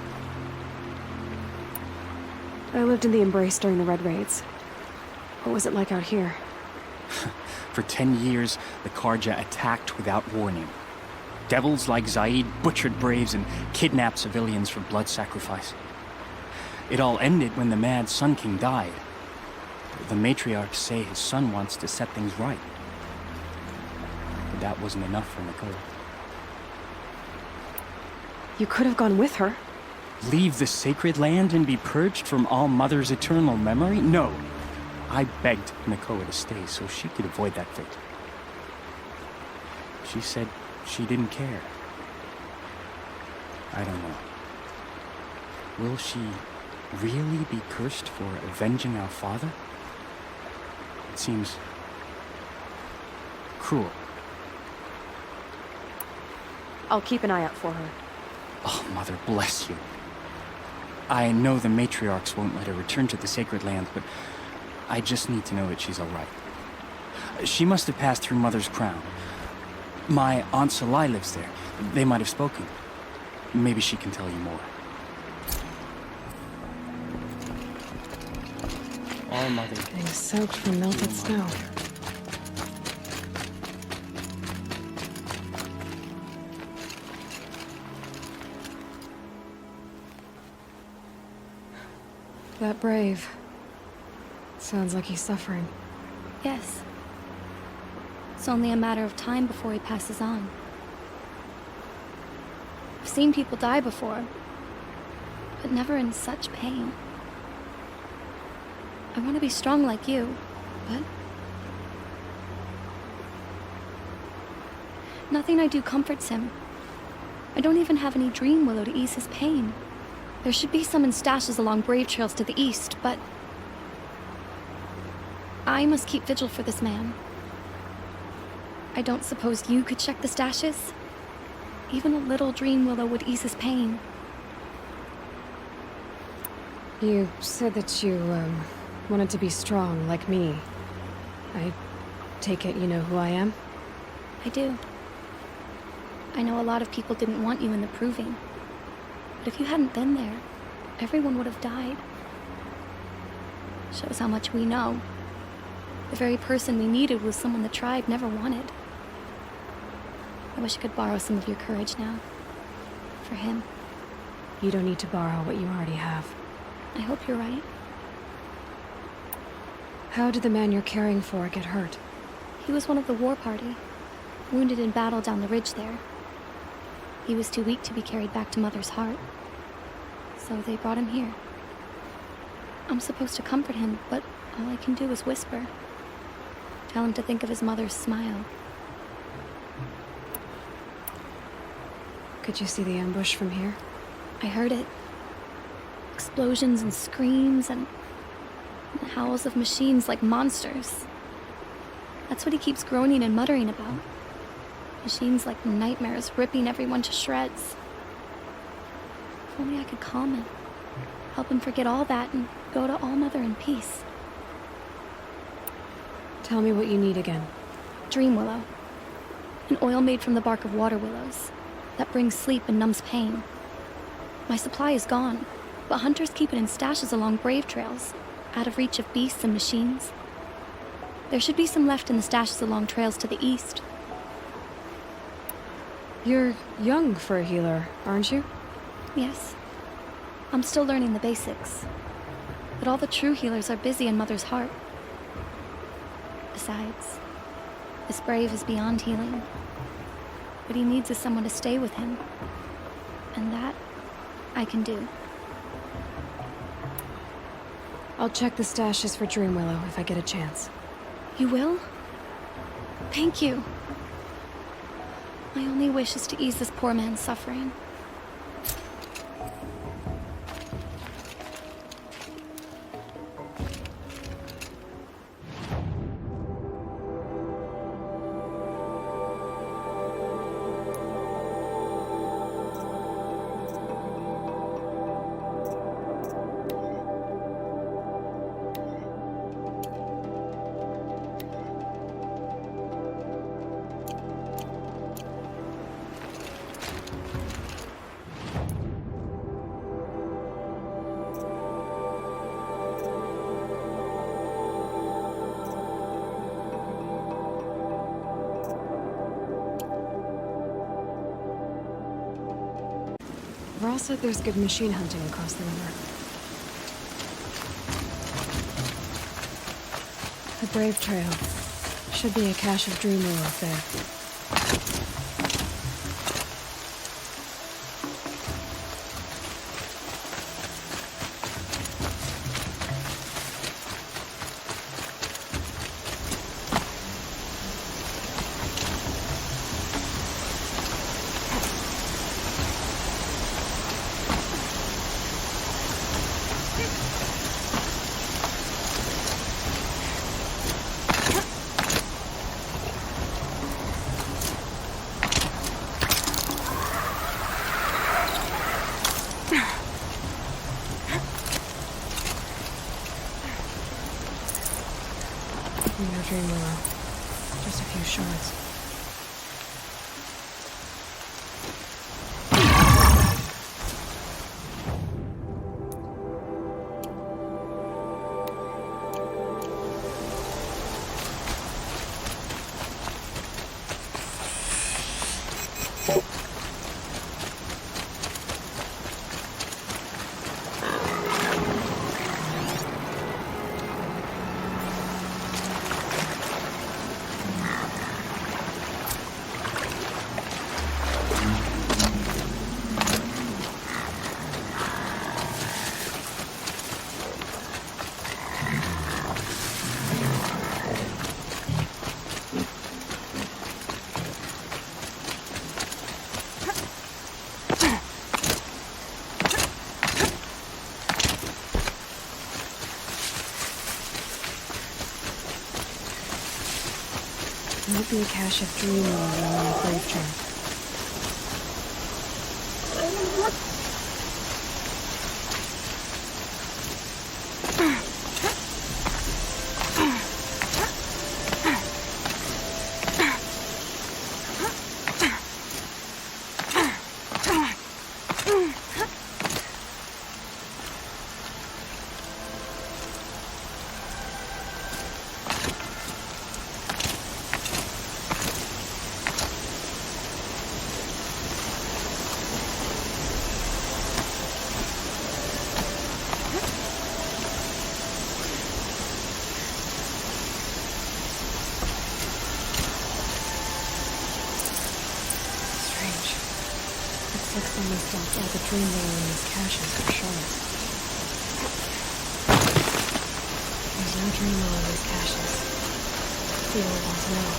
I lived in the Embrace during the Red Raids. What was it like out here? For 10 years, the Karja attacked without warning. Devils like Zaid butchered braves and kidnapped civilians for blood sacrifice. It all ended when the mad Sun King died. The matriarchs say his son wants to set things right. But that wasn't enough for Nakoa. You could have gone with her. Leave the Sacred Land and be purged from All Mother's eternal memory? No. I begged Nakoa to stay so she could avoid that fate. She said she didn't care. I don't know. Will she really be cursed for avenging our father? It seems cruel. I'll keep an eye out for her. Oh, Mother bless you. I know the matriarchs won't let her return to the Sacred Land, but I just need to know that she's all right. She must have passed through Mother's crown. My Aunt Salai lives there. They might have spoken. Maybe she can tell you more. All Mother. Getting soaked from melted snow. That brave. Sounds like he's suffering. Yes. It's only a matter of time before he passes on. I've seen people die before, but never in such pain. I want to be strong like you, but nothing I do comforts him. I don't even have any dream willow to ease his pain. There should be some in stashes along brave trails to the east, but I must keep vigil for this man. I don't suppose you could check the stashes? Even a little dream willow would ease his pain. You said that you, wanted to be strong, like me. I take it you know who I am? I do. I know a lot of people didn't want you in the Proving. But if you hadn't been there, everyone would have died. Shows how much we know. The very person we needed was someone the tribe never wanted. I wish I could borrow some of your courage now. for him. You don't need to borrow what you already have. I hope you're right. How did the man you're caring for get hurt? He was one of the war party, wounded in battle down the ridge there. He was too weak to be carried back to Mother's heart, so they brought him here. I'm supposed to comfort him, but all I can do is whisper. Tell him to think of his mother's smile. Could you see the ambush from here? I heard it. Explosions and screams and howls of machines like monsters. That's what he keeps groaning and muttering about. Machines like nightmares ripping everyone to shreds. If only I could calm him. Help him forget all that and go to All Mother in peace. Tell me what you need again. Dream willow. An oil made from the bark of water willows that brings sleep and numbs pain. My supply is gone, but hunters keep it in stashes along brave trails, out of reach of beasts and machines. There should be some left in the stashes along trails to the east. You're young for a healer, aren't you? Yes. I'm still learning the basics. But all the true healers are busy in Mother's heart. Besides, this brave is beyond healing. What he needs is someone to stay with him. And that, I can do. I'll check the stashes for Dream Willow if I get a chance. You will? Thank you. My only wish is to ease this poor man's suffering. Ross said there's good machine hunting across the river. The Brave Trail. Should be a cache of Dream Willow up there. No Dream Willow. Just a few shards. Might be a cache of Dream Willow along the Brave Trail. Someone stocked all the dream willow in these caches for shards. There's no dream willow in these caches. People will want to know.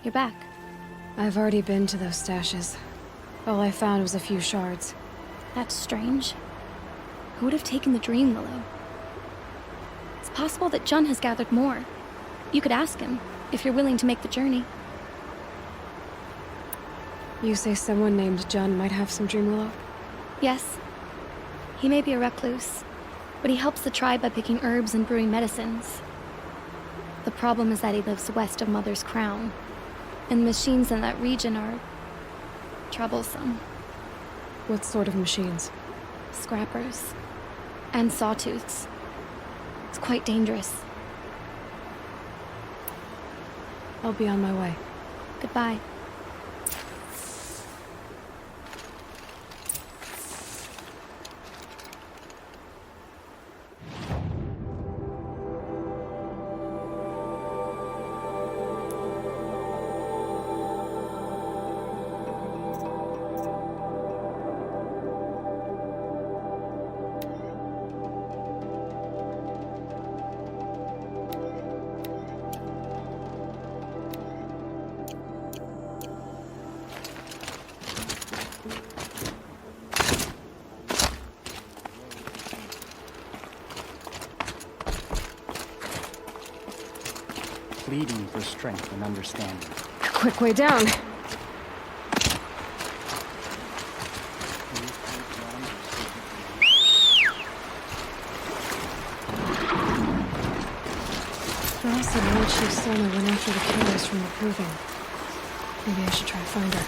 You're back. I've already been to those stashes. All I found was a few shards. That's strange. Who would have taken the dream willow? It's possible that Jun has gathered more. You could ask him, if you're willing to make the journey. You say someone named Jun might have some dream willow? Yes. He may be a recluse, but he helps the tribe by picking herbs and brewing medicines. The problem is that he lives west of Mother's Crown, and the machines in that region are troublesome. What sort of machines? Scrappers. And sawtooths. It's quite dangerous. I'll be on my way. Goodbye. Pleading for strength and understanding. Quick way down. Ross and Lord Chief Sona went after the killers from the Proving. Maybe I should try to find her.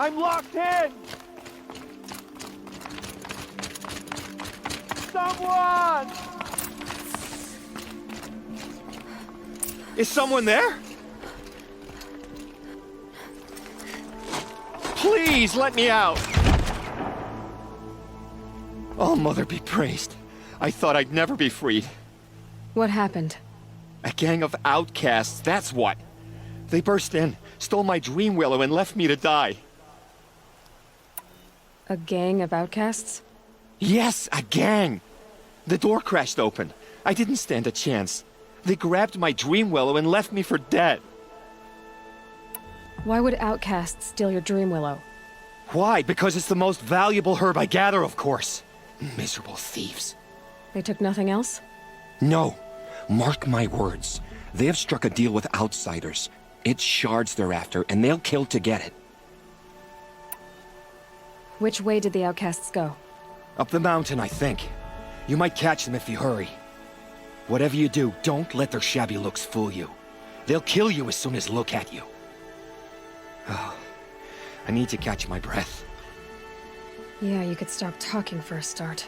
I'm locked in! Someone! Is someone there? Please let me out! Oh, Mother be praised. I thought I'd never be freed. What happened? A gang of outcasts, that's what. They burst in, stole my dream willow, and left me to die. A gang of outcasts? Yes, a gang! The door crashed open. I didn't stand a chance. They grabbed my dream willow and left me for dead. Why would outcasts steal your dream willow? Why? Because it's the most valuable herb I gather, of course. Miserable thieves. They took nothing else? No. Mark my words. They have struck a deal with outsiders. It's shards they're after, and they'll kill to get it. Which way did the outcasts go? Up the mountain, I think. You might catch them if you hurry. Whatever you do, don't let their shabby looks fool you. They'll kill you as soon as look at you. Oh, I need to catch my breath. Yeah, you could stop talking for a start.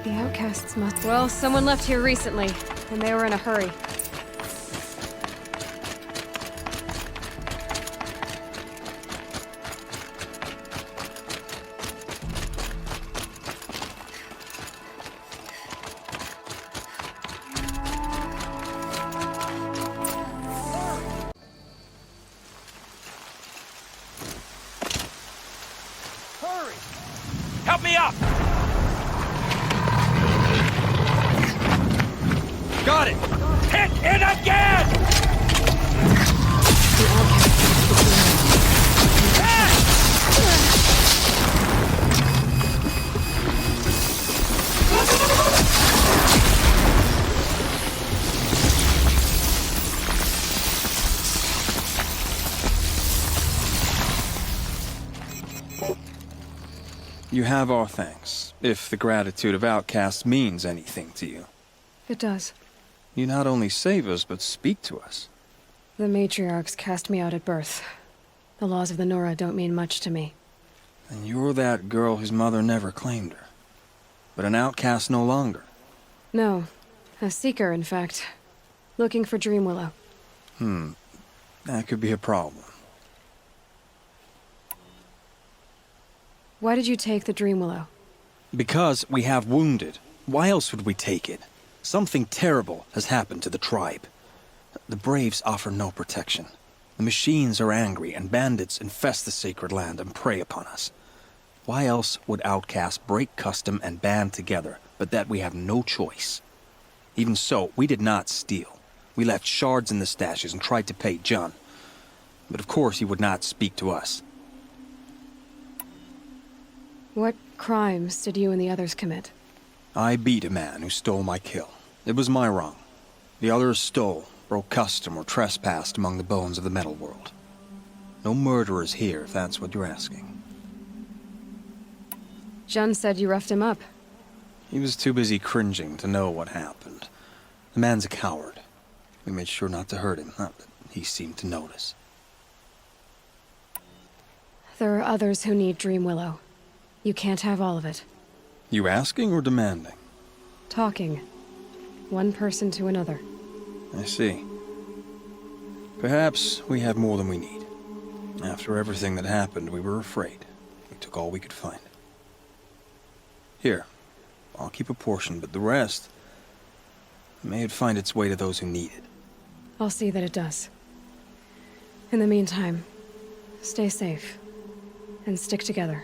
The outcasts must... Well, someone left here recently, and they were in a hurry. Help me up! Got it! Hit it again! You have our thanks, if the gratitude of outcasts means anything to you. It does. You not only save us, but speak to us. The matriarchs cast me out at birth. The laws of the Nora don't mean much to me. And you're that girl whose mother never claimed her. But an outcast no longer. No. A seeker, in fact. Looking for Dreamwillow. That could be a problem. Why did you take the Dreamwillow? Because we have wounded. Why else would we take it? Something terrible has happened to the tribe. The Braves offer no protection. The machines are angry, and bandits infest the sacred land and prey upon us. Why else would outcasts break custom and band together, but that we have no choice? Even so, we did not steal. We left shards in the stashes and tried to pay John. But of course he would not speak to us. What crimes did you and the others commit? I beat a man who stole my kill. It was my wrong. The others stole, broke custom, or trespassed among the bones of the metal world. No murderers here, if that's what you're asking. Jun said you roughed him up. He was too busy cringing to know what happened. The man's a coward. We made sure not to hurt him, not that he seemed to notice. There are others who need Dreamwillow. You can't have all of it. You asking or demanding? Talking. One person to another. I see. Perhaps we have more than we need. After everything that happened, we were afraid. We took all we could find. Here, I'll keep a portion, but the rest... may it find its way to those who need it. I'll see that it does. In the meantime, stay safe. And stick together.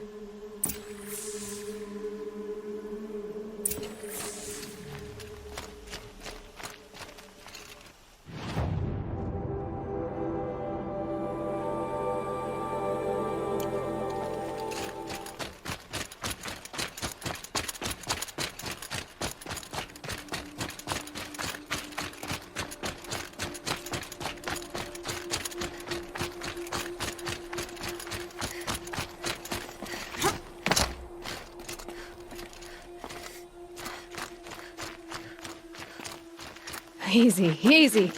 Easy, easy.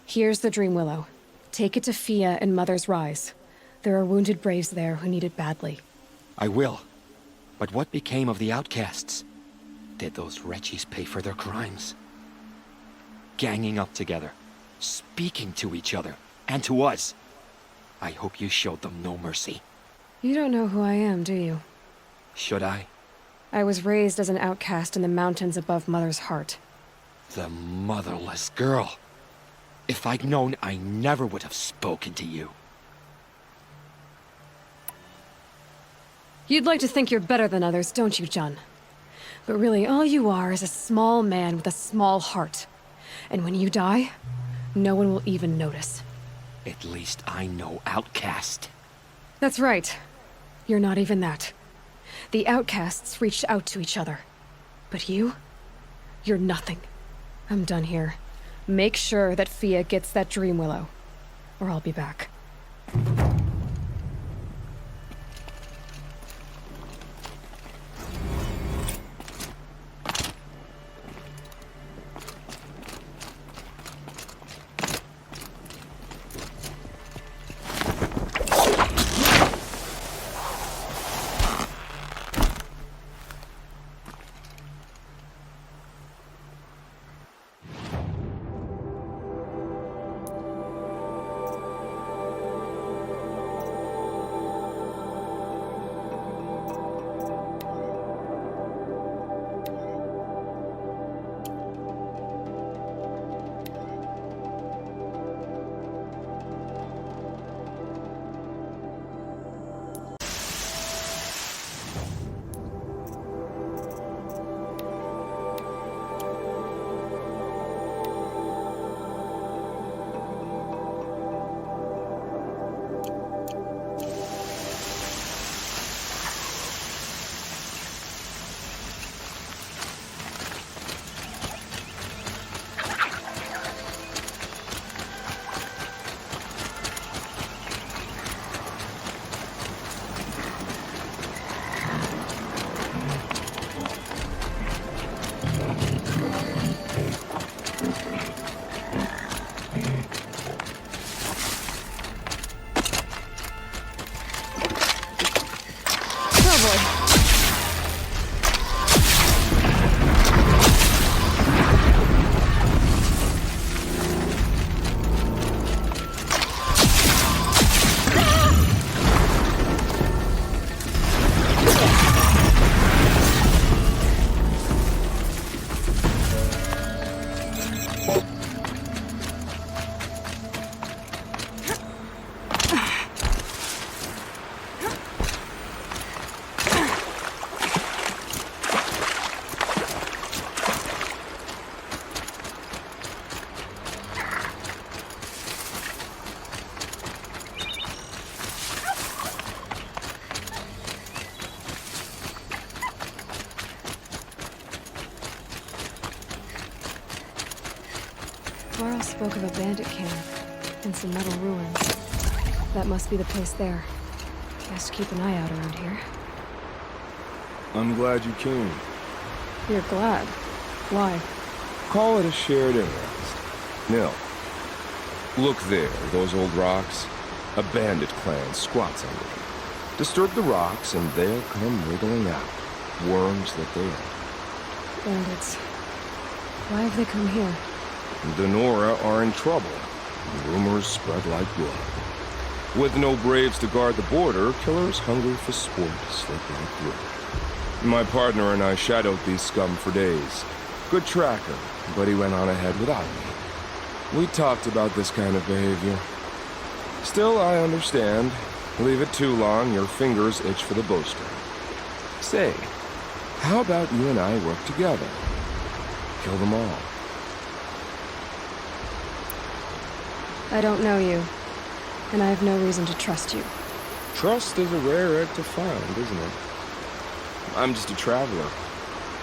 Here's the Dreamwillow. Take it to Fia and Mother's Rise. There are wounded Braves there who need it badly. I will. But what became of the outcasts? Did those wretches pay for their crimes? Ganging up together. Speaking to each other, and to us. I hope you showed them no mercy. You don't know who I am, do you? Should I? I was raised as an outcast in the mountains above Mother's heart. The motherless girl. If I'd known, I never would have spoken to you. You'd like to think you're better than others, don't you, Jun? But really, all you are is a small man with a small heart. And when you die, no one will even notice. At least I know outcast. That's right. You're not even that. The outcasts reached out to each other. But you? You're nothing. I'm done here. Make sure that Fia gets that Dream Willow, or I'll be back. Varl spoke of a bandit camp and some metal ruins. That must be the place there. Best keep an eye out around here. I'm glad you came. You're glad? Why? Call it a shared interest. Nil. Look there, those old rocks. A bandit clan squats under them. Disturb the rocks and they'll come wriggling out. Worms that they are. Bandits. Why have they come here? The Nora are in trouble. Rumors spread like blood. With no braves to guard the border, killers hungry for sport slip right through. My partner and I shadowed these scum for days. Good tracker, but he went on ahead without me. We talked about this kind of behavior. Still, I understand. Leave it too long, your fingers itch for the bowstring. Say, how about you and I work together? Kill them all. I don't know you, and I have no reason to trust you. Trust is a rare egg to find, isn't it? I'm just a traveler,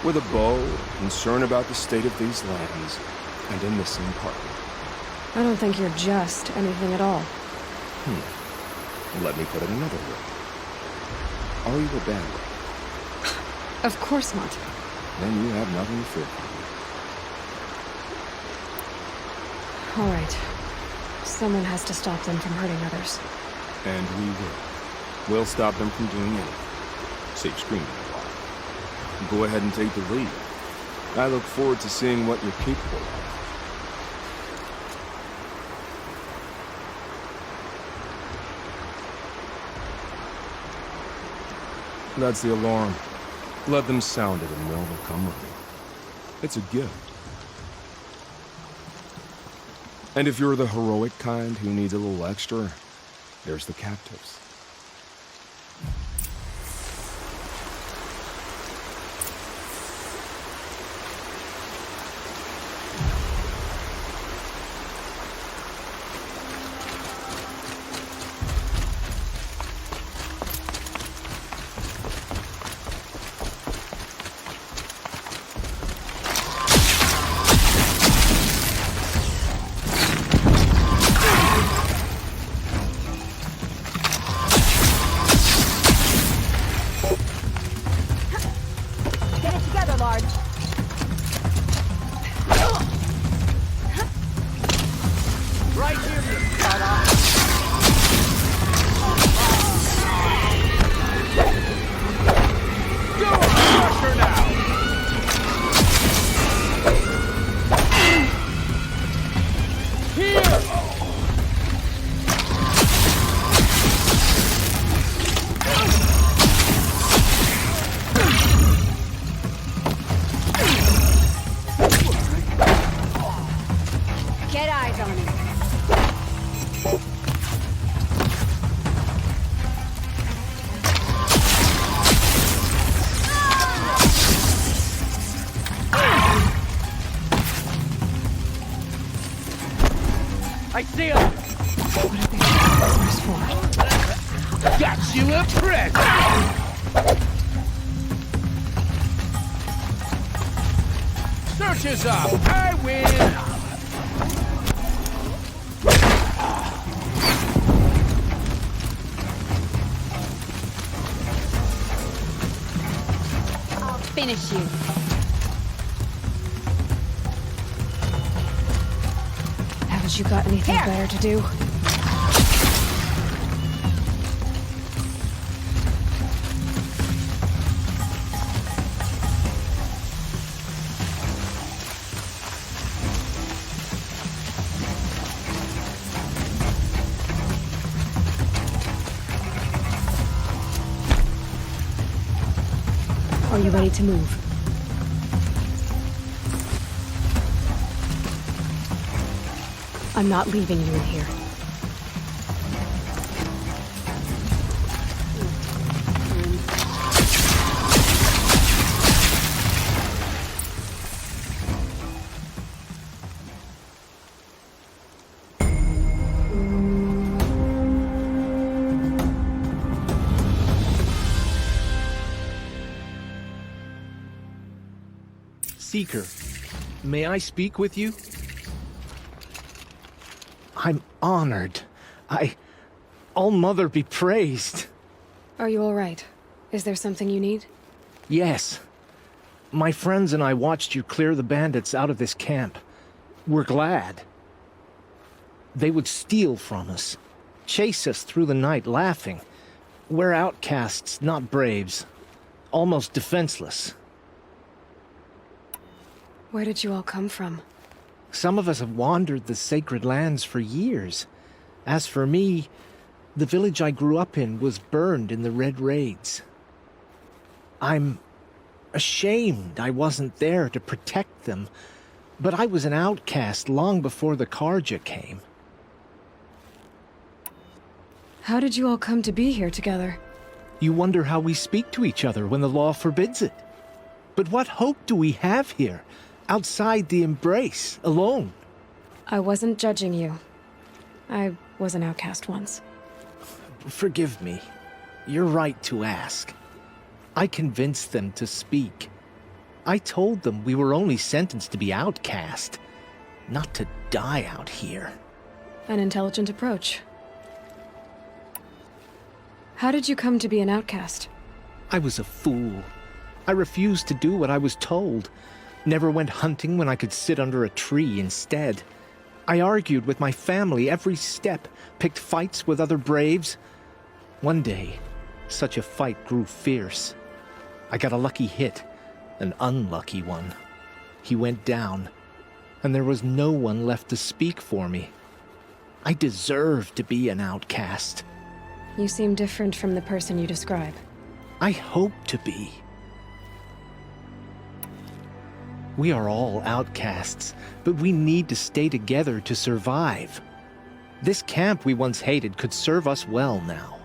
with a bow, concerned about the state of these lands, and a missing partner. I don't think you're just anything at all. Let me put it another way. Are you a bandit? Of course not. Then you have nothing to fear from me. All right. Someone has to stop them from hurting others. And we will. We'll stop them from doing anything. Save screaming a while. Go ahead and take the lead. I look forward to seeing what you're capable of. That's the alarm. Let them sound it and they'll come running. It's a gift. And if you're the heroic kind who needs a little extra, there's the captives. Got you a present! Search is up! I win! I'll finish you. Haven't you got anything better to do? Are you ready to move? I'm not leaving you in here. Seeker, may I speak with you? I'm honored. All-Mother be praised. Are you all right? Is there something you need? Yes. My friends and I watched you clear the bandits out of this camp. We're glad. They would steal from us, chase us through the night laughing. We're outcasts, not braves. Almost defenseless. Where did you all come from? Some of us have wandered the sacred lands for years. As for me, the village I grew up in was burned in the Red Raids. I'm ashamed I wasn't there to protect them, but I was an outcast long before the Carja came. How did you all come to be here together? You wonder how we speak to each other when the law forbids it. But what hope do we have here, outside the embrace, alone? I wasn't judging you. I was an outcast once. Forgive me. You're right to ask. I convinced them to speak. I told them we were only sentenced to be outcast, not to die out here. An intelligent approach. How did you come to be an outcast? I was a fool. I refused to do what I was told. Never went hunting when I could sit under a tree instead. I argued with my family every step, picked fights with other braves. One day, such a fight grew fierce. I got a lucky hit, an unlucky one. He went down, and there was no one left to speak for me. I deserved to be an outcast. You seem different from the person you describe. I hope to be. We are all outcasts, but we need to stay together to survive. This camp we once hated could serve us well now.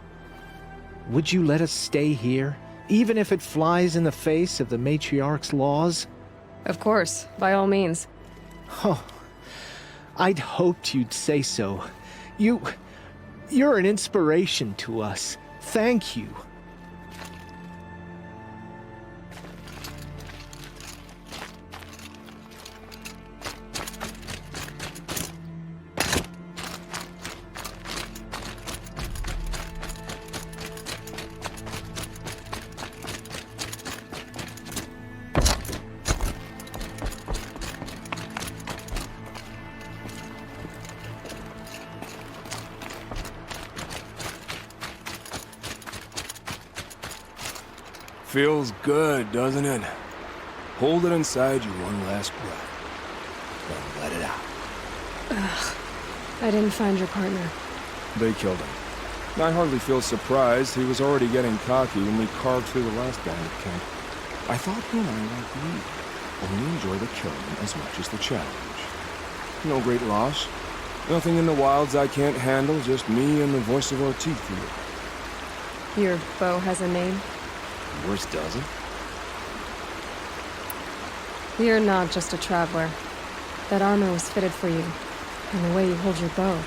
Would you let us stay here, even if it flies in the face of the matriarch's laws? Of course, by all means. Oh, I'd hoped you'd say so. You're an inspiration to us. Thank you. Feels good, doesn't it? Hold it inside you one last breath. Then let it out. Ugh. I didn't find your partner. They killed him. I hardly feel surprised. He was already getting cocky when we carved through the last bandit camp. I thought he and I, like you, only enjoy the killing as much as the challenge. No great loss. Nothing in the wilds I can't handle, just me and the voice of our teeth here. Your bow has a name? Yours doesn't? You're not just a traveler. That armor was fitted for you, and the way you hold your bow.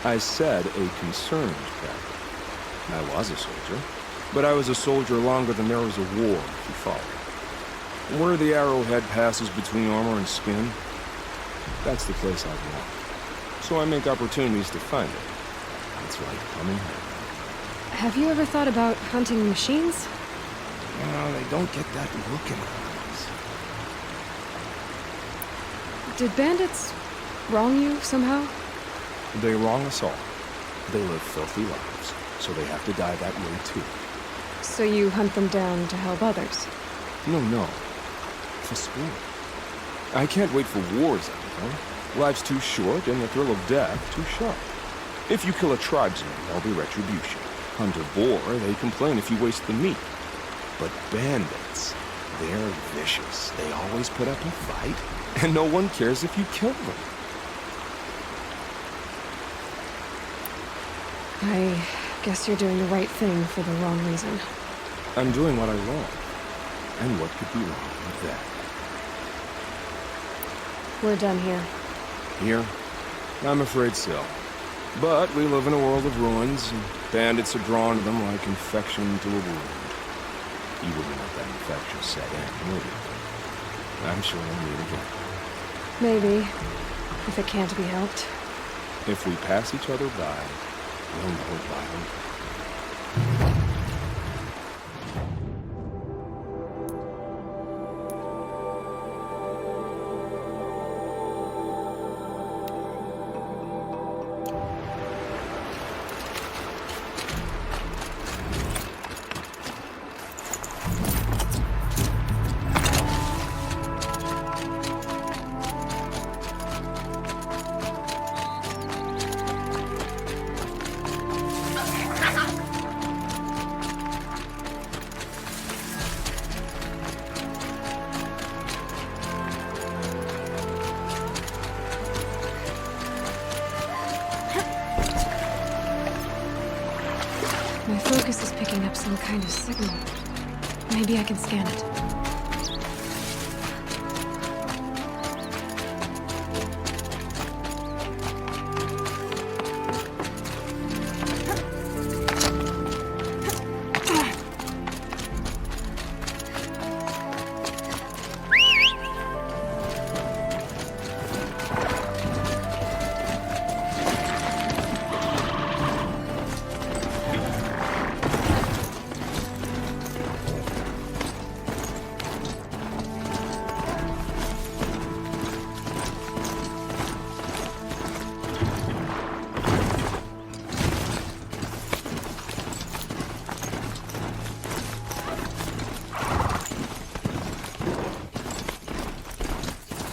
I said a concerned captain. I was a soldier, but I was a soldier longer than there was a war, if you follow. Where the arrowhead passes between armor and skin, that's the place I belong. So I make opportunities to find it. It's like coming home. Have you ever thought about hunting machines? Well, they don't get that look in their eyes. Did bandits wrong you somehow? They wrong us all. They live filthy lives, so they have to die that way too. So you hunt them down to help others? No. For sport. I can't wait for wars anymore. Life's too short and the thrill of death too sharp. If you kill a tribesman, there'll be retribution. Hunt a boar, they complain if you waste the meat. But bandits, they're vicious. They always put up a fight, and no one cares if you kill them. I guess you're doing the right thing for the wrong reason. I'm doing what I love. And what could be wrong with that? We're done here. Here? I'm afraid so. But we live in a world of ruins, and bandits are drawn to them like infection to a wound. You wouldn't let that infection set in, would you? I'm sure we'll meet again. Maybe, if it can't be helped. If we pass each other by, we'll know it violently. My focus is picking up some kind of signal. Maybe I can scan it.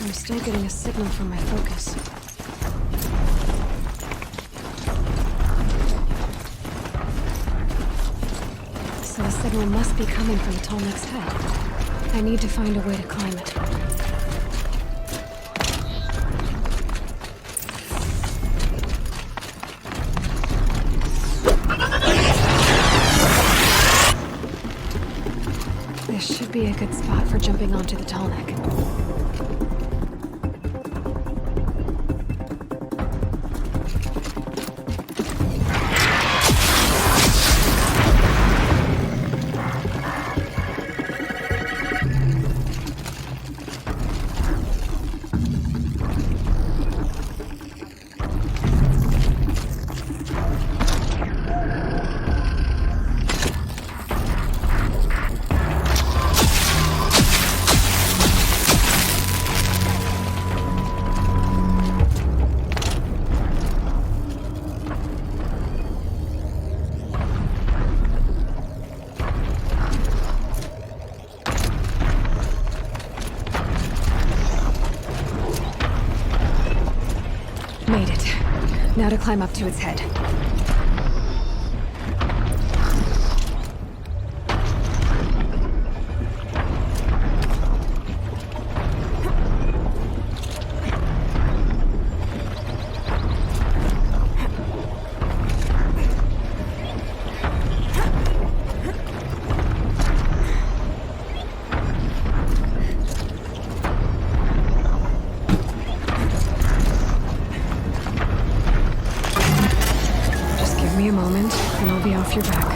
I'm still getting a signal from my focus. So the signal must be coming from Tolmec's head. I need to find a way to climb it. This should be a good spot for jumping onto the Tolmec. Made it. Now to climb up to its head. me a moment, and I'll be off your back.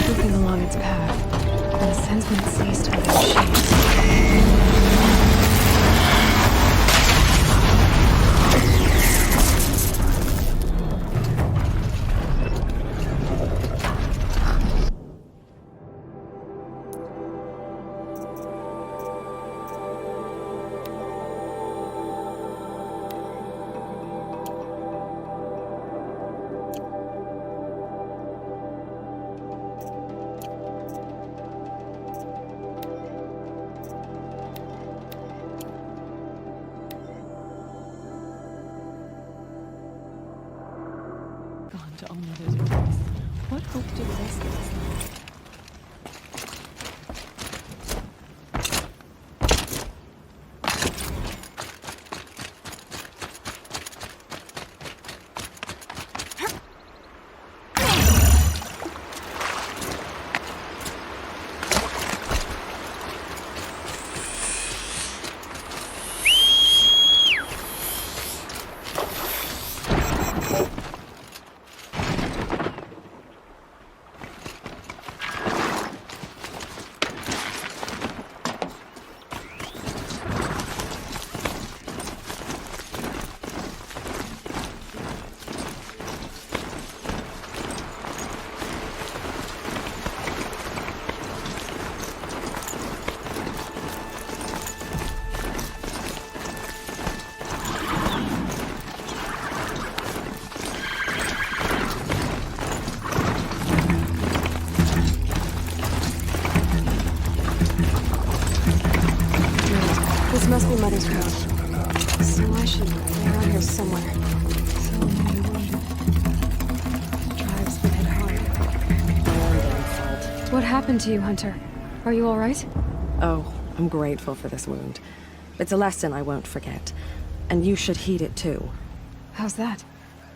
Everything along its path, and the sentiment ceased by the machines. To own Mother's voice. What hope do the rest of us have? This must be Mother's code. So I should be around here somewhere. So many wounded. Drives been hit hard. My own damn fault. What happened to you, Hunter? Are you all right? Oh, I'm grateful for this wound. It's a lesson I won't forget. And you should heed it too. How's that?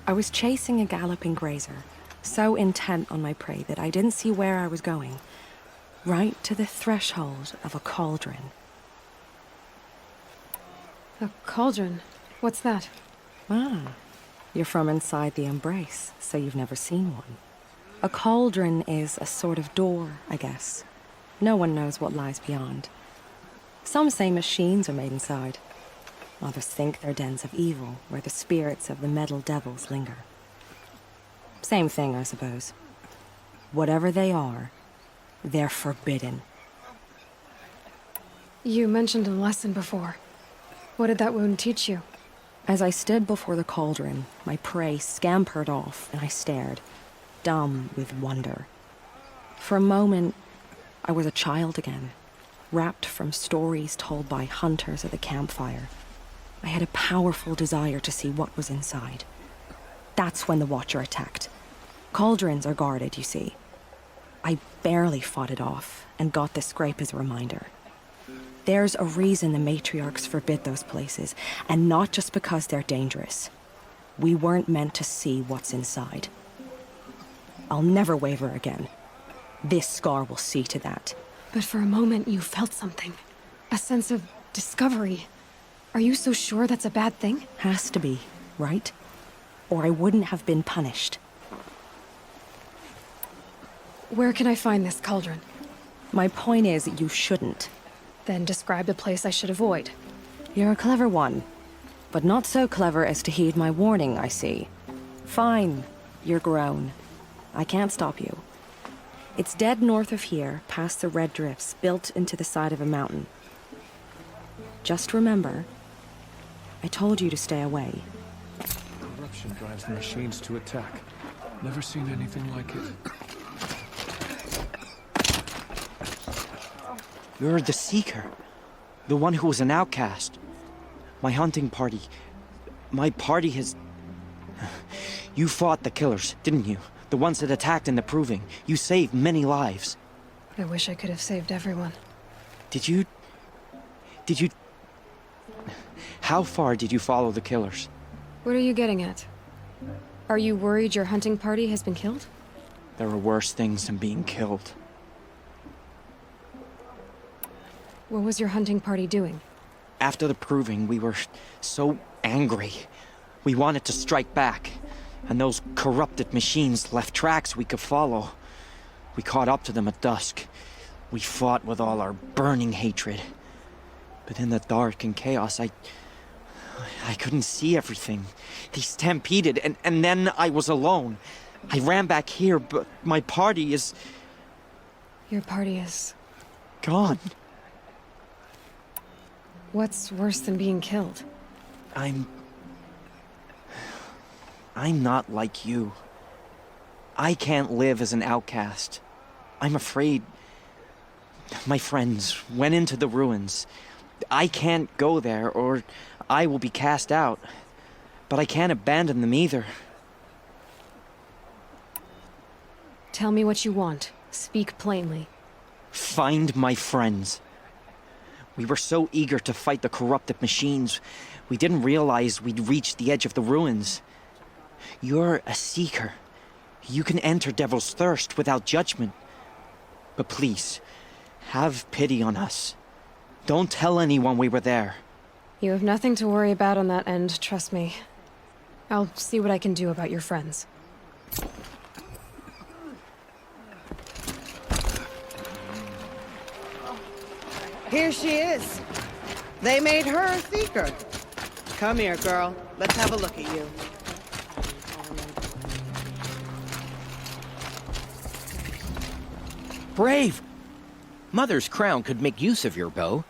I was chasing a galloping grazer, so intent on my prey that I didn't see where I was going. Right to the threshold of a cauldron. A cauldron? What's that? Ah, you're from inside the Embrace, so you've never seen one. A cauldron is a sort of door, I guess. No one knows what lies beyond. Some say machines are made inside. Others think they're dens of evil, where the spirits of the metal devils linger. Same thing, I suppose. Whatever they are, they're forbidden. You mentioned a lesson before. What did that wound teach you? As I stood before the cauldron, my prey scampered off, and I stared, dumb with wonder. For a moment, I was a child again, wrapped from stories told by hunters at the campfire. I had a powerful desire to see what was inside. That's when the Watcher attacked. Cauldrons are guarded, you see. I barely fought it off, and got the scrape as a reminder. There's a reason the matriarchs forbid those places, and not just because they're dangerous. We weren't meant to see what's inside. I'll never waver again. This scar will see to that. But for a moment you felt something. A sense of discovery. Are you so sure that's a bad thing? Has to be, right? Or I wouldn't have been punished. Where can I find this cauldron? My point is, you shouldn't. Then describe the place I should avoid. You're a clever one. But not so clever as to heed my warning, I see. Fine, you're grown. I can't stop you. It's dead north of here, past the red drifts, built into the side of a mountain. Just remember, I told you to stay away. Corruption drives the machines to attack. Never seen anything like it. You're the Seeker. The one who was an outcast. My hunting party. My party has... You fought the killers, didn't you? The ones that attacked in the Proving. You saved many lives. I wish I could have saved everyone. Did you... How far did you follow the killers? What are you getting at? Are you worried your hunting party has been killed? There are worse things than being killed. What was your hunting party doing? After the proving, we were so angry. We wanted to strike back, and those corrupted machines left tracks we could follow. We caught up to them at dusk. We fought with all our burning hatred. But in the dark and chaos, I couldn't see everything. They stampeded, and then I was alone. I ran back here, but my party is... Your party is... gone. What's worse than being killed? I'm not like you. I can't live as an outcast. I'm afraid... My friends went into the ruins. I can't go there, or I will be cast out. But I can't abandon them either. Tell me what you want. Speak plainly. Find my friends. We were so eager to fight the corrupted machines, we didn't realize we'd reached the edge of the ruins. You're a seeker. You can enter Devil's Thirst without judgment. But please, have pity on us. Don't tell anyone we were there. You have nothing to worry about on that end, trust me. I'll see what I can do about your friends. Here she is. They made her a seeker. Come here, girl. Let's have a look at you. Brave! Mother's crown could make use of your bow.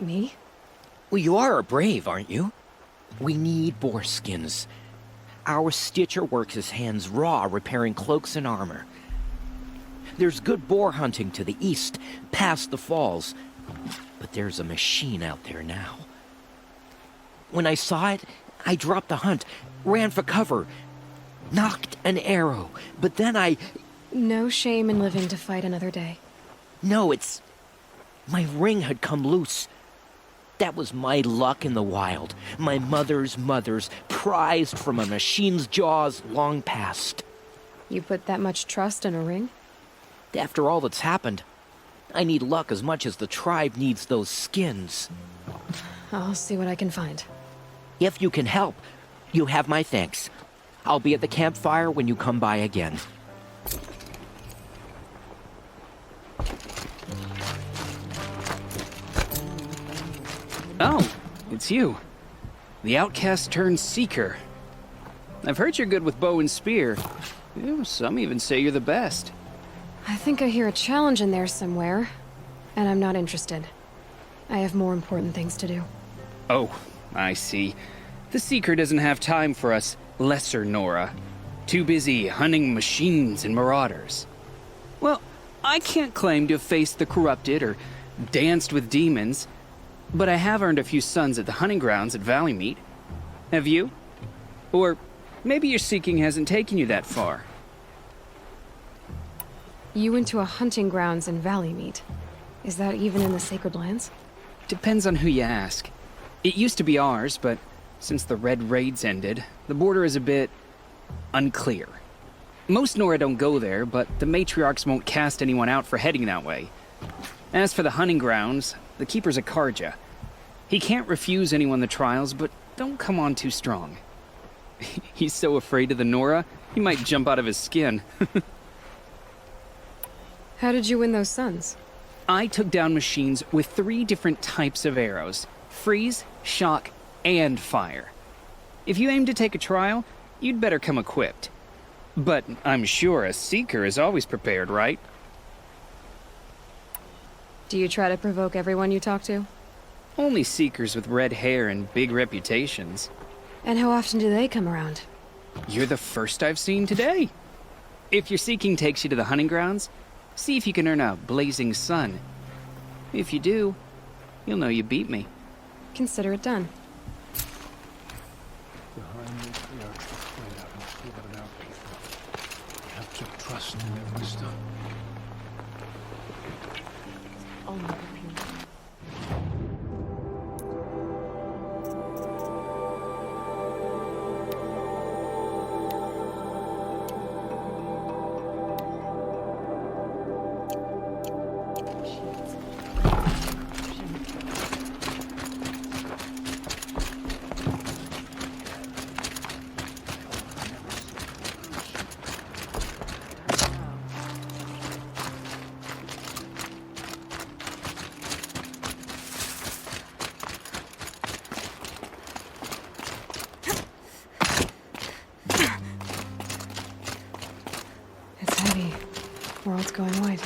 Me? Well, you are a brave, aren't you? We need boar skins. Our stitcher works his hands raw repairing cloaks and armor. There's good boar hunting to the east, past the falls. But there's a machine out there now. When I saw it, I dropped the hunt, ran for cover, knocked an arrow, but then I... No shame in living to fight another day. No, it's... My ring had come loose. That was my luck in the wild. My mother's prized from a machine's jaws long past. You put that much trust in a ring? After all that's happened, I need luck as much as the tribe needs those skins. I'll see what I can find. If you can help, you have my thanks. I'll be at the campfire when you come by again. Oh, it's you. The outcast turned seeker. I've heard you're good with bow and spear. Some even say you're the best. I think I hear a challenge in there somewhere, and I'm not interested. I have more important things to do. Oh, I see. The Seeker doesn't have time for us lesser Nora. Too busy hunting machines and marauders. Well, I can't claim to have faced the corrupted or danced with demons, but I have earned a few suns at the hunting grounds at Valleymeet. Have you? Or maybe your seeking hasn't taken you that far. You went to a hunting grounds in Valleymeet. Is that even in the Sacred Lands? Depends on who you ask. It used to be ours, but since the Red Raids ended, the border is a bit unclear. Most Nora don't go there, but the matriarchs won't cast anyone out for heading that way. As for the hunting grounds, the keeper's a Karja. He can't refuse anyone the trials, but don't come on too strong. He's so afraid of the Nora, he might jump out of his skin. How did you win those suns? I took down machines with 3 different types of arrows: freeze, shock, and fire. If you aim to take a trial, you'd better come equipped. But I'm sure a seeker is always prepared, right? Do you try to provoke everyone you talk to? Only seekers with red hair and big reputations. And how often do they come around? You're the first I've seen today. If your seeking takes you to the hunting grounds, see if you can earn a blazing sun. If you do, you'll know you beat me. Consider it done. We have to trust in their wisdom. It's heavy. World's going white.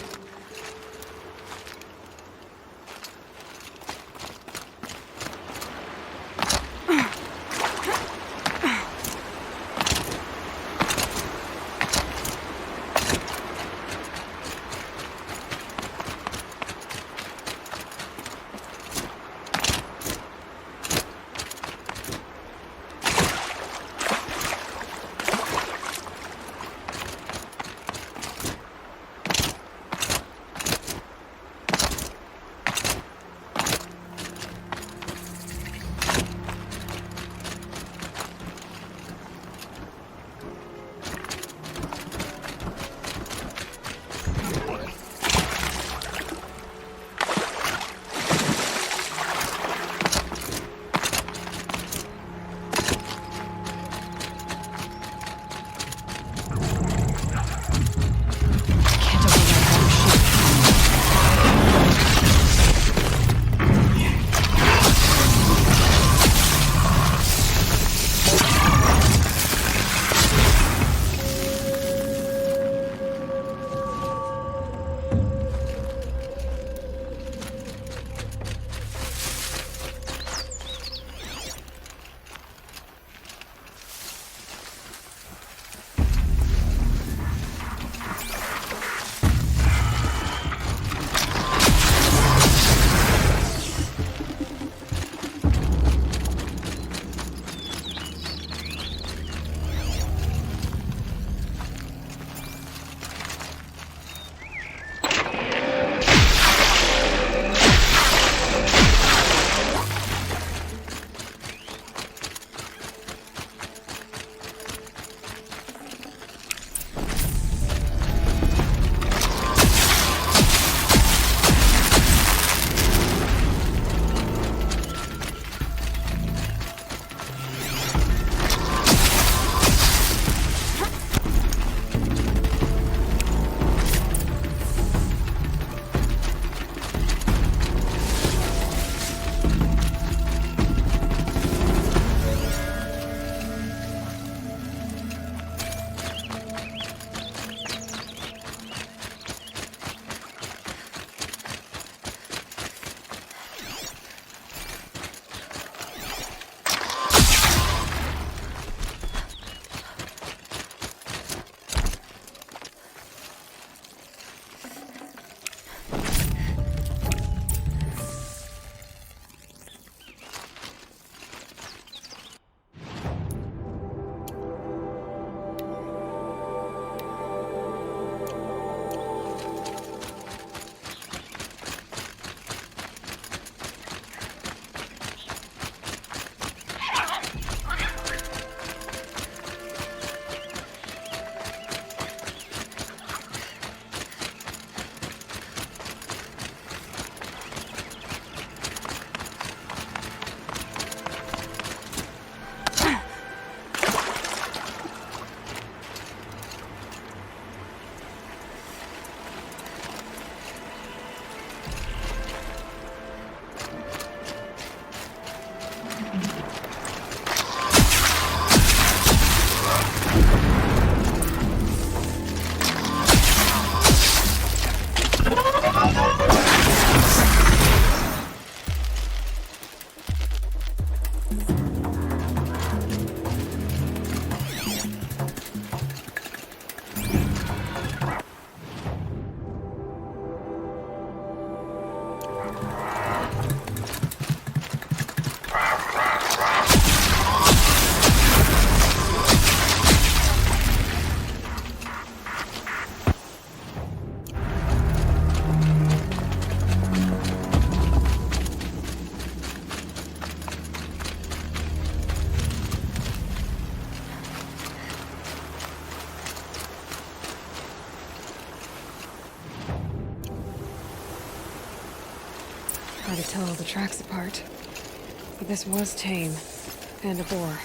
Hard to tell all the tracks apart. But this was tame. And a boar.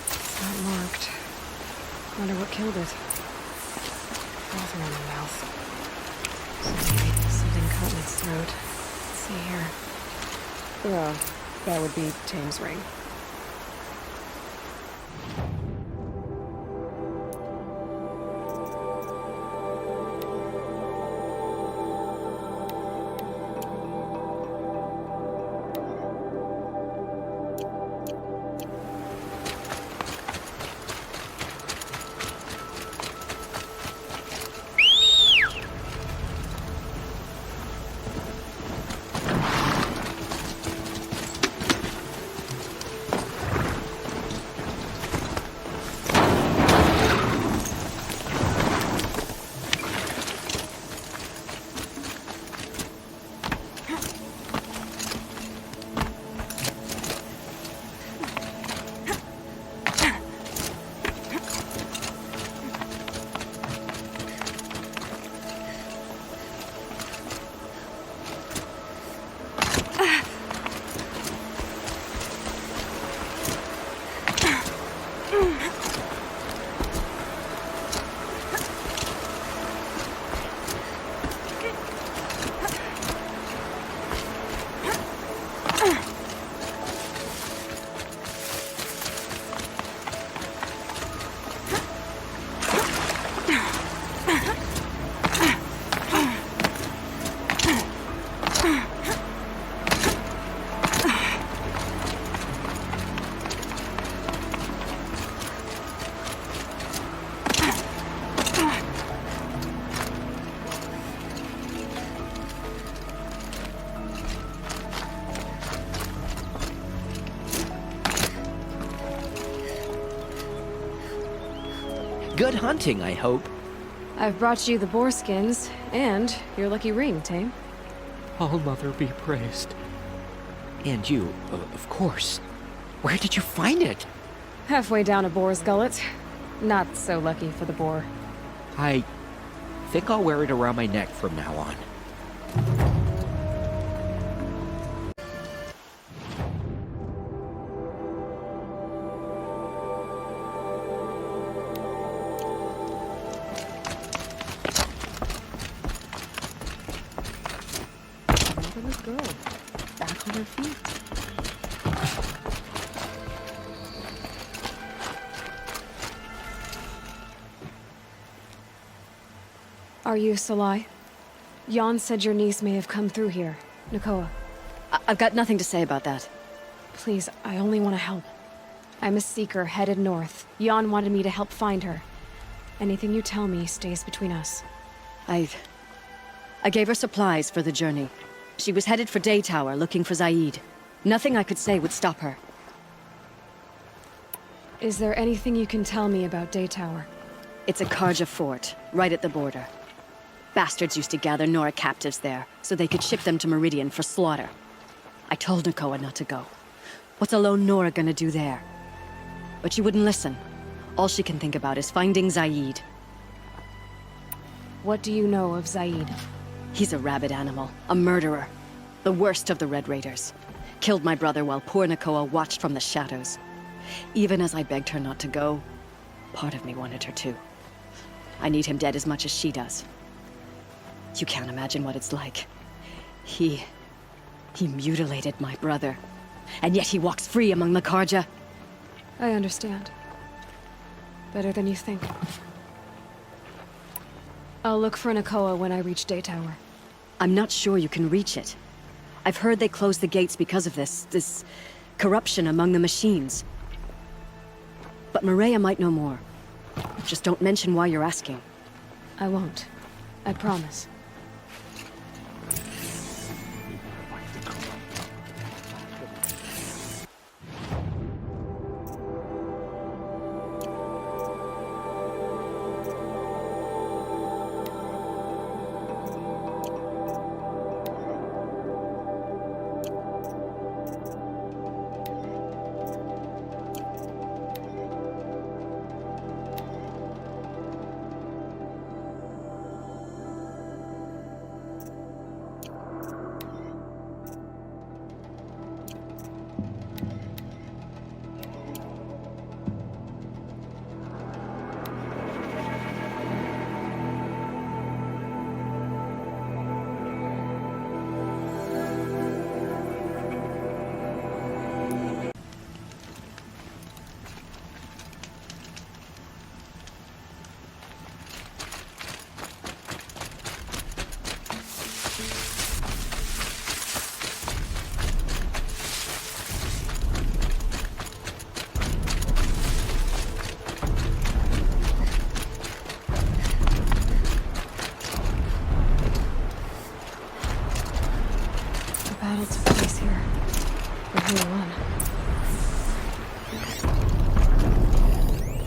It's not marked. Wonder what killed it. Froth around the mouth. Something caught in its throat. Let's see here. Oh, that would be Tame's ring. Good hunting, I hope. I've brought you the boar skins, and your lucky ring, Tame. All Mother be praised. And you, of course. Where did you find it? Halfway down a boar's gullet. Not so lucky for the boar. I think I'll wear it around my neck from now on. Marvelous girl. Back on her feet. Are you Salai? Jan said your niece may have come through here. Nakoa. I've got nothing to say about that. Please, I only want to help. I'm a seeker headed north. Jan wanted me to help find her. Anything you tell me stays between us. I gave her supplies for the journey. She was headed for Day Tower, looking for Zaid. Nothing I could say would stop her. Is there anything you can tell me about Day Tower? It's a Karja fort, right at the border. Bastards used to gather Nora captives there, so they could ship them to Meridian for slaughter. I told Nakoa not to go. What's a lone Nora gonna do there? But she wouldn't listen. All she can think about is finding Zaid. What do you know of Zaid? He's a rabid animal, a murderer. The worst of the Red Raiders. Killed my brother while poor Nakoa watched from the shadows. Even as I begged her not to go, part of me wanted her to. I need him dead as much as she does. You can't imagine what it's like. He mutilated my brother. And yet he walks free among the Karja. I understand. Better than you think. I'll look for Nakoa when I reach Day Tower. I'm not sure you can reach it. I've heard they closed the gates because of this corruption among the machines. But Maria might know more. Just don't mention why you're asking. I won't. I promise.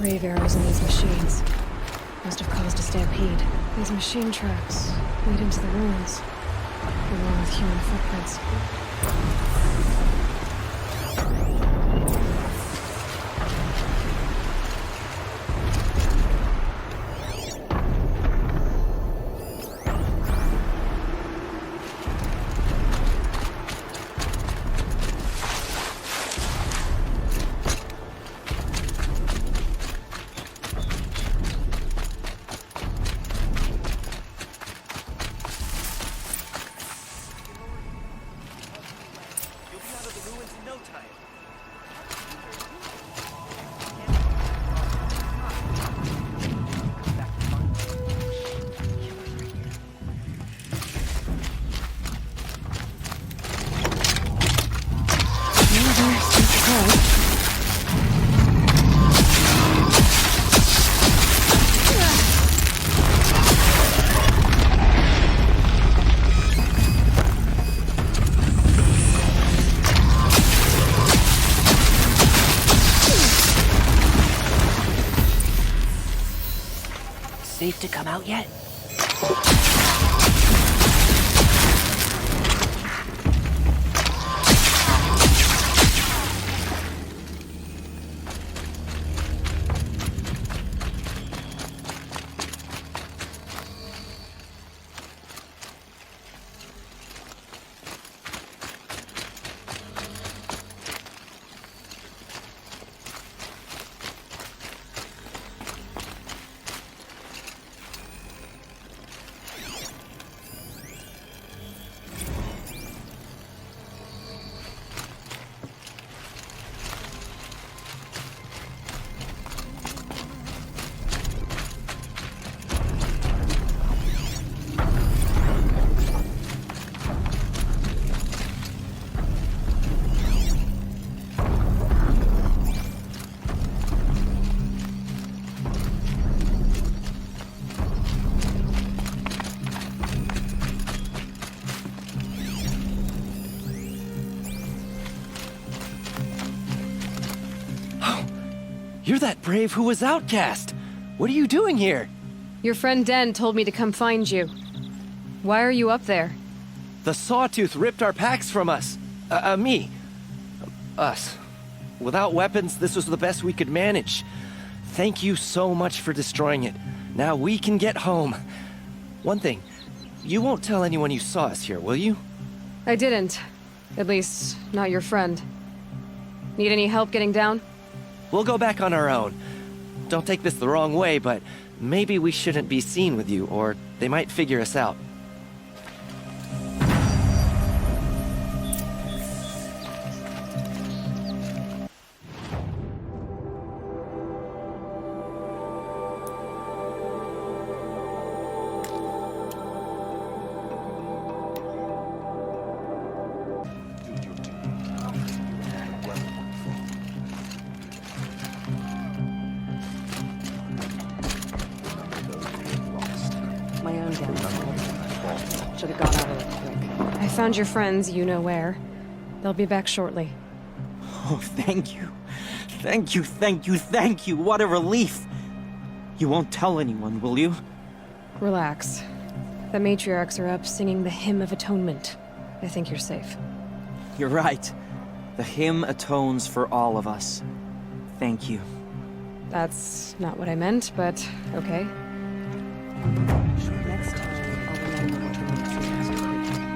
brave arrows in these machines. Must have caused a stampede. These machine tracks lead into the ruins, along with human footprints. Safe to come out yet? You're that brave who was outcast! What are you doing here? Your friend Den told me to come find you. Why are you up there? The Sawtooth ripped our packs from us. Me. Us. Without weapons, this was the best we could manage. Thank you so much for destroying it. Now we can get home. One thing, you won't tell anyone you saw us here, will you? I didn't. At least, not your friend. Need any help getting down? We'll go back on our own. Don't take this the wrong way, but maybe we shouldn't be seen with you, or they might figure us out. My own downfall. Should have got out of it quick. I found your friends, you know where. They'll be back shortly. Oh, thank you. Thank you, thank you, thank you. What a relief. You won't tell anyone, will you? Relax. The matriarchs are up singing the Hymn of Atonement. I think you're safe. You're right. The hymn atones for all of us. Thank you. That's not what I meant, but okay. Next time, I'll remember what the matriarchs are preaching.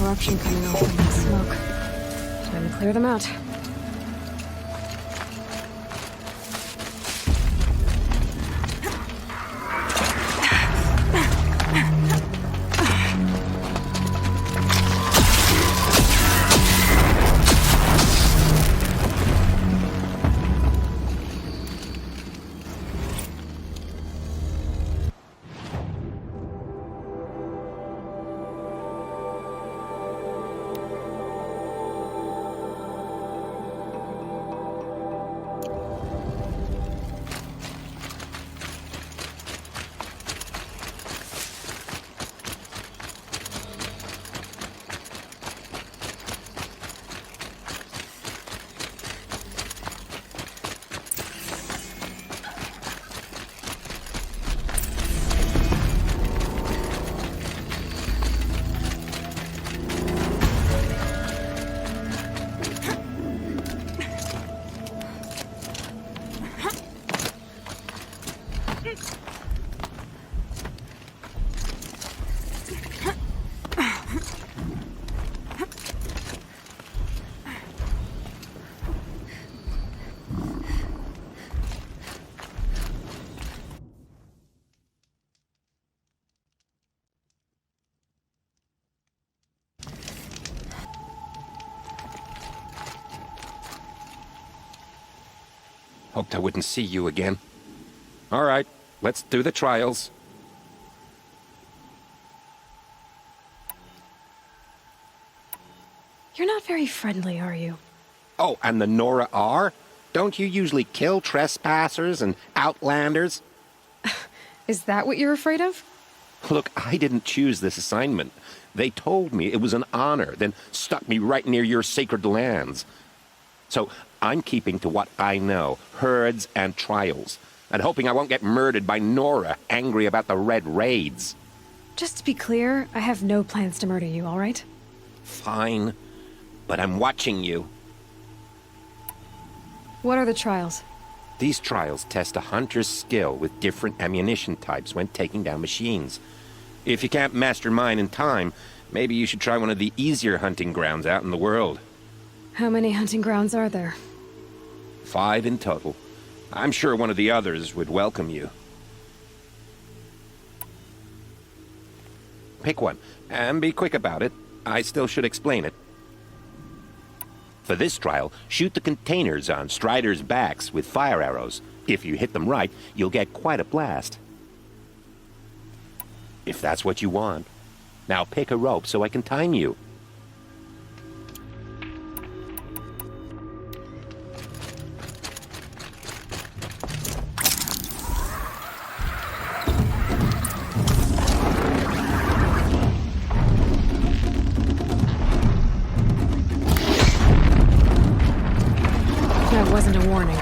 eruption coming off from that smoke. Time to clear them out. Hoped I wouldn't see you again. All right, let's do the trials. You're not very friendly, are you? Oh, and the Nora are? Don't you usually kill trespassers and outlanders? Is that what you're afraid of? Look, I didn't choose this assignment. They told me it was an honor, then stuck me right near your sacred lands. So I'm keeping to what I know, herds and trials, and hoping I won't get murdered by Nora, angry about the Red Raids. Just to be clear, I have no plans to murder you, all right? Fine, but I'm watching you. What are the trials? These trials test a hunter's skill with different ammunition types when taking down machines. If you can't master mine in time, maybe you should try one of the easier hunting grounds out in the world. How many hunting grounds are there? 5 in total. I'm sure one of the others would welcome you. Pick one, and be quick about it. I still should explain it. For this trial, shoot the containers on striders' backs with fire arrows. If you hit them right, you'll get quite a blast. If that's what you want. Now pick a rope so I can time you. That wasn't a warning.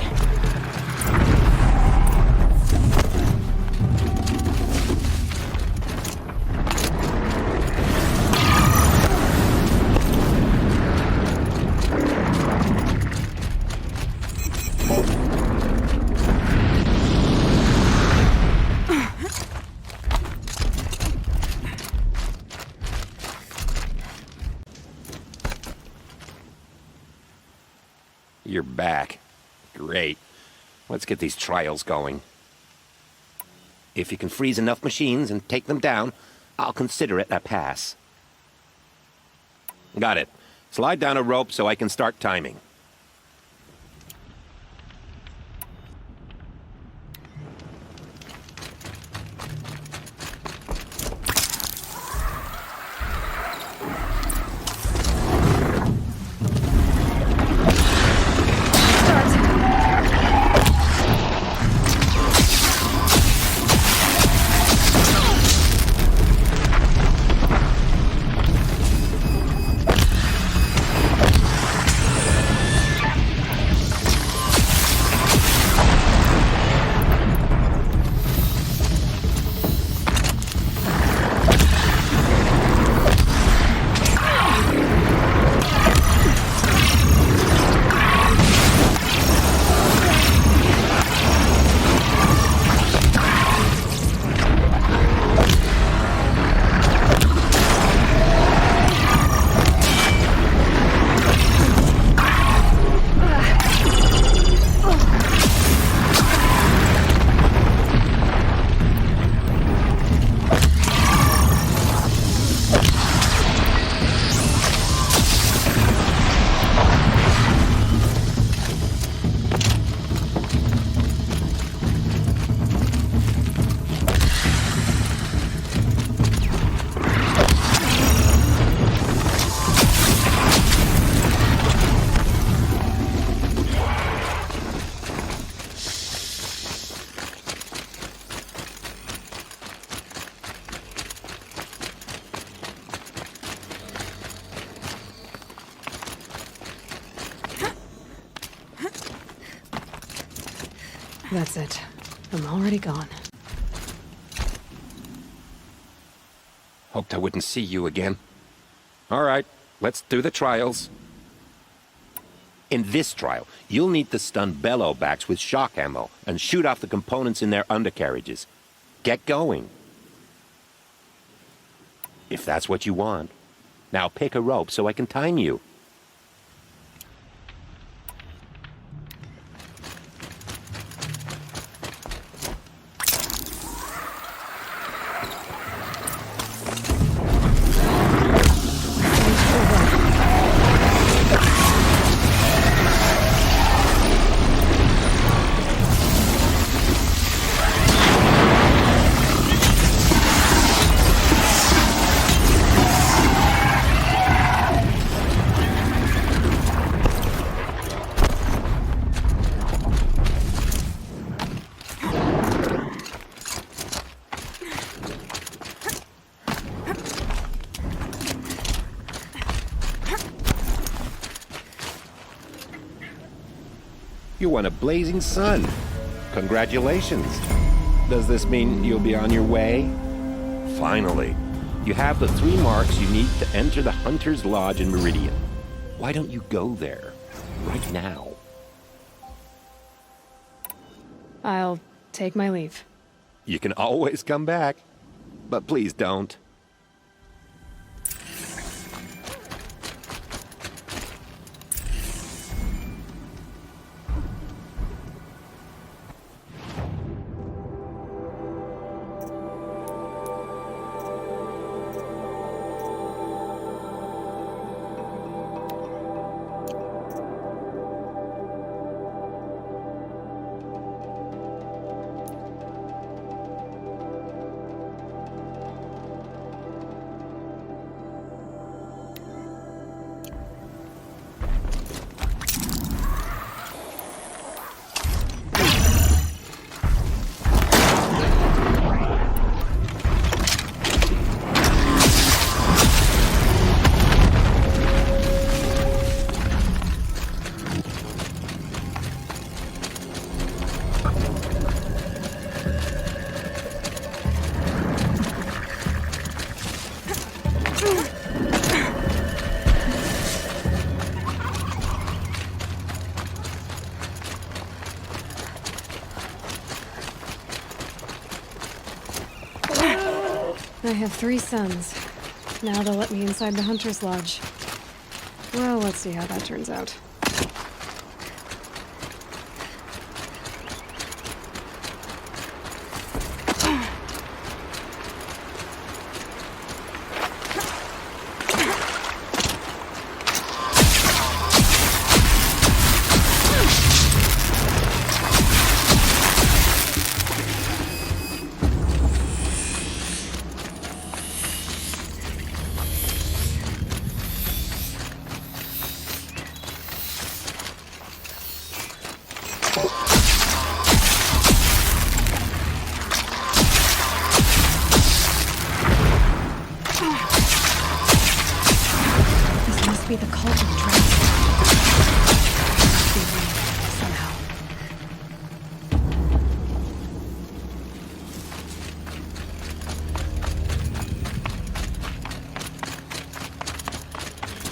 You're back. Great. Let's get these trials going. If you can freeze enough machines and take them down, I'll consider it a pass. Got it. Slide down a rope so I can start timing. That's it. I'm already gone. Hoped I wouldn't see you again. All right, let's do the trials. In this trial, you'll need to stun bellowbacks with shock ammo and shoot off the components in their undercarriages. Get going. If that's what you want. Now pick a rope so I can time you. You won a blazing sun. Congratulations. Does this mean you'll be on your way? Finally. You have the 3 marks you need to enter the Hunter's Lodge in Meridian. Why don't you go there? Right now. I'll take my leave. You can always come back. But please don't. I have 3 sons. Now they'll let me inside the Hunter's Lodge. Well, let's see how that turns out. Be the cult of dread. Be real, somehow.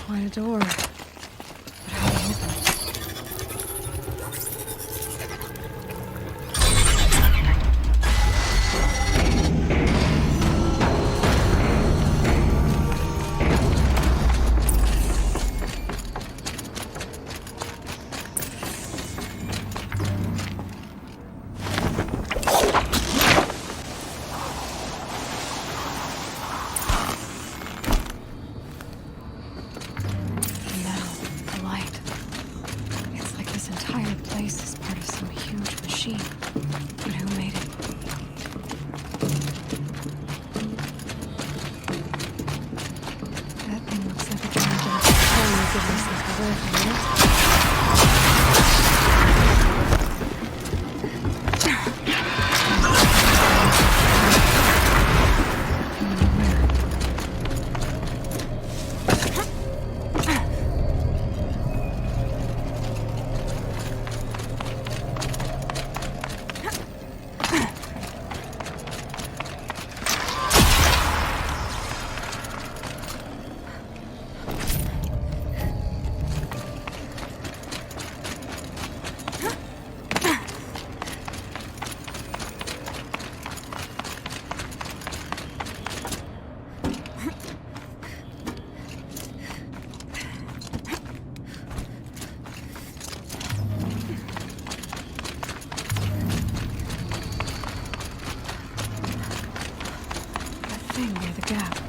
Quite a door. But how to open it? But who made it? That thing looks like it's trying to get us away from it. gap.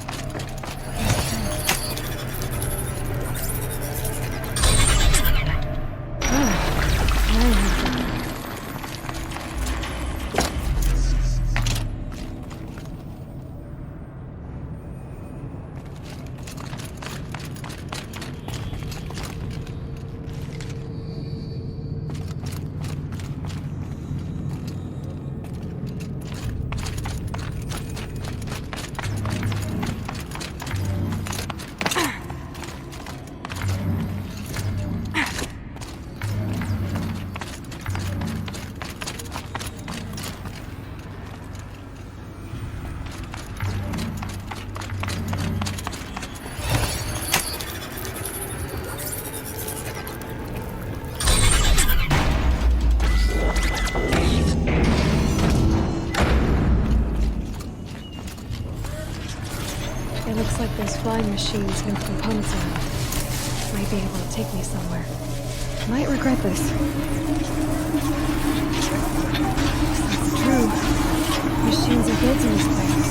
It looks like those flying machines move components around. Might be able to take me somewhere. Might regret this. It's true. Machines are built in these places.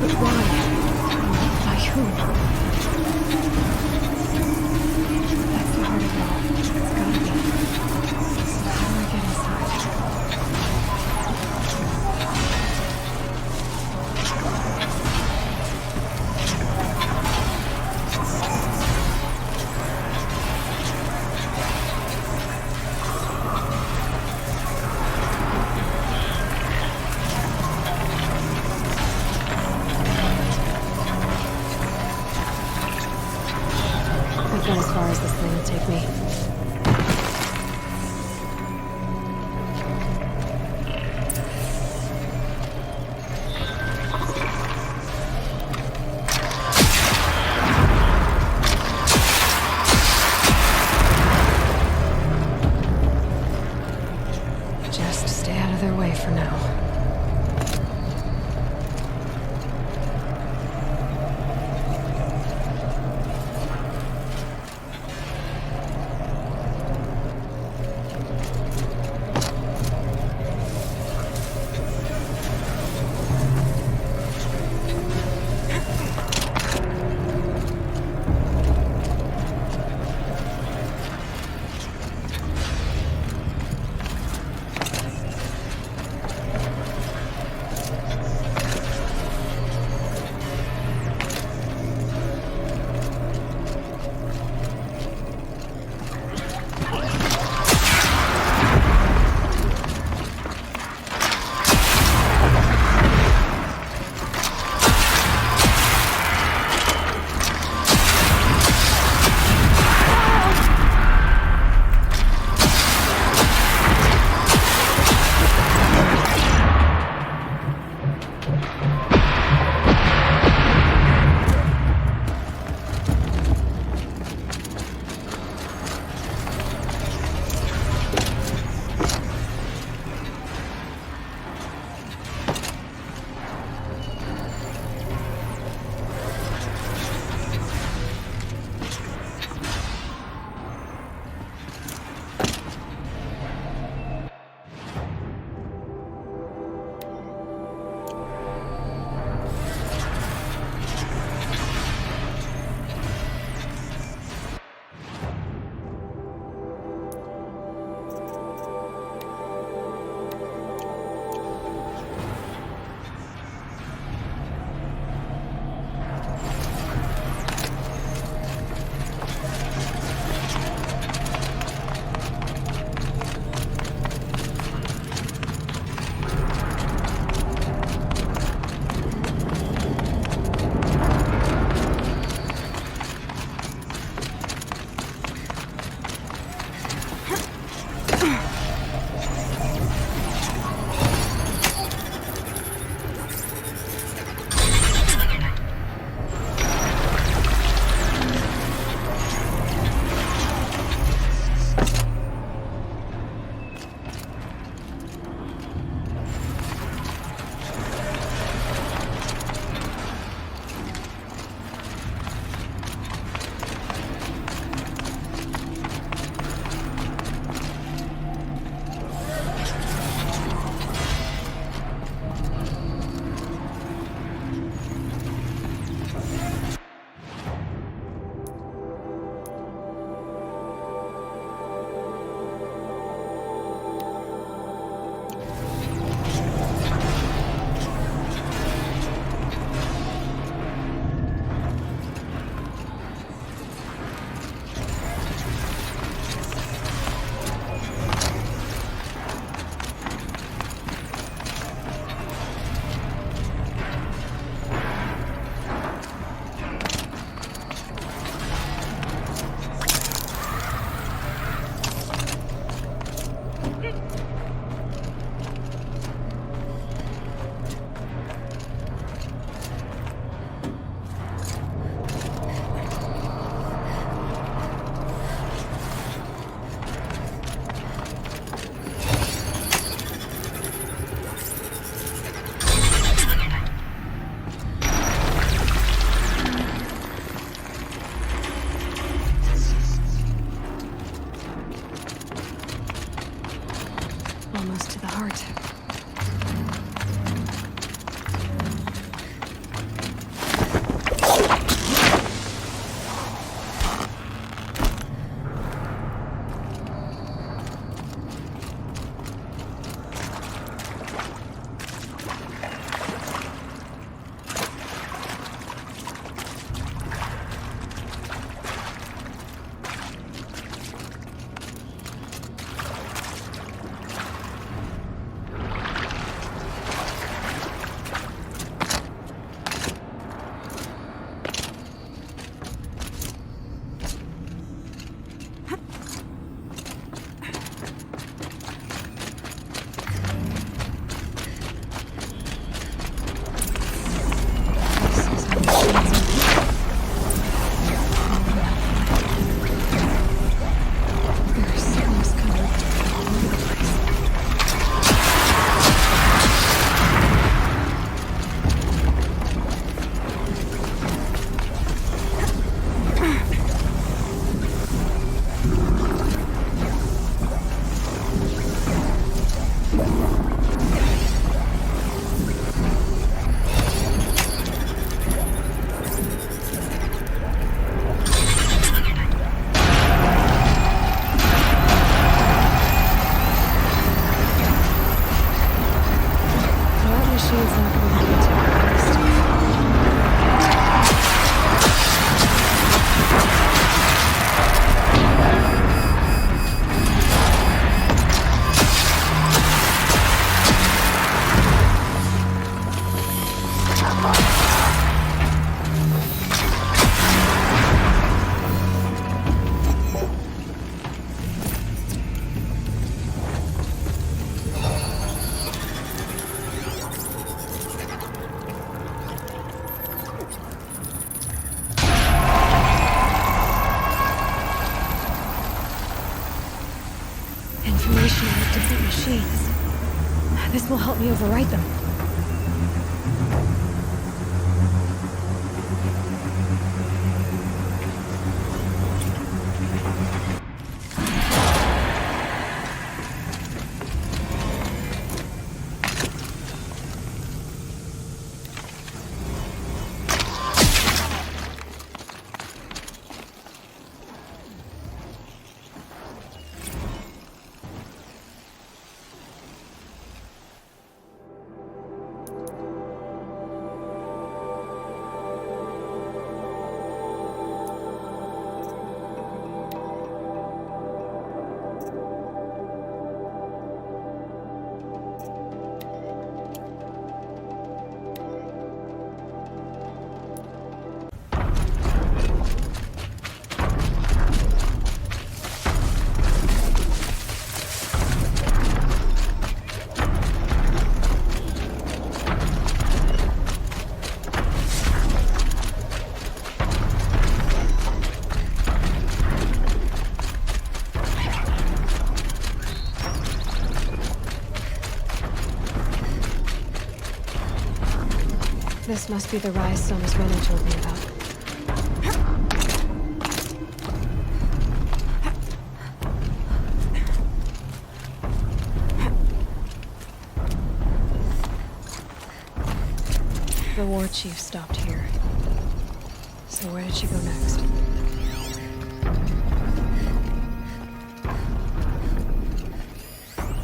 But why? By who? That's the heart of it all. It's gotta be. So how do I get inside? I've gone as far as this thing will take me. Just stay out of their way for now. to the heart. Information on different machines. This will help me overwrite them. This must be the rise Sona's runner told me about. The war chief stopped here. So where did she go next?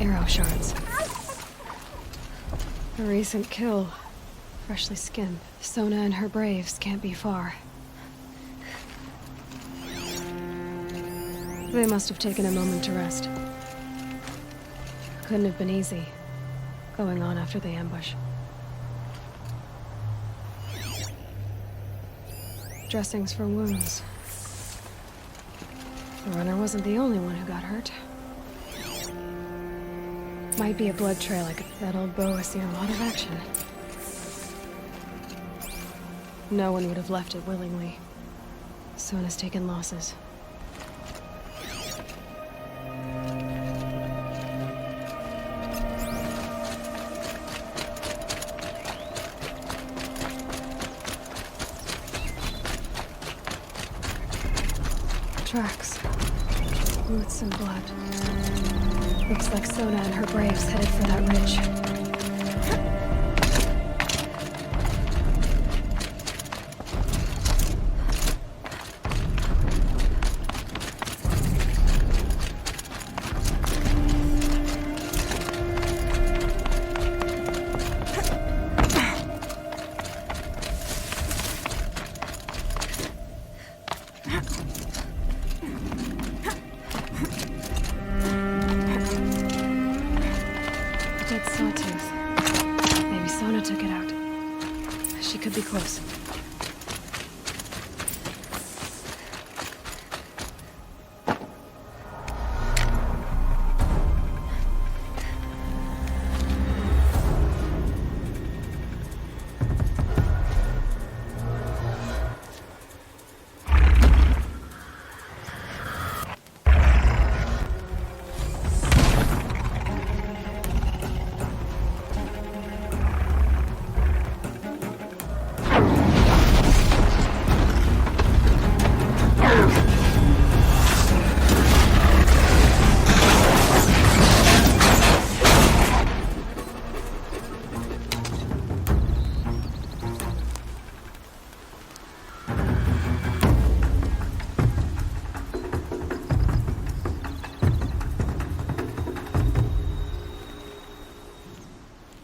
Arrow shards. A recent kill. Freshly skinned. Sona and her braves can't be far. They must have taken a moment to rest. Couldn't have been easy, going on after the ambush. Dressings for wounds. The runner wasn't the only one who got hurt. Might be a blood trail like that old bow has seen a lot of action. No one would have left it willingly. Sona's taken losses. Tracks. Boots and blood. Looks like Sona and her braves headed for that ridge. Dead sawtooth. Maybe Sona took it out. She could be close.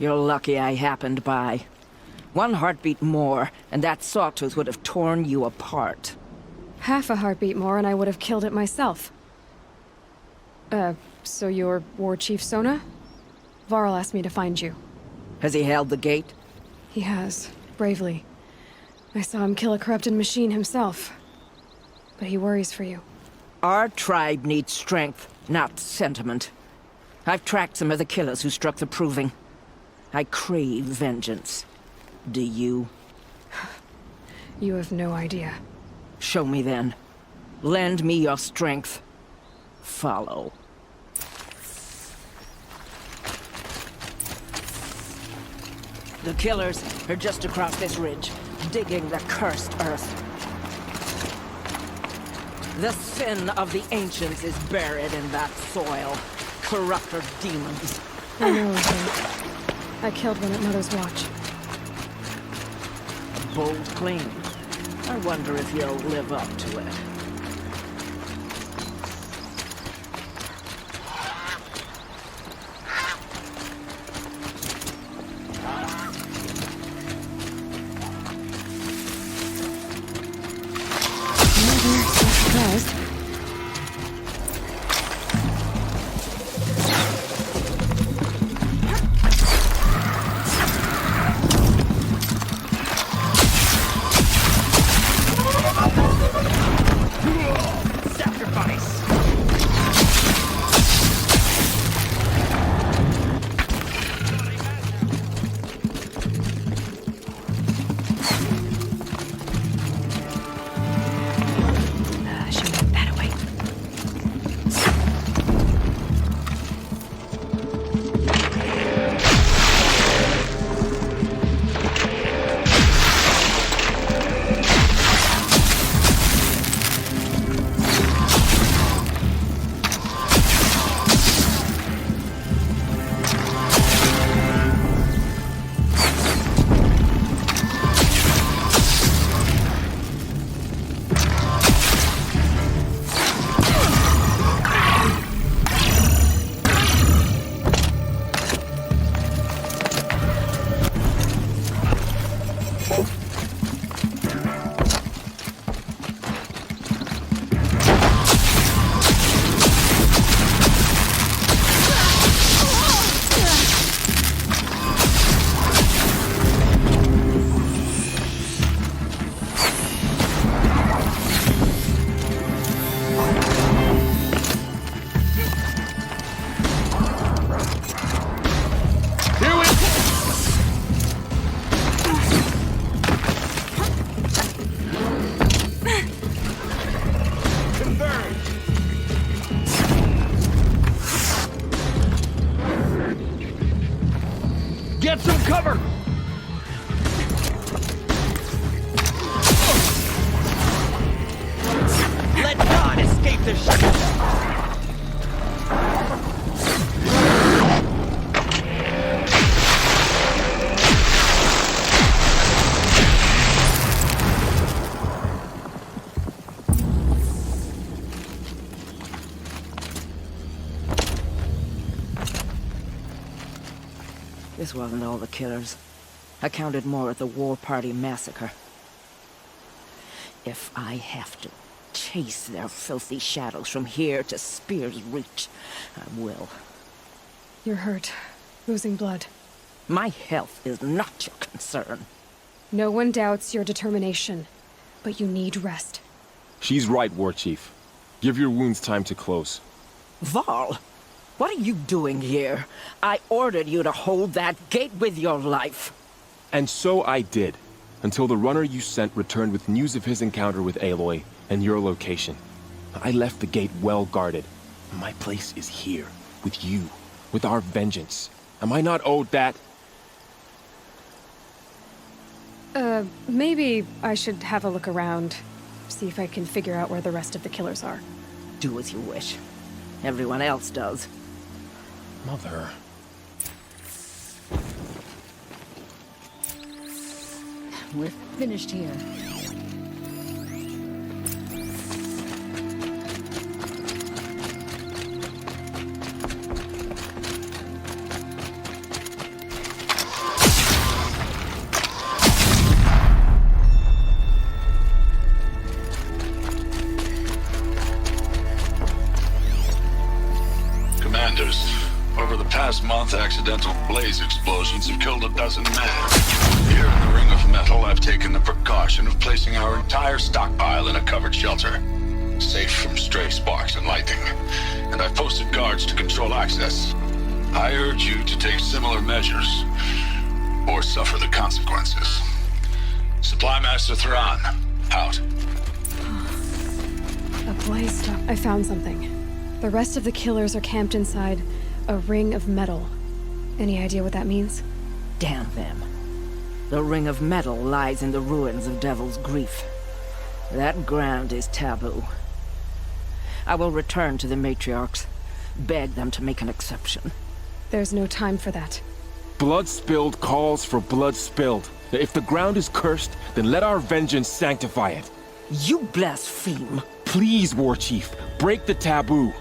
You're lucky I happened by. One heartbeat more, and that sawtooth would have torn you apart. Half a heartbeat more and I would have killed it myself. So you're War Chief Sona? Varl asked me to find you. Has he held the gate? He has, bravely. I saw him kill a corrupted machine himself. But he worries for you. Our tribe needs strength, not sentiment. I've tracked some of the killers who struck the Proving. I crave vengeance. Do you? You have no idea. Show me then. Lend me your strength. Follow. The killers are just across this ridge, digging the cursed earth. The sin of the ancients is buried in that soil. Corrupter demons. I know of him. I killed one at Mother's Watch. A bold claim. I wonder if you'll live up to it. Surprised. Get some cover! Let none escape the ship! This wasn't all the killers. I counted more at the War Party massacre. If I have to chase their filthy shadows from here to Spear's Reach, I will. You're hurt. Losing blood. My health is not your concern. No one doubts your determination, but you need rest. She's right, War Chief. Give your wounds time to close. Val, what are you doing here? I ordered you to hold that gate with your life. And so I did, until the runner you sent returned with news of his encounter with Aloy and your location. I left the gate well guarded. My place is here, with you, with our vengeance. Am I not owed that? Maybe I should have a look around. See if I can figure out where the rest of the killers are. Do as you wish. Everyone else does. Mother... We're finished here. Commanders, over the past month, accidental blaze explosions have killed 12 men. Here in the Ring of Metal, I've taken the precaution of placing our entire stockpile in a covered shelter, safe from stray sparks and lightning. And I've posted guards to control access. I urge you to take similar measures, or suffer the consequences. Supply Master Thrawn, out. A blaze stop. I found something. The rest of the killers are camped inside a ring of metal. Any idea what that means? Damn them. The Ring of Metal lies in the ruins of Devil's Grief. That ground is taboo. I will return to the matriarchs, beg them to make an exception. There's no time for that. Blood spilled calls for blood spilled. If the ground is cursed, then let our vengeance sanctify it. You blaspheme. Please, War Chief, break the taboo.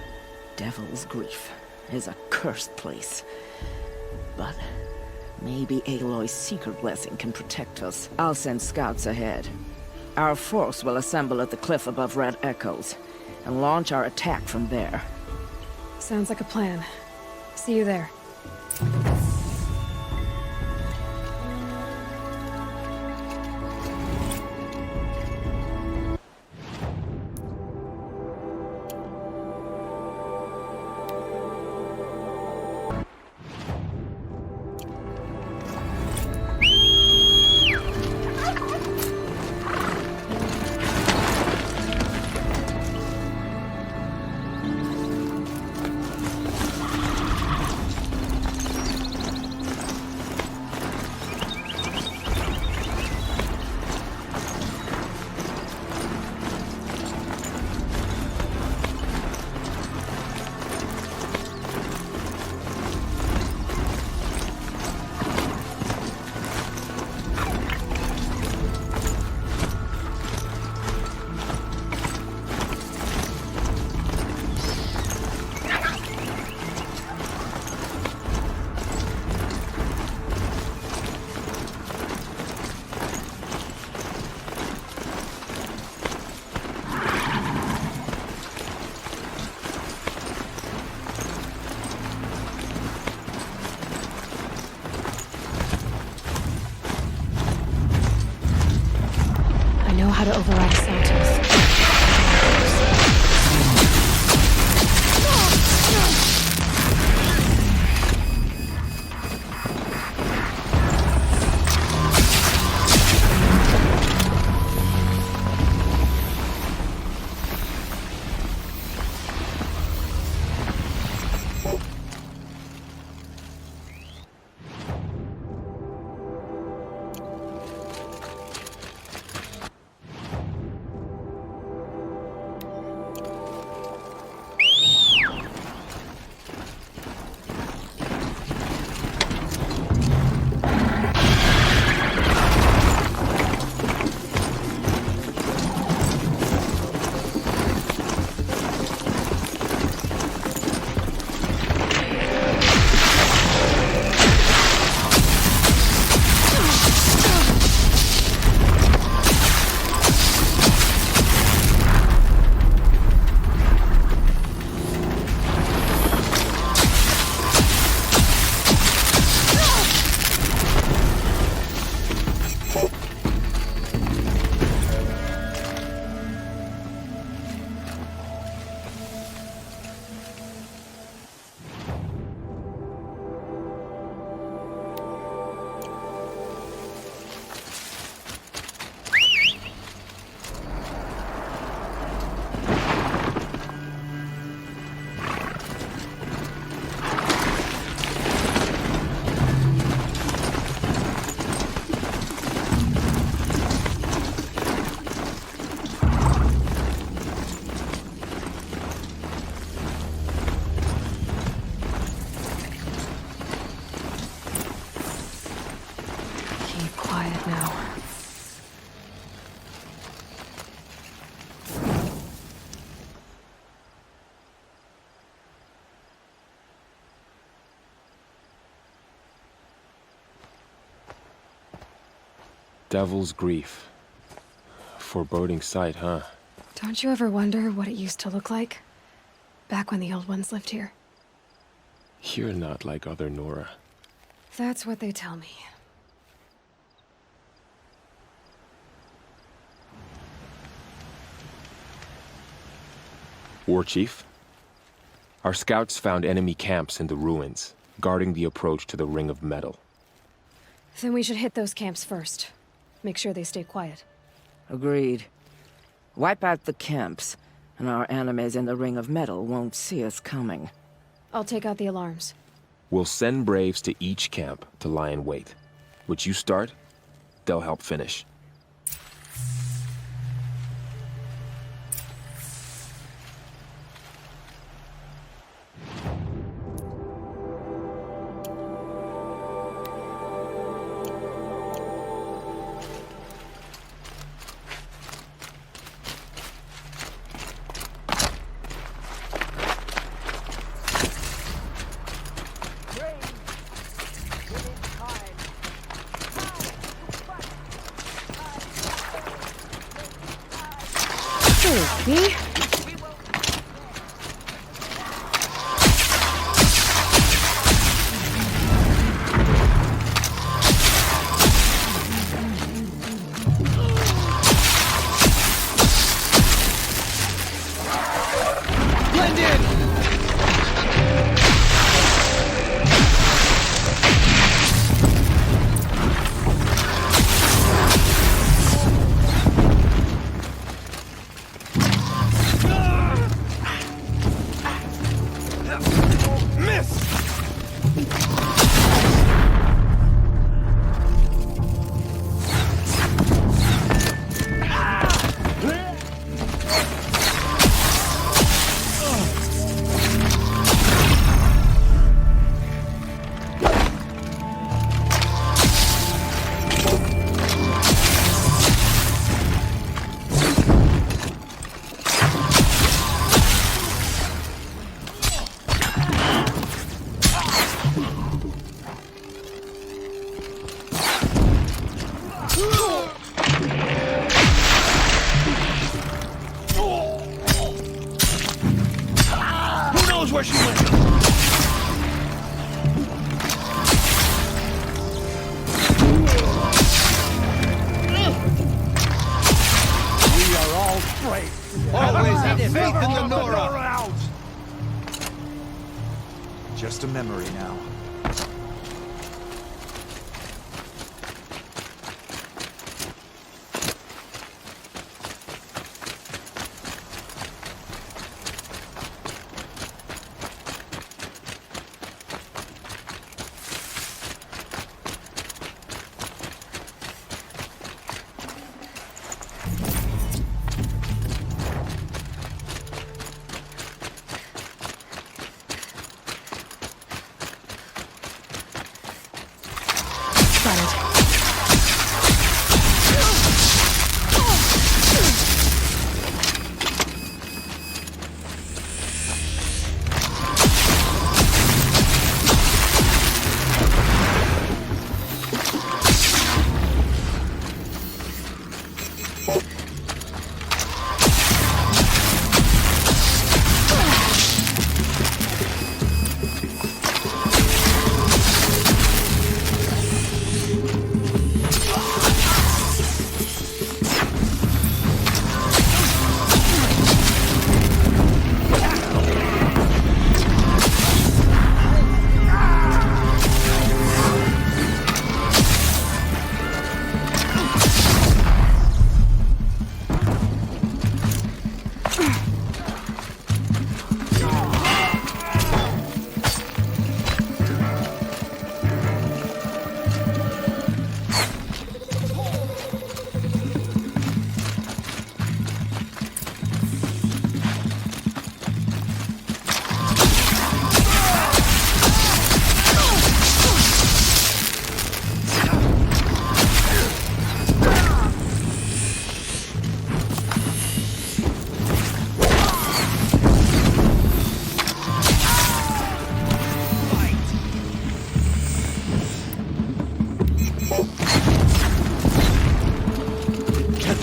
Devil's Grief is a cursed place. But maybe Aloy's secret blessing can protect us. I'll send scouts ahead. Our force will assemble at the cliff above Red Echoes, and launch our attack from there. Sounds like a plan. See you there. How to override Santos. quiet now. Devil's Grief. Foreboding sight, huh? Don't you ever wonder what it used to look like? Back when the old ones lived here. You're not like other Nora. That's what they tell me. War Chief? Our scouts found enemy camps in the ruins, guarding the approach to the Ring of Metal. Then we should hit those camps first. Make sure they stay quiet. Agreed. Wipe out the camps, and our enemies in the Ring of Metal won't see us coming. I'll take out the alarms. We'll send Braves to each camp to lie in wait. Which you start, they'll help finish. Me? Blend in! Where she went? We are all brave. Always have faith in the Nora. Just a memory now.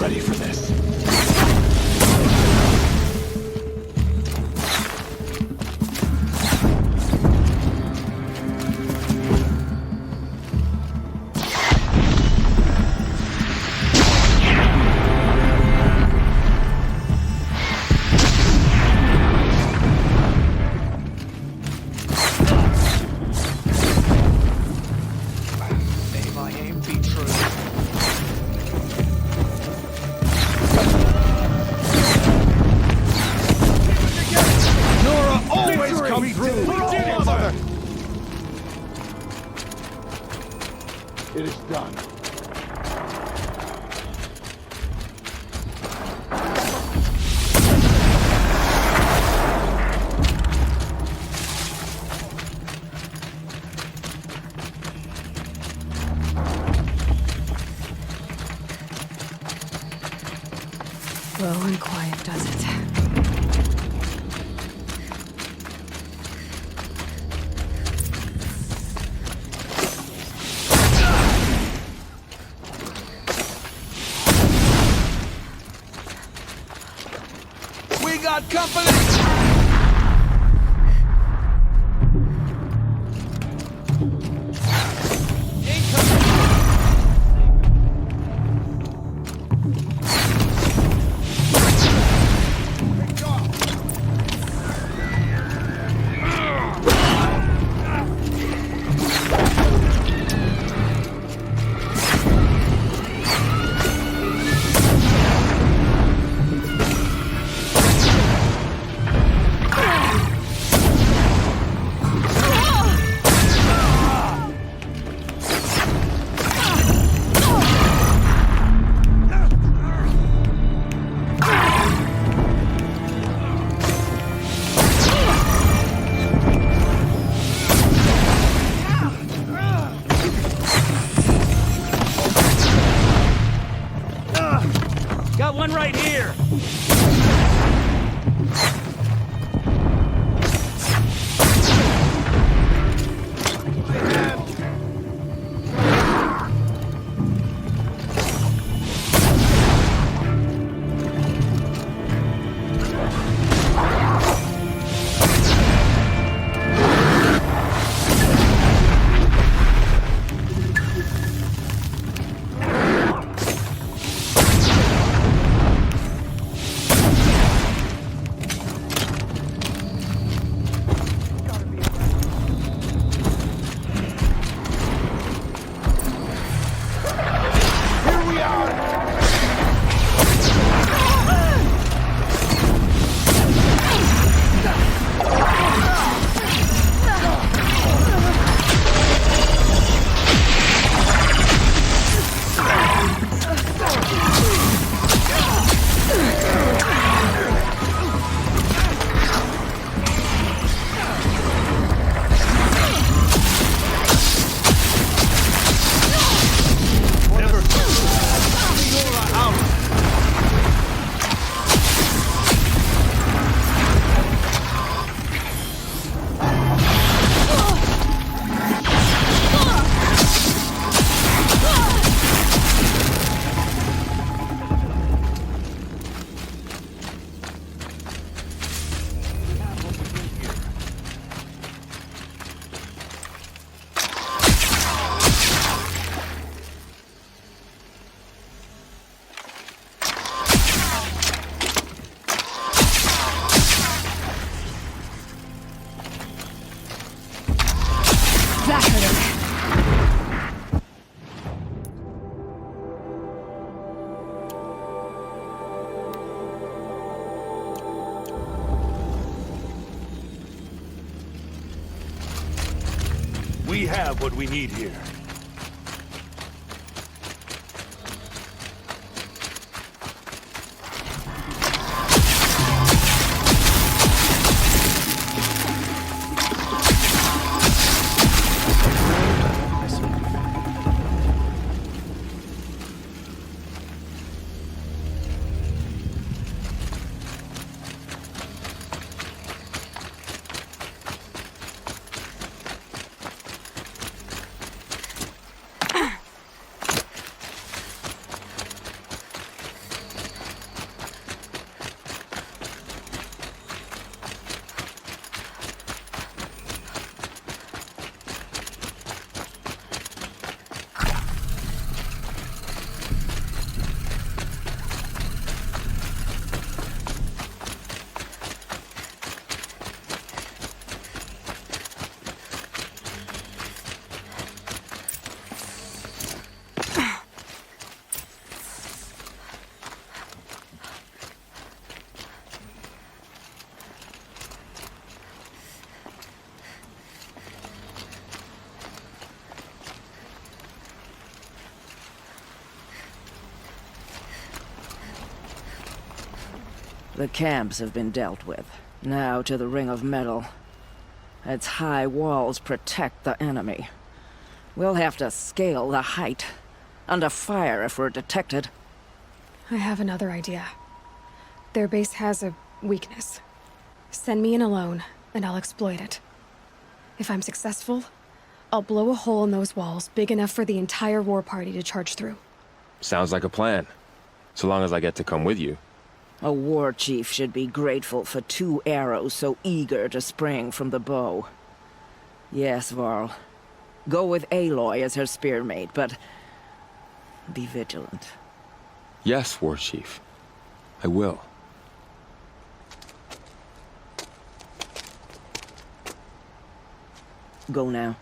ready for this. May my aim be true. Nora always comes through! Mother! It is done. Slow and quiet does it. We got company! Got one right here! That hurt. We have what we need here. The camps have been dealt with. Now to the Ring of Metal. Its high walls protect the enemy. We'll have to scale the height. Under fire if we're detected. I have another idea. Their base has a weakness. Send me in alone, and I'll exploit it. If I'm successful, I'll blow a hole in those walls big enough for the entire war party to charge through. Sounds like a plan. So long as I get to come with you. A war chief should be grateful for 2 arrows so eager to spring from the bow. Yes, Varl. Go with Aloy as her spearmate, but be vigilant. Yes, War Chief. I will. Go now.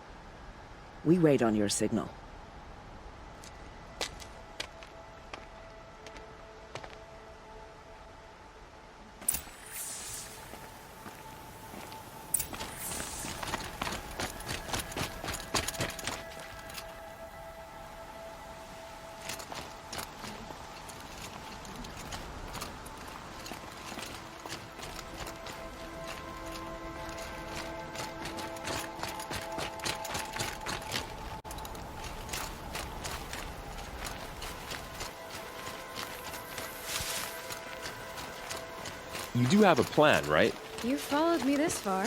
We wait on your signal. You do have a plan, right? You followed me this far,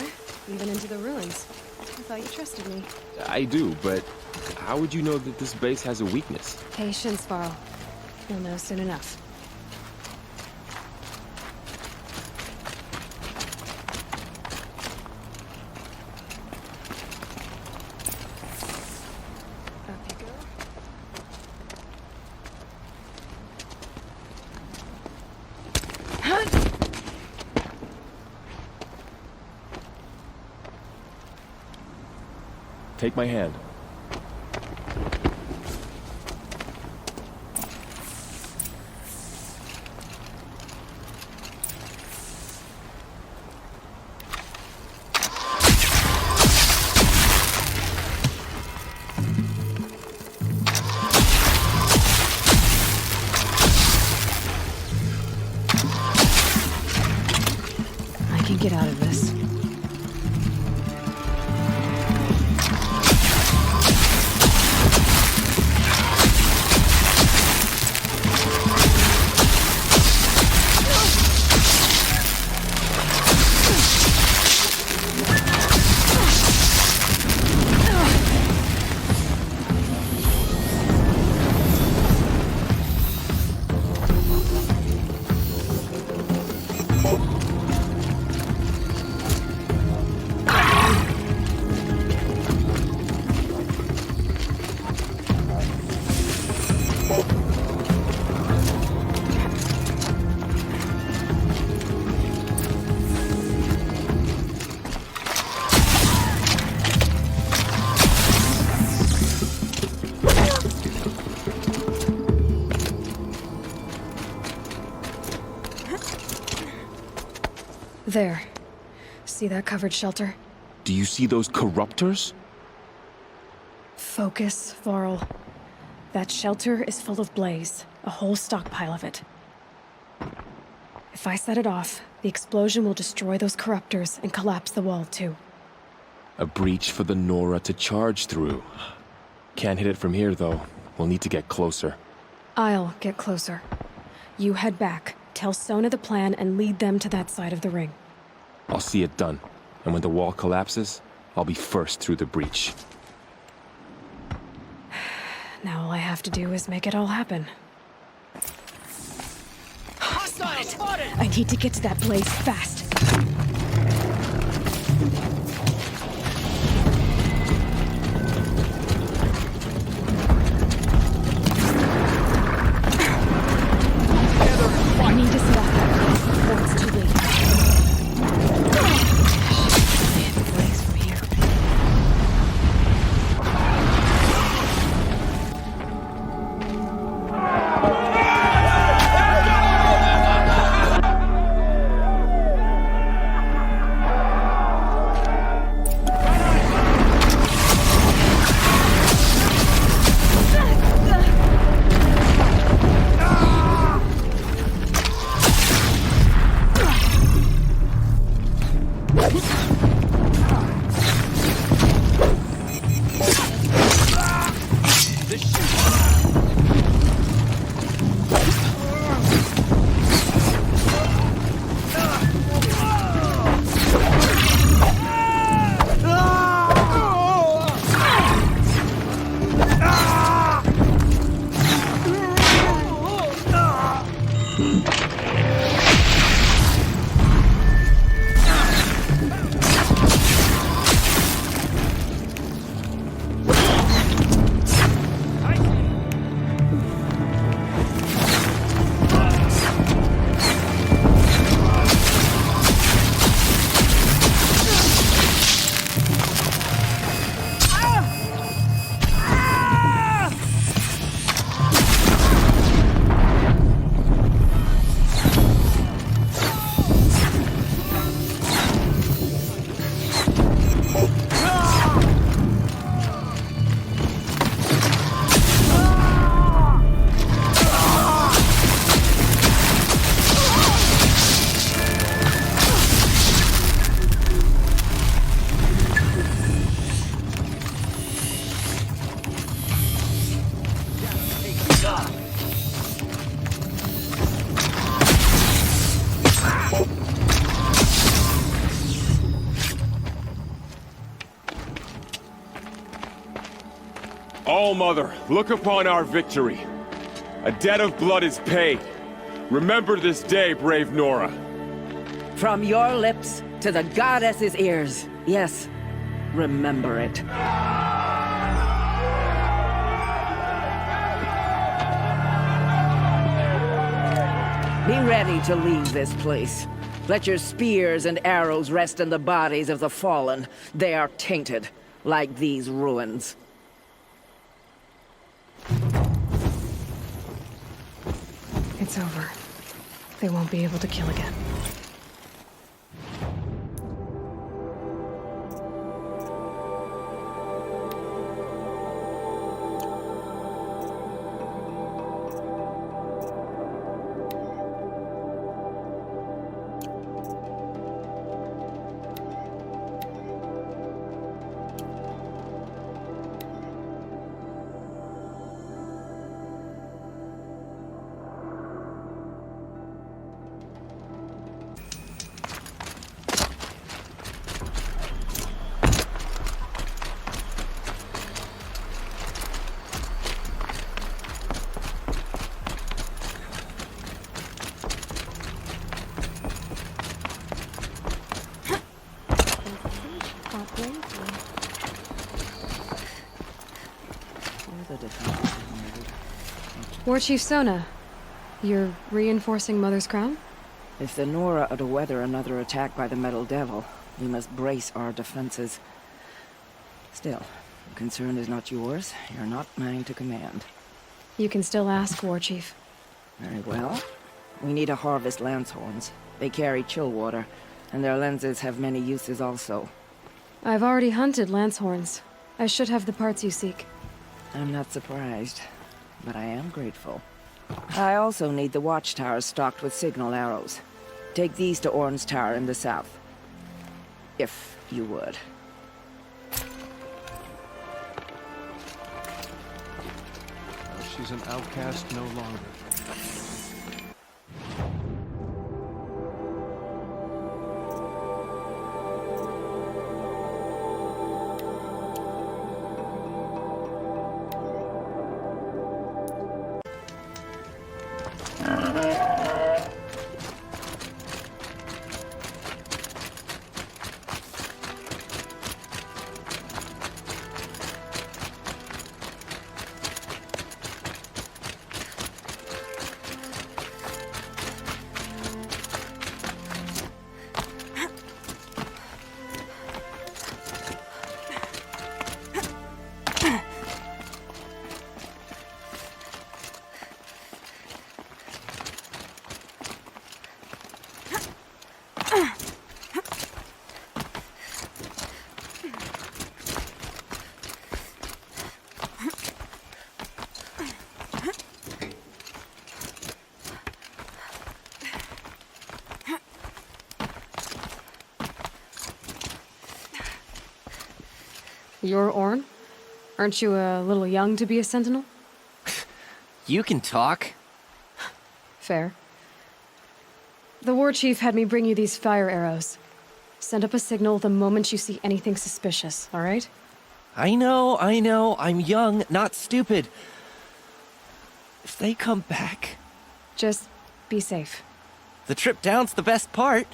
even into the ruins. I thought you trusted me. I do, but how would you know that this base has a weakness? Patience, Varl. You'll know soon enough. Up you go. Take my hand. I can get out of this. There. See that covered shelter? Do you see those corruptors? Focus, Varl. That shelter is full of blaze, a whole stockpile of it. If I set it off, the explosion will destroy those corruptors and collapse the wall too. A breach for the Nora to charge through. Can't hit it from here, though. We'll need to get closer. I'll get closer. You head back, tell Sona the plan, and lead them to that side of the ring. I'll see it done. And when the wall collapses, I'll be first through the breach. Now all I have to do is make it all happen. I need to get to that blaze fast. I need to set off that blaze before it's too late. Hit the blaze from here. All-Mother, look upon our victory. A debt of blood is paid. Remember this day, brave Nora. From your lips to the goddess's ears. Yes, remember it. Be ready to leave this place. Let your spears and arrows rest in the bodies of the fallen. They are tainted, like these ruins. It's over. They won't be able to kill again. War Chief Sona, you're reinforcing Mother's Crown? If the Nora are to weather another attack by the Metal Devil, we must brace our defenses. Still, the concern is not yours. You're not mine to command. You can still ask, War Chief. Very well. We need to harvest lance horns. They carry chill water, and their lenses have many uses also. I've already hunted lance horns. I should have the parts you seek. I'm not surprised, but I am grateful. I also need the watchtowers stocked with signal arrows. Take these to Orn's Tower in the south. If you would. She's an outcast no longer. You're Orn? Aren't you a little young to be a sentinel? You can talk. Fair. The war chief had me bring you these fire arrows. Send up a signal the moment you see anything suspicious, all right? I know. I'm young, not stupid. If they come back... Just be safe. The trip down's the best part.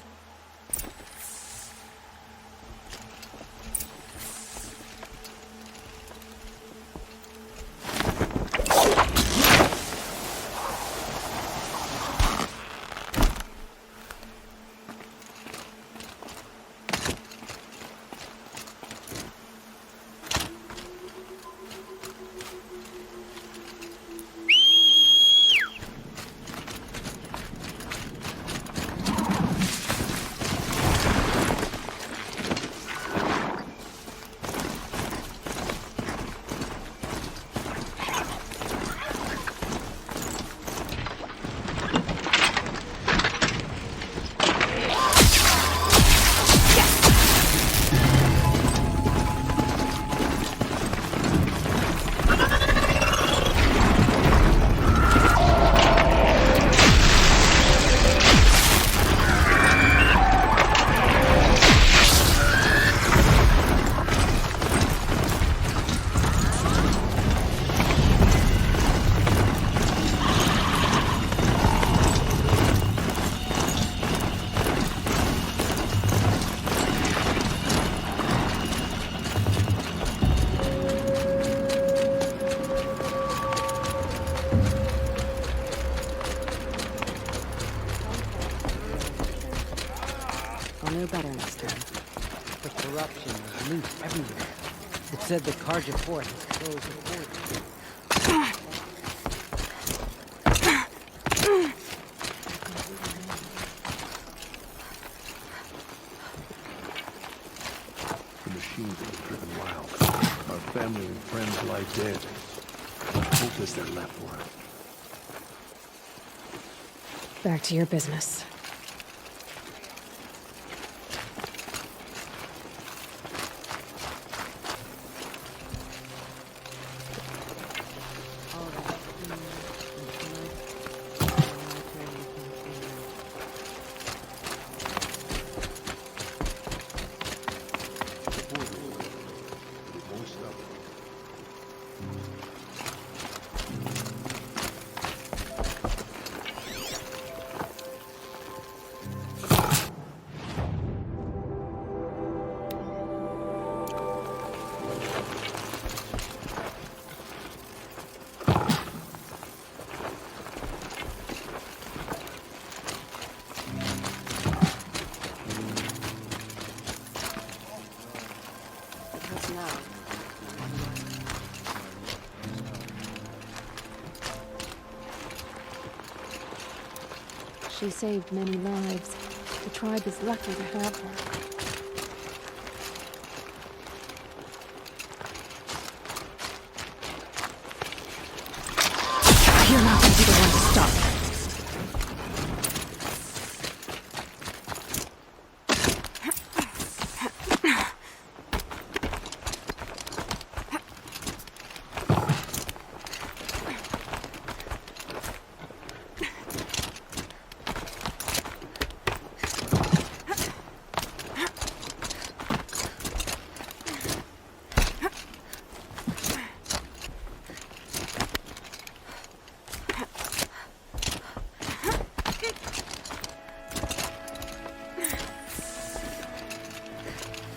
Better next time. The corruption is loose everywhere. It said the Karja fort has closed the port. The machines have driven wild. Our family and friends lie dead. What hope is there left for us? Back to your business. She saved many lives. The tribe is lucky to have her. You're not going to be the one to stop.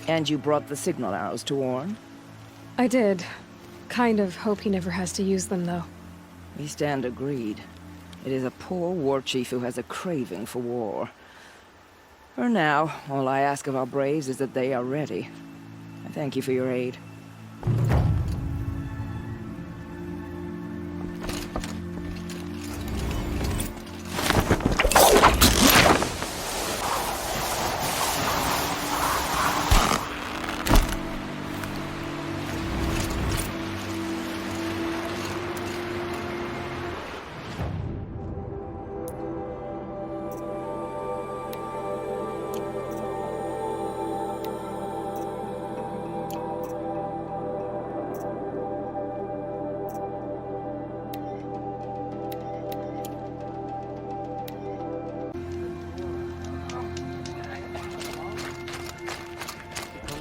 And you brought the signal arrows to warn? I did. Kind of hope he never has to use them, though. We stand agreed. It is a poor war chief who has a craving for war. For now, all I ask of our braves is that they are ready. I thank you for your aid.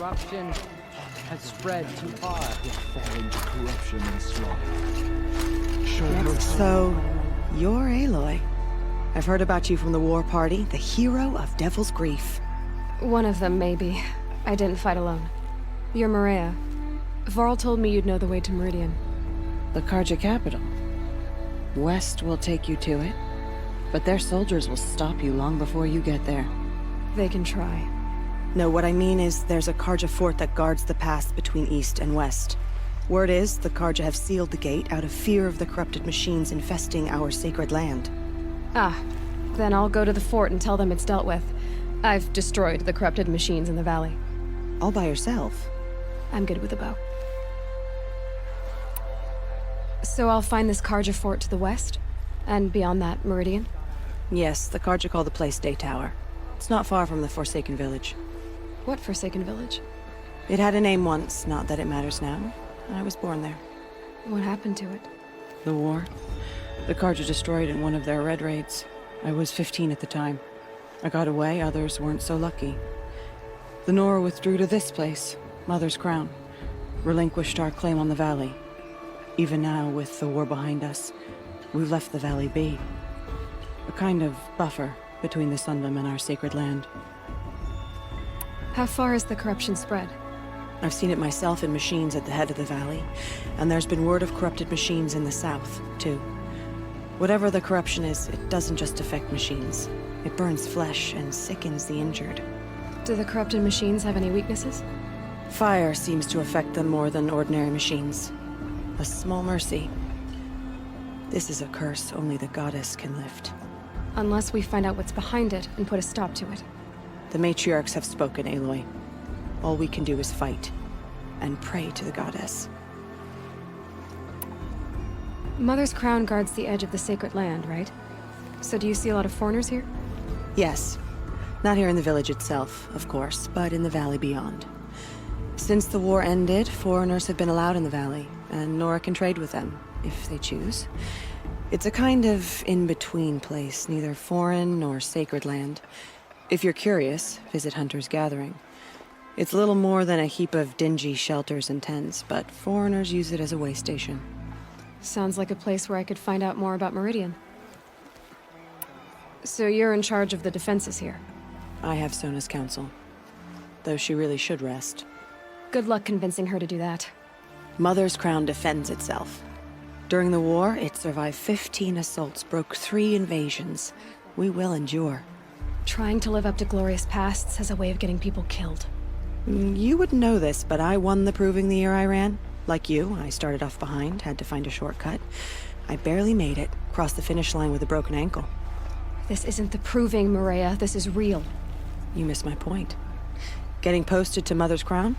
corruption has spread too far. Fall into corruption and slaughter. Show mercy. So, you're Aloy. I've heard about you from the war party, the hero of Devil's Grief. One of them, maybe. I didn't fight alone. You're Maria. Varl told me you'd know the way to Meridian. The Karja capital. West will take you to it, but their soldiers will stop you long before you get there. They can try. No, what I mean is there's a Karja fort that guards the pass between East and West. Word is, the Karja have sealed the gate out of fear of the corrupted machines infesting our sacred land. Ah, then I'll go to the fort and tell them it's dealt with. I've destroyed the corrupted machines in the valley. All by yourself? I'm good with a bow. So I'll find this Karja fort to the west? And beyond that, Meridian? Yes, the Karja call the place Day Tower. It's not far from the Forsaken Village. What Forsaken Village? It had a name once, not that it matters now. I was born there. What happened to it? The war. The Karja destroyed in one of their red raids. I was 15 at the time. I got away, others weren't so lucky. The Nora withdrew to this place, Mother's Crown. Relinquished our claim on the valley. Even now, with the war behind us, we've left the valley be. A kind of buffer between the Sundom and our sacred land. How far has the corruption spread? I've seen it myself in machines at the head of the valley, and there's been word of corrupted machines in the south, too. Whatever the corruption is, it doesn't just affect machines. It burns flesh and sickens the injured. Do the corrupted machines have any weaknesses? Fire seems to affect them more than ordinary machines. A small mercy. This is a curse only the goddess can lift. Unless we find out what's behind it and put a stop to it. The matriarchs have spoken, Aloy. All we can do is fight, and pray to the goddess. Mother's Crown guards the edge of the sacred land, right? So do you see a lot of foreigners here? Yes. Not here in the village itself, of course, but in the valley beyond. Since the war ended, foreigners have been allowed in the valley, and Nora can trade with them, if they choose. It's a kind of in-between place, neither foreign nor sacred land. If you're curious, visit Hunter's Gathering. It's little more than a heap of dingy shelters and tents, but foreigners use it as a way station. Sounds like a place where I could find out more about Meridian. So you're in charge of the defenses here? I have Sona's counsel. Though she really should rest. Good luck convincing her to do that. Mother's Crown defends itself. During the war, it survived 15 assaults, broke 3 invasions. We will endure. Trying to live up to glorious pasts has a way of getting people killed. You wouldn't know this, but I won the proving the year I ran. Like you, I started off behind, had to find a shortcut. I barely made it, crossed the finish line with a broken ankle. This isn't the proving, Maria. This is real. You missed my point. Getting posted to Mother's Crown?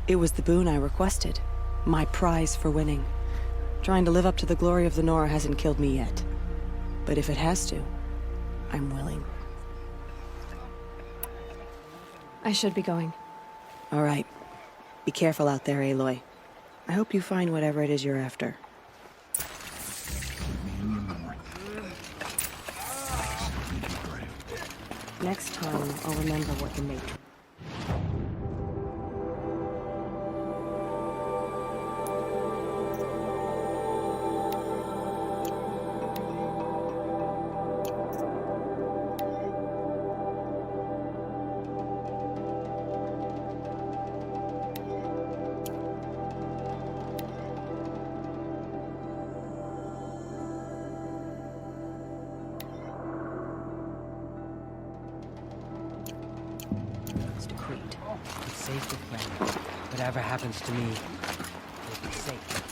It was the boon I requested. My prize for winning. Trying to live up to the glory of the Nora hasn't killed me yet. But if it has to, I'm willing. I should be going. All right. Be careful out there, Aloy. I hope you find whatever it is you're after. Next time, I'll remember what the Matrix... Safe with friends. Whatever happens to me, will be safe.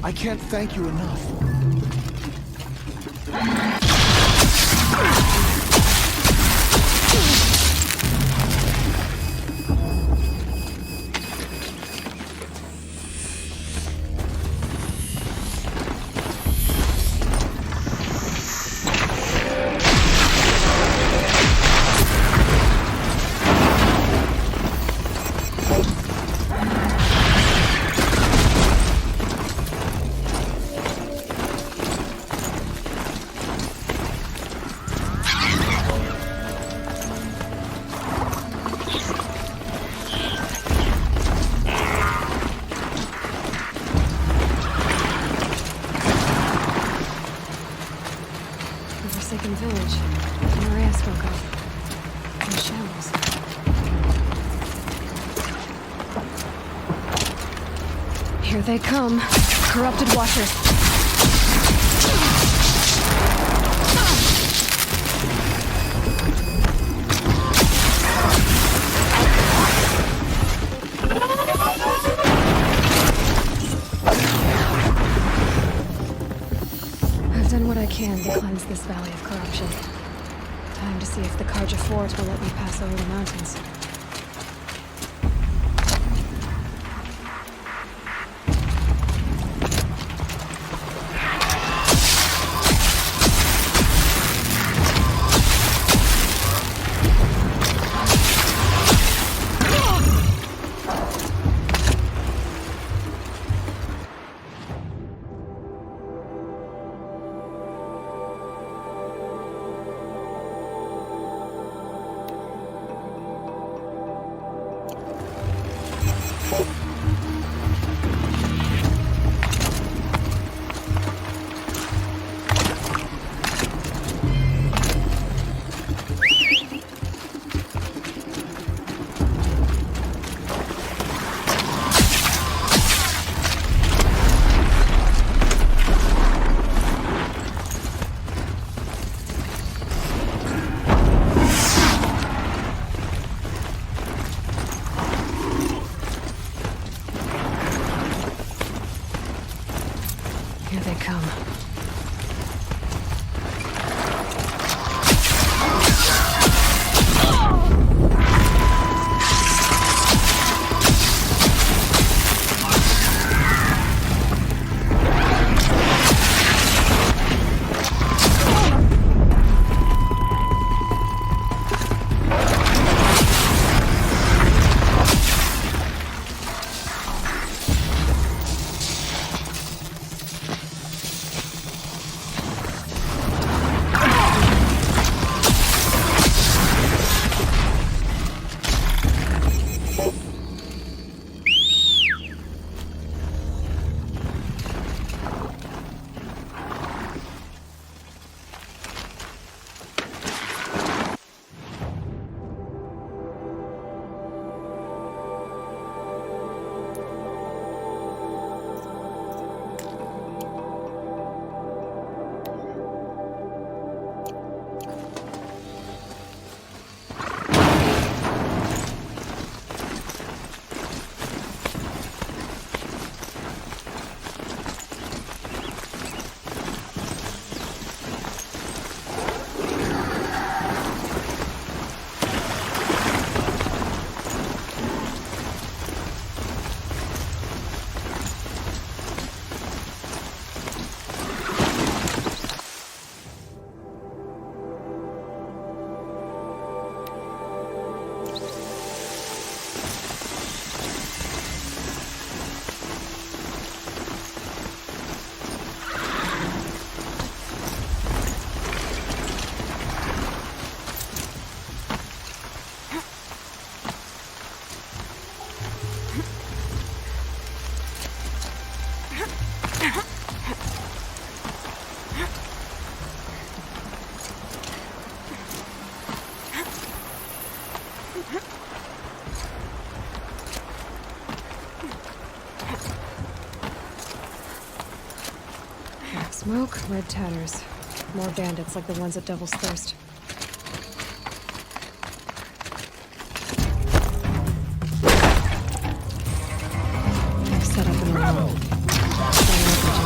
I can't thank you enough. Forsaken village. Maria spoke of. In shambles. Here they come. Corrupted watchers. I've done what I can to cleanse this valley of corruption. Time to see if the Karja fort will let me pass over the mountains. Here they come. Smoke, red tatters. More bandits like the ones at Devil's Thirst. They've set up an alarm.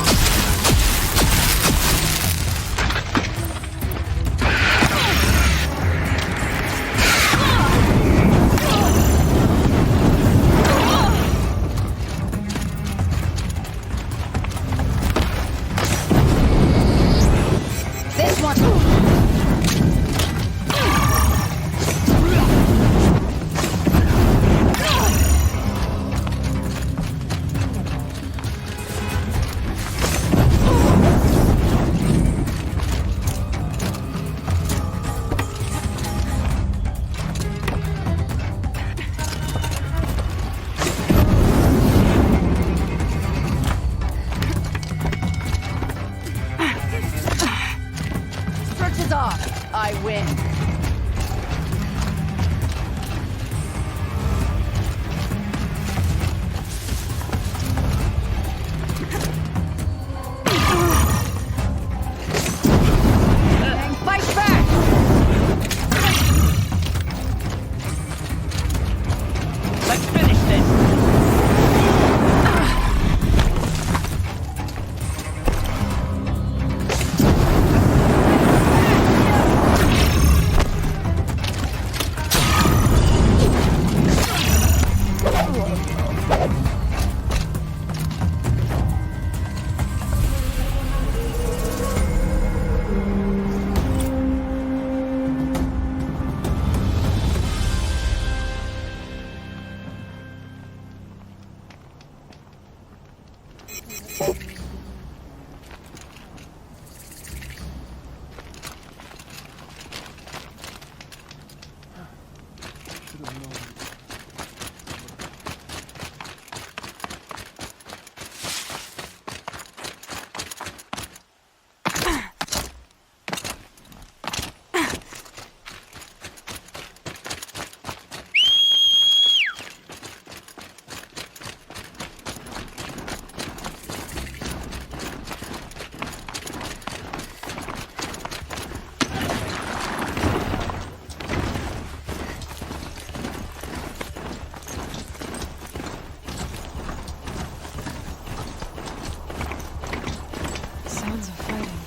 Sounds of fighting.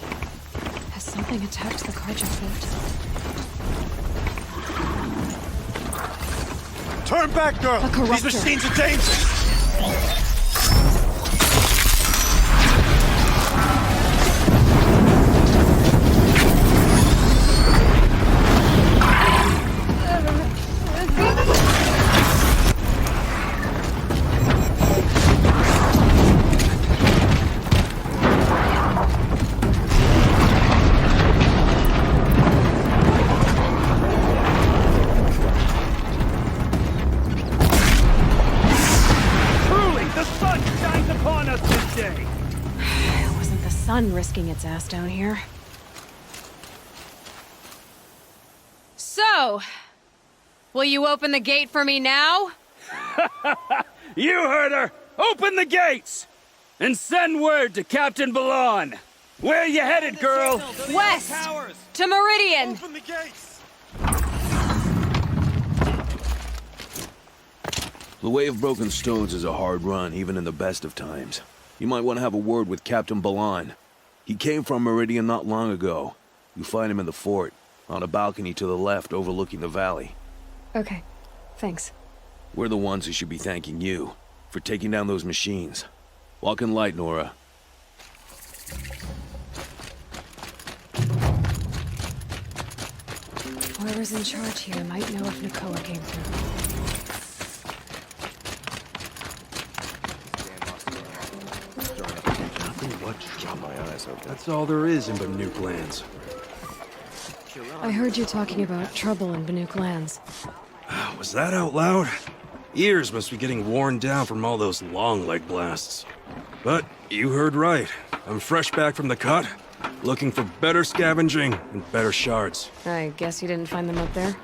Has something attacked the Karja fort? Turn back, girl! A corruptor. These machines are dangerous! Risking its ass down here. So, will you open the gate for me now? You heard her! Open the gates! And send word to Captain Balon! Where you headed, girl? West! To Meridian! Open the gates! The Way of Broken Stones is a hard run, even in the best of times. You might want to have a word with Captain Balon. He came from Meridian not long ago. You find him in the fort, on a balcony to the left overlooking the valley. Okay, thanks. We're the ones who should be thanking you for taking down those machines. Walk in light, Nora. Whoever's in charge here might know if Nakoa came through. That's all there is in Banuk lands. I heard you talking about trouble in Banuk lands. Was that out loud? Ears must be getting worn down from all those long leg blasts. But you heard right. I'm fresh back from the cut, looking for better scavenging and better shards. I guess you didn't find them up there?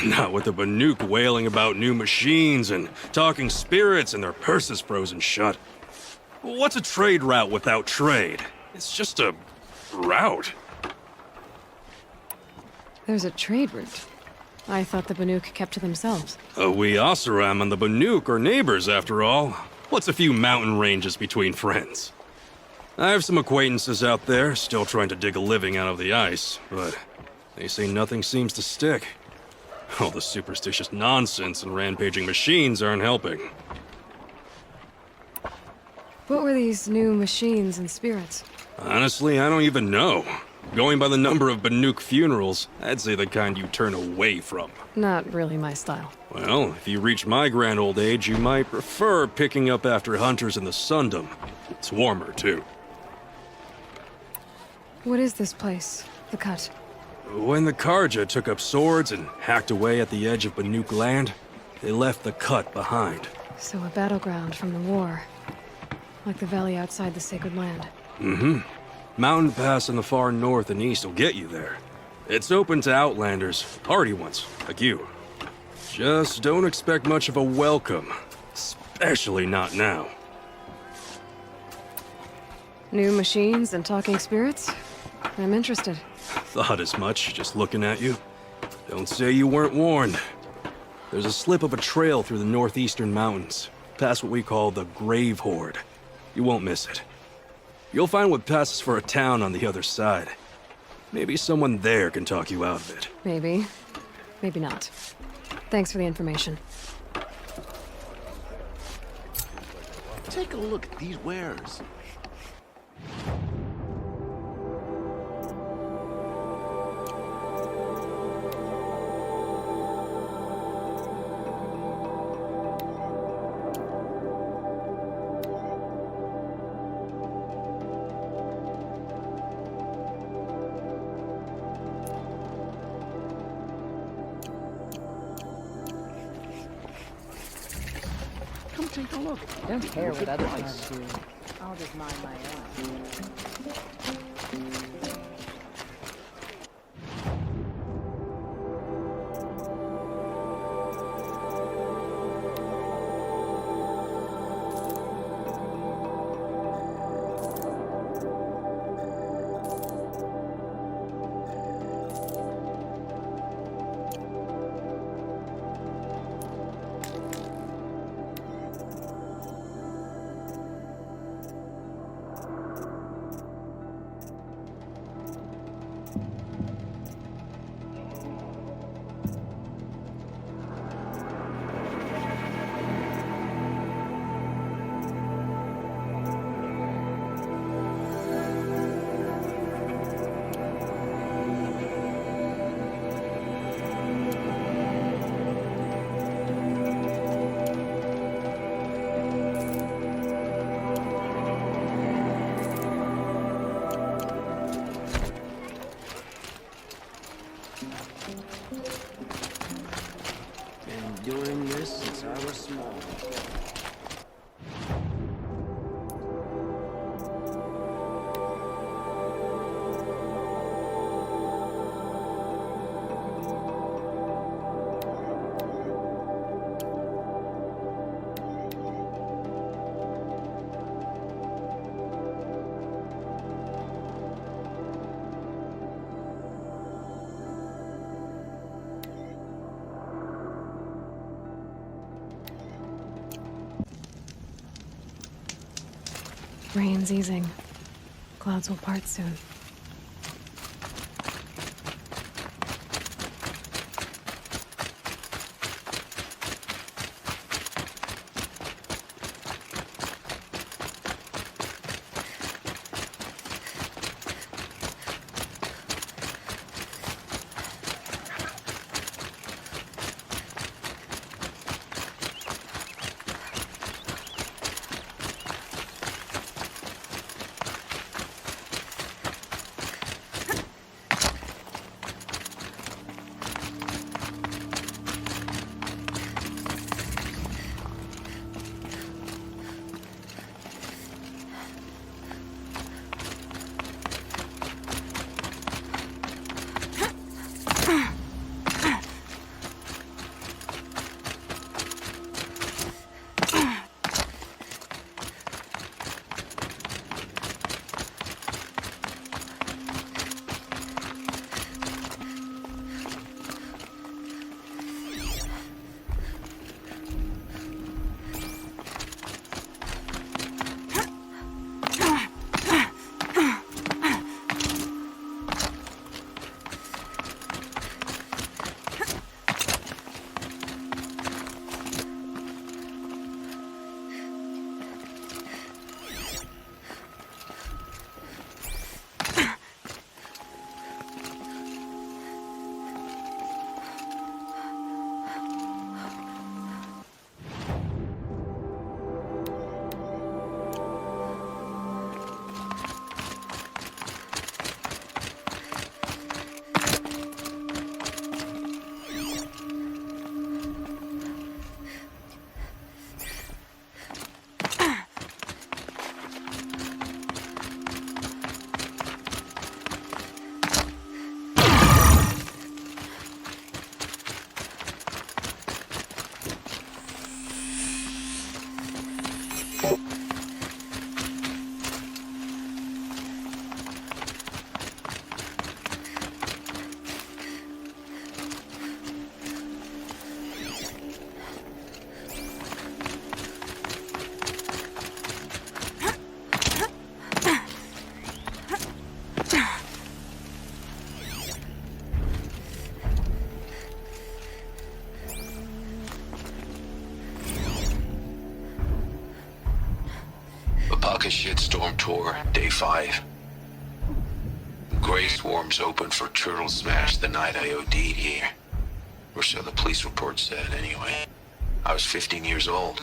Not with the Banuk wailing about new machines and talking spirits and their purses frozen shut. What's a trade route without trade? It's just a route. There's a trade route. I thought the Banuk kept to themselves. We Oseram and the Banuk are neighbors, after all. What's a few mountain ranges between friends? I have some acquaintances out there, still trying to dig a living out of the ice, but they say nothing seems to stick. All the superstitious nonsense and rampaging machines aren't helping. What were these new machines and spirits? Honestly, I don't even know. Going by the number of Banuk funerals, I'd say the kind you turn away from. Not really my style. Well, if you reach my grand old age, you might prefer picking up after hunters in the Sundom. It's warmer, too. What is this place? The Cut? When the Karja took up swords and hacked away at the edge of Banuk land, they left the Cut behind. So a battleground from the war. Like the valley outside the Sacred Land. Mm-hmm. Mountain Pass in the far north and east will get you there. It's open to outlanders, hardy ones, like you. Just don't expect much of a welcome. Especially not now. New machines and talking spirits? I'm interested. Thought as much, just looking at you. Don't say you weren't warned. There's a slip of a trail through the northeastern mountains, past what we call the Grave Horde. You won't miss it. You'll find what passes for a town on the other side. Maybe someone there can talk you out of it. Maybe. Maybe not. Thanks for the information. Take a look at these wares. Come take a look. Don't care Look what at others price. want to do. I'll just mind my own. Been doing this since I was small. Rain's easing. Clouds will part soon. Alka Shitstorm Tour, Day 5. Gray swarms opened for Turtle Smash the night I OD'd here. Or so the police report said, anyway. I was 15 years old.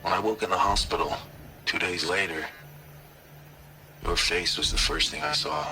When I woke in the hospital, 2 days later, your face was the first thing I saw.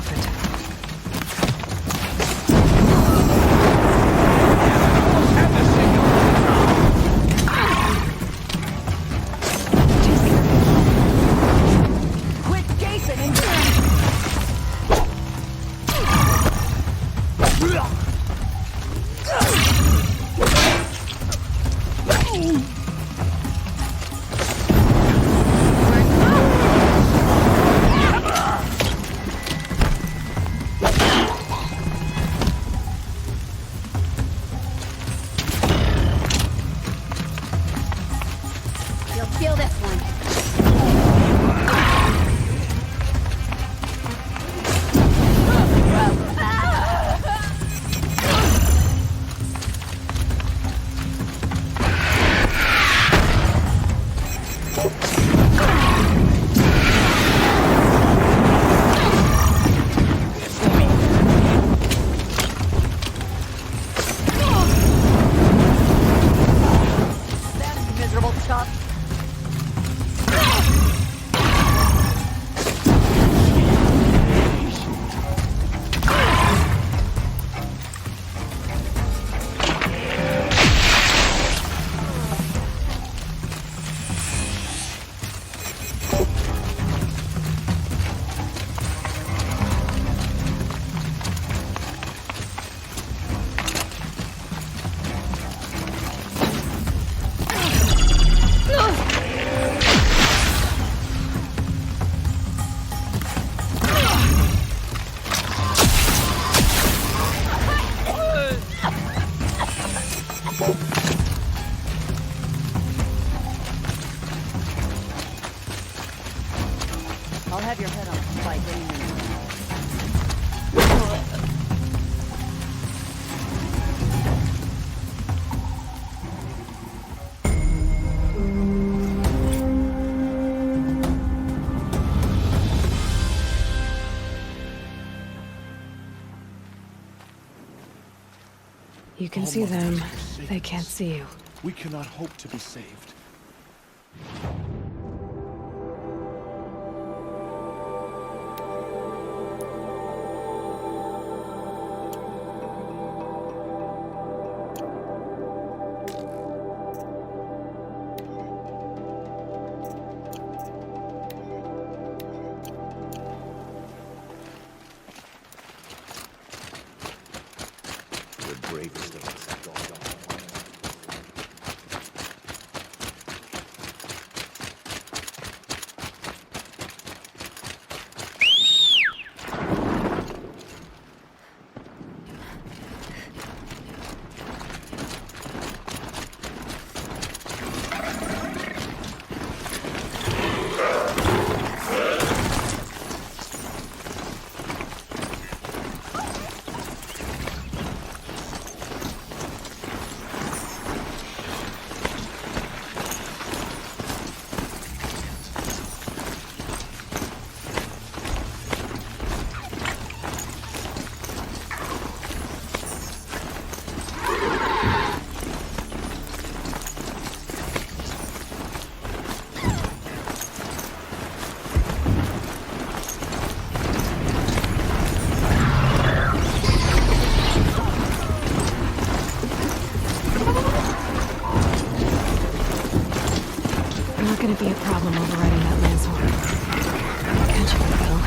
happened. You'll feel this one. Miserable chop. I'll have your head on a spike any minute. You can see them. They can't see you. We cannot hope to be saved. The bravest of us have gone down. Not gonna be a problem overriding that lance horn. Catching it, though.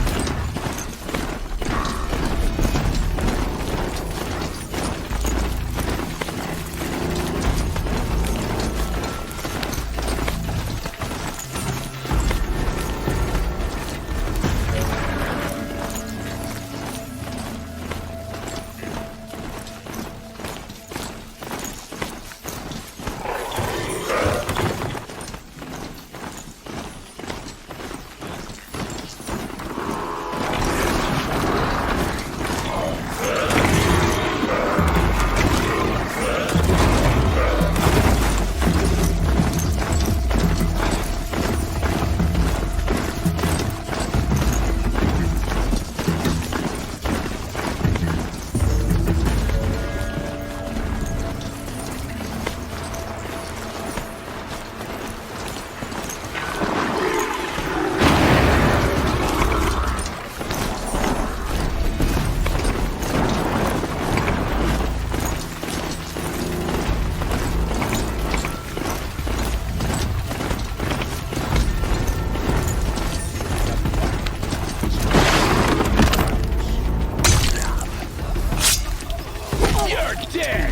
dead!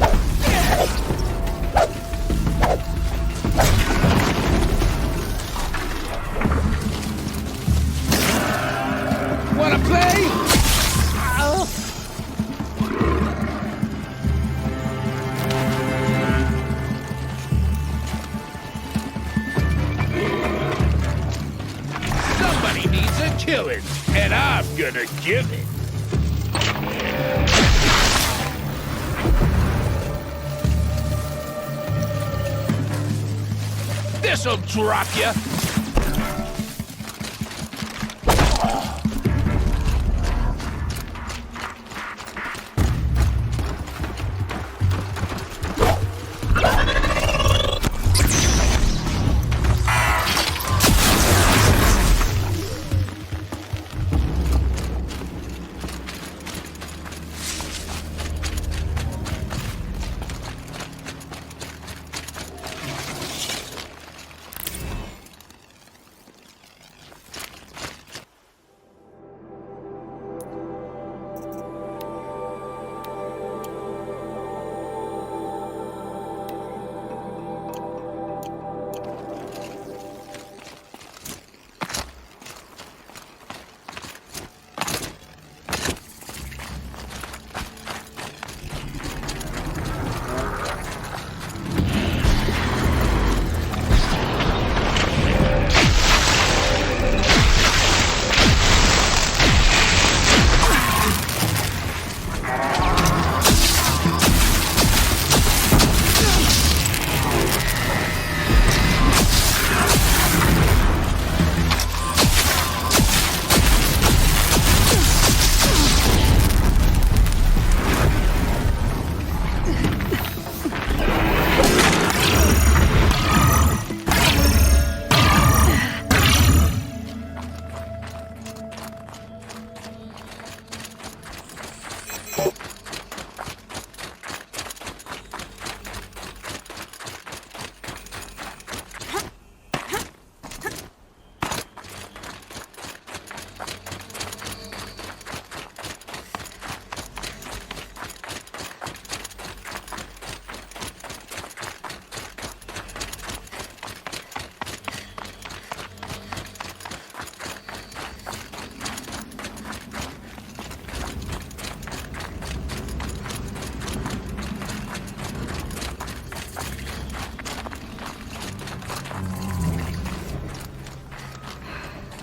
Wanna play? Somebody needs a killing, and I'm gonna give it. This'll drop you.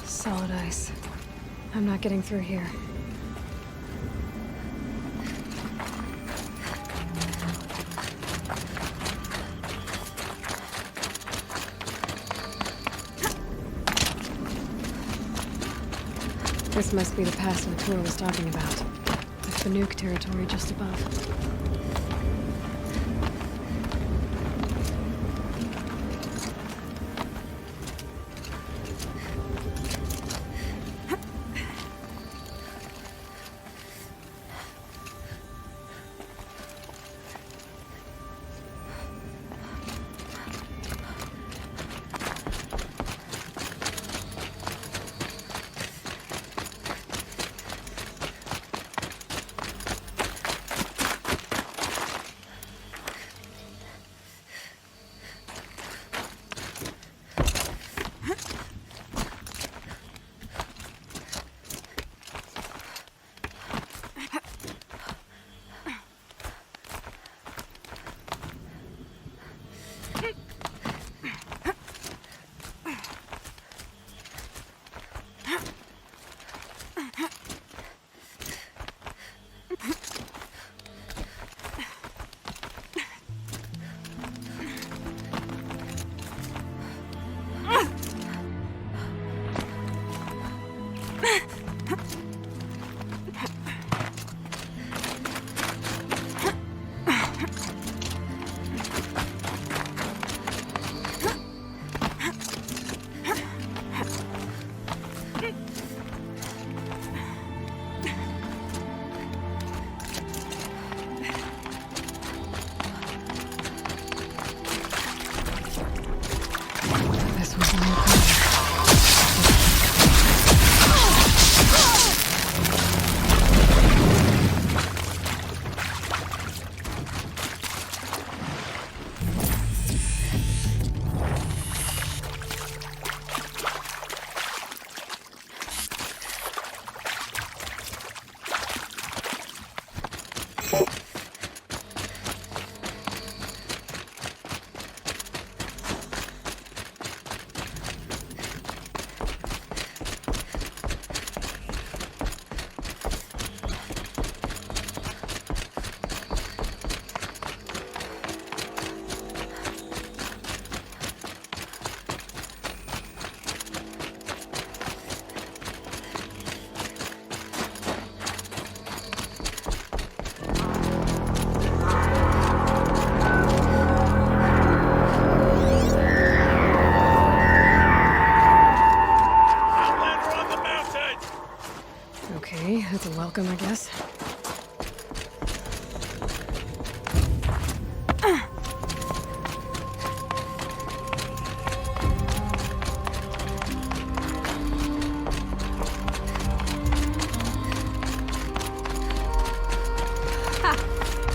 Solid ice. I'm not getting through here. This must be the pass Latour was talking about. The Fanuc territory just above.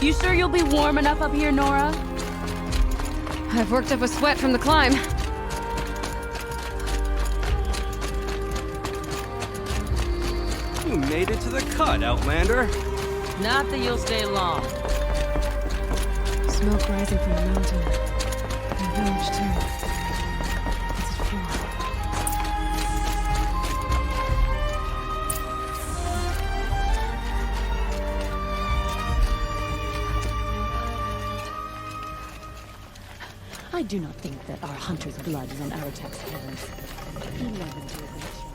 You sure you'll be warm enough up here, Nora? I've worked up a sweat from the climb. You made it to the cut, Outlander. Not that you'll stay long. Smoke rising from the mountain. The village, too. What's it for? I do not think that our hunter's blood is on Aratek's hands. He led them to a great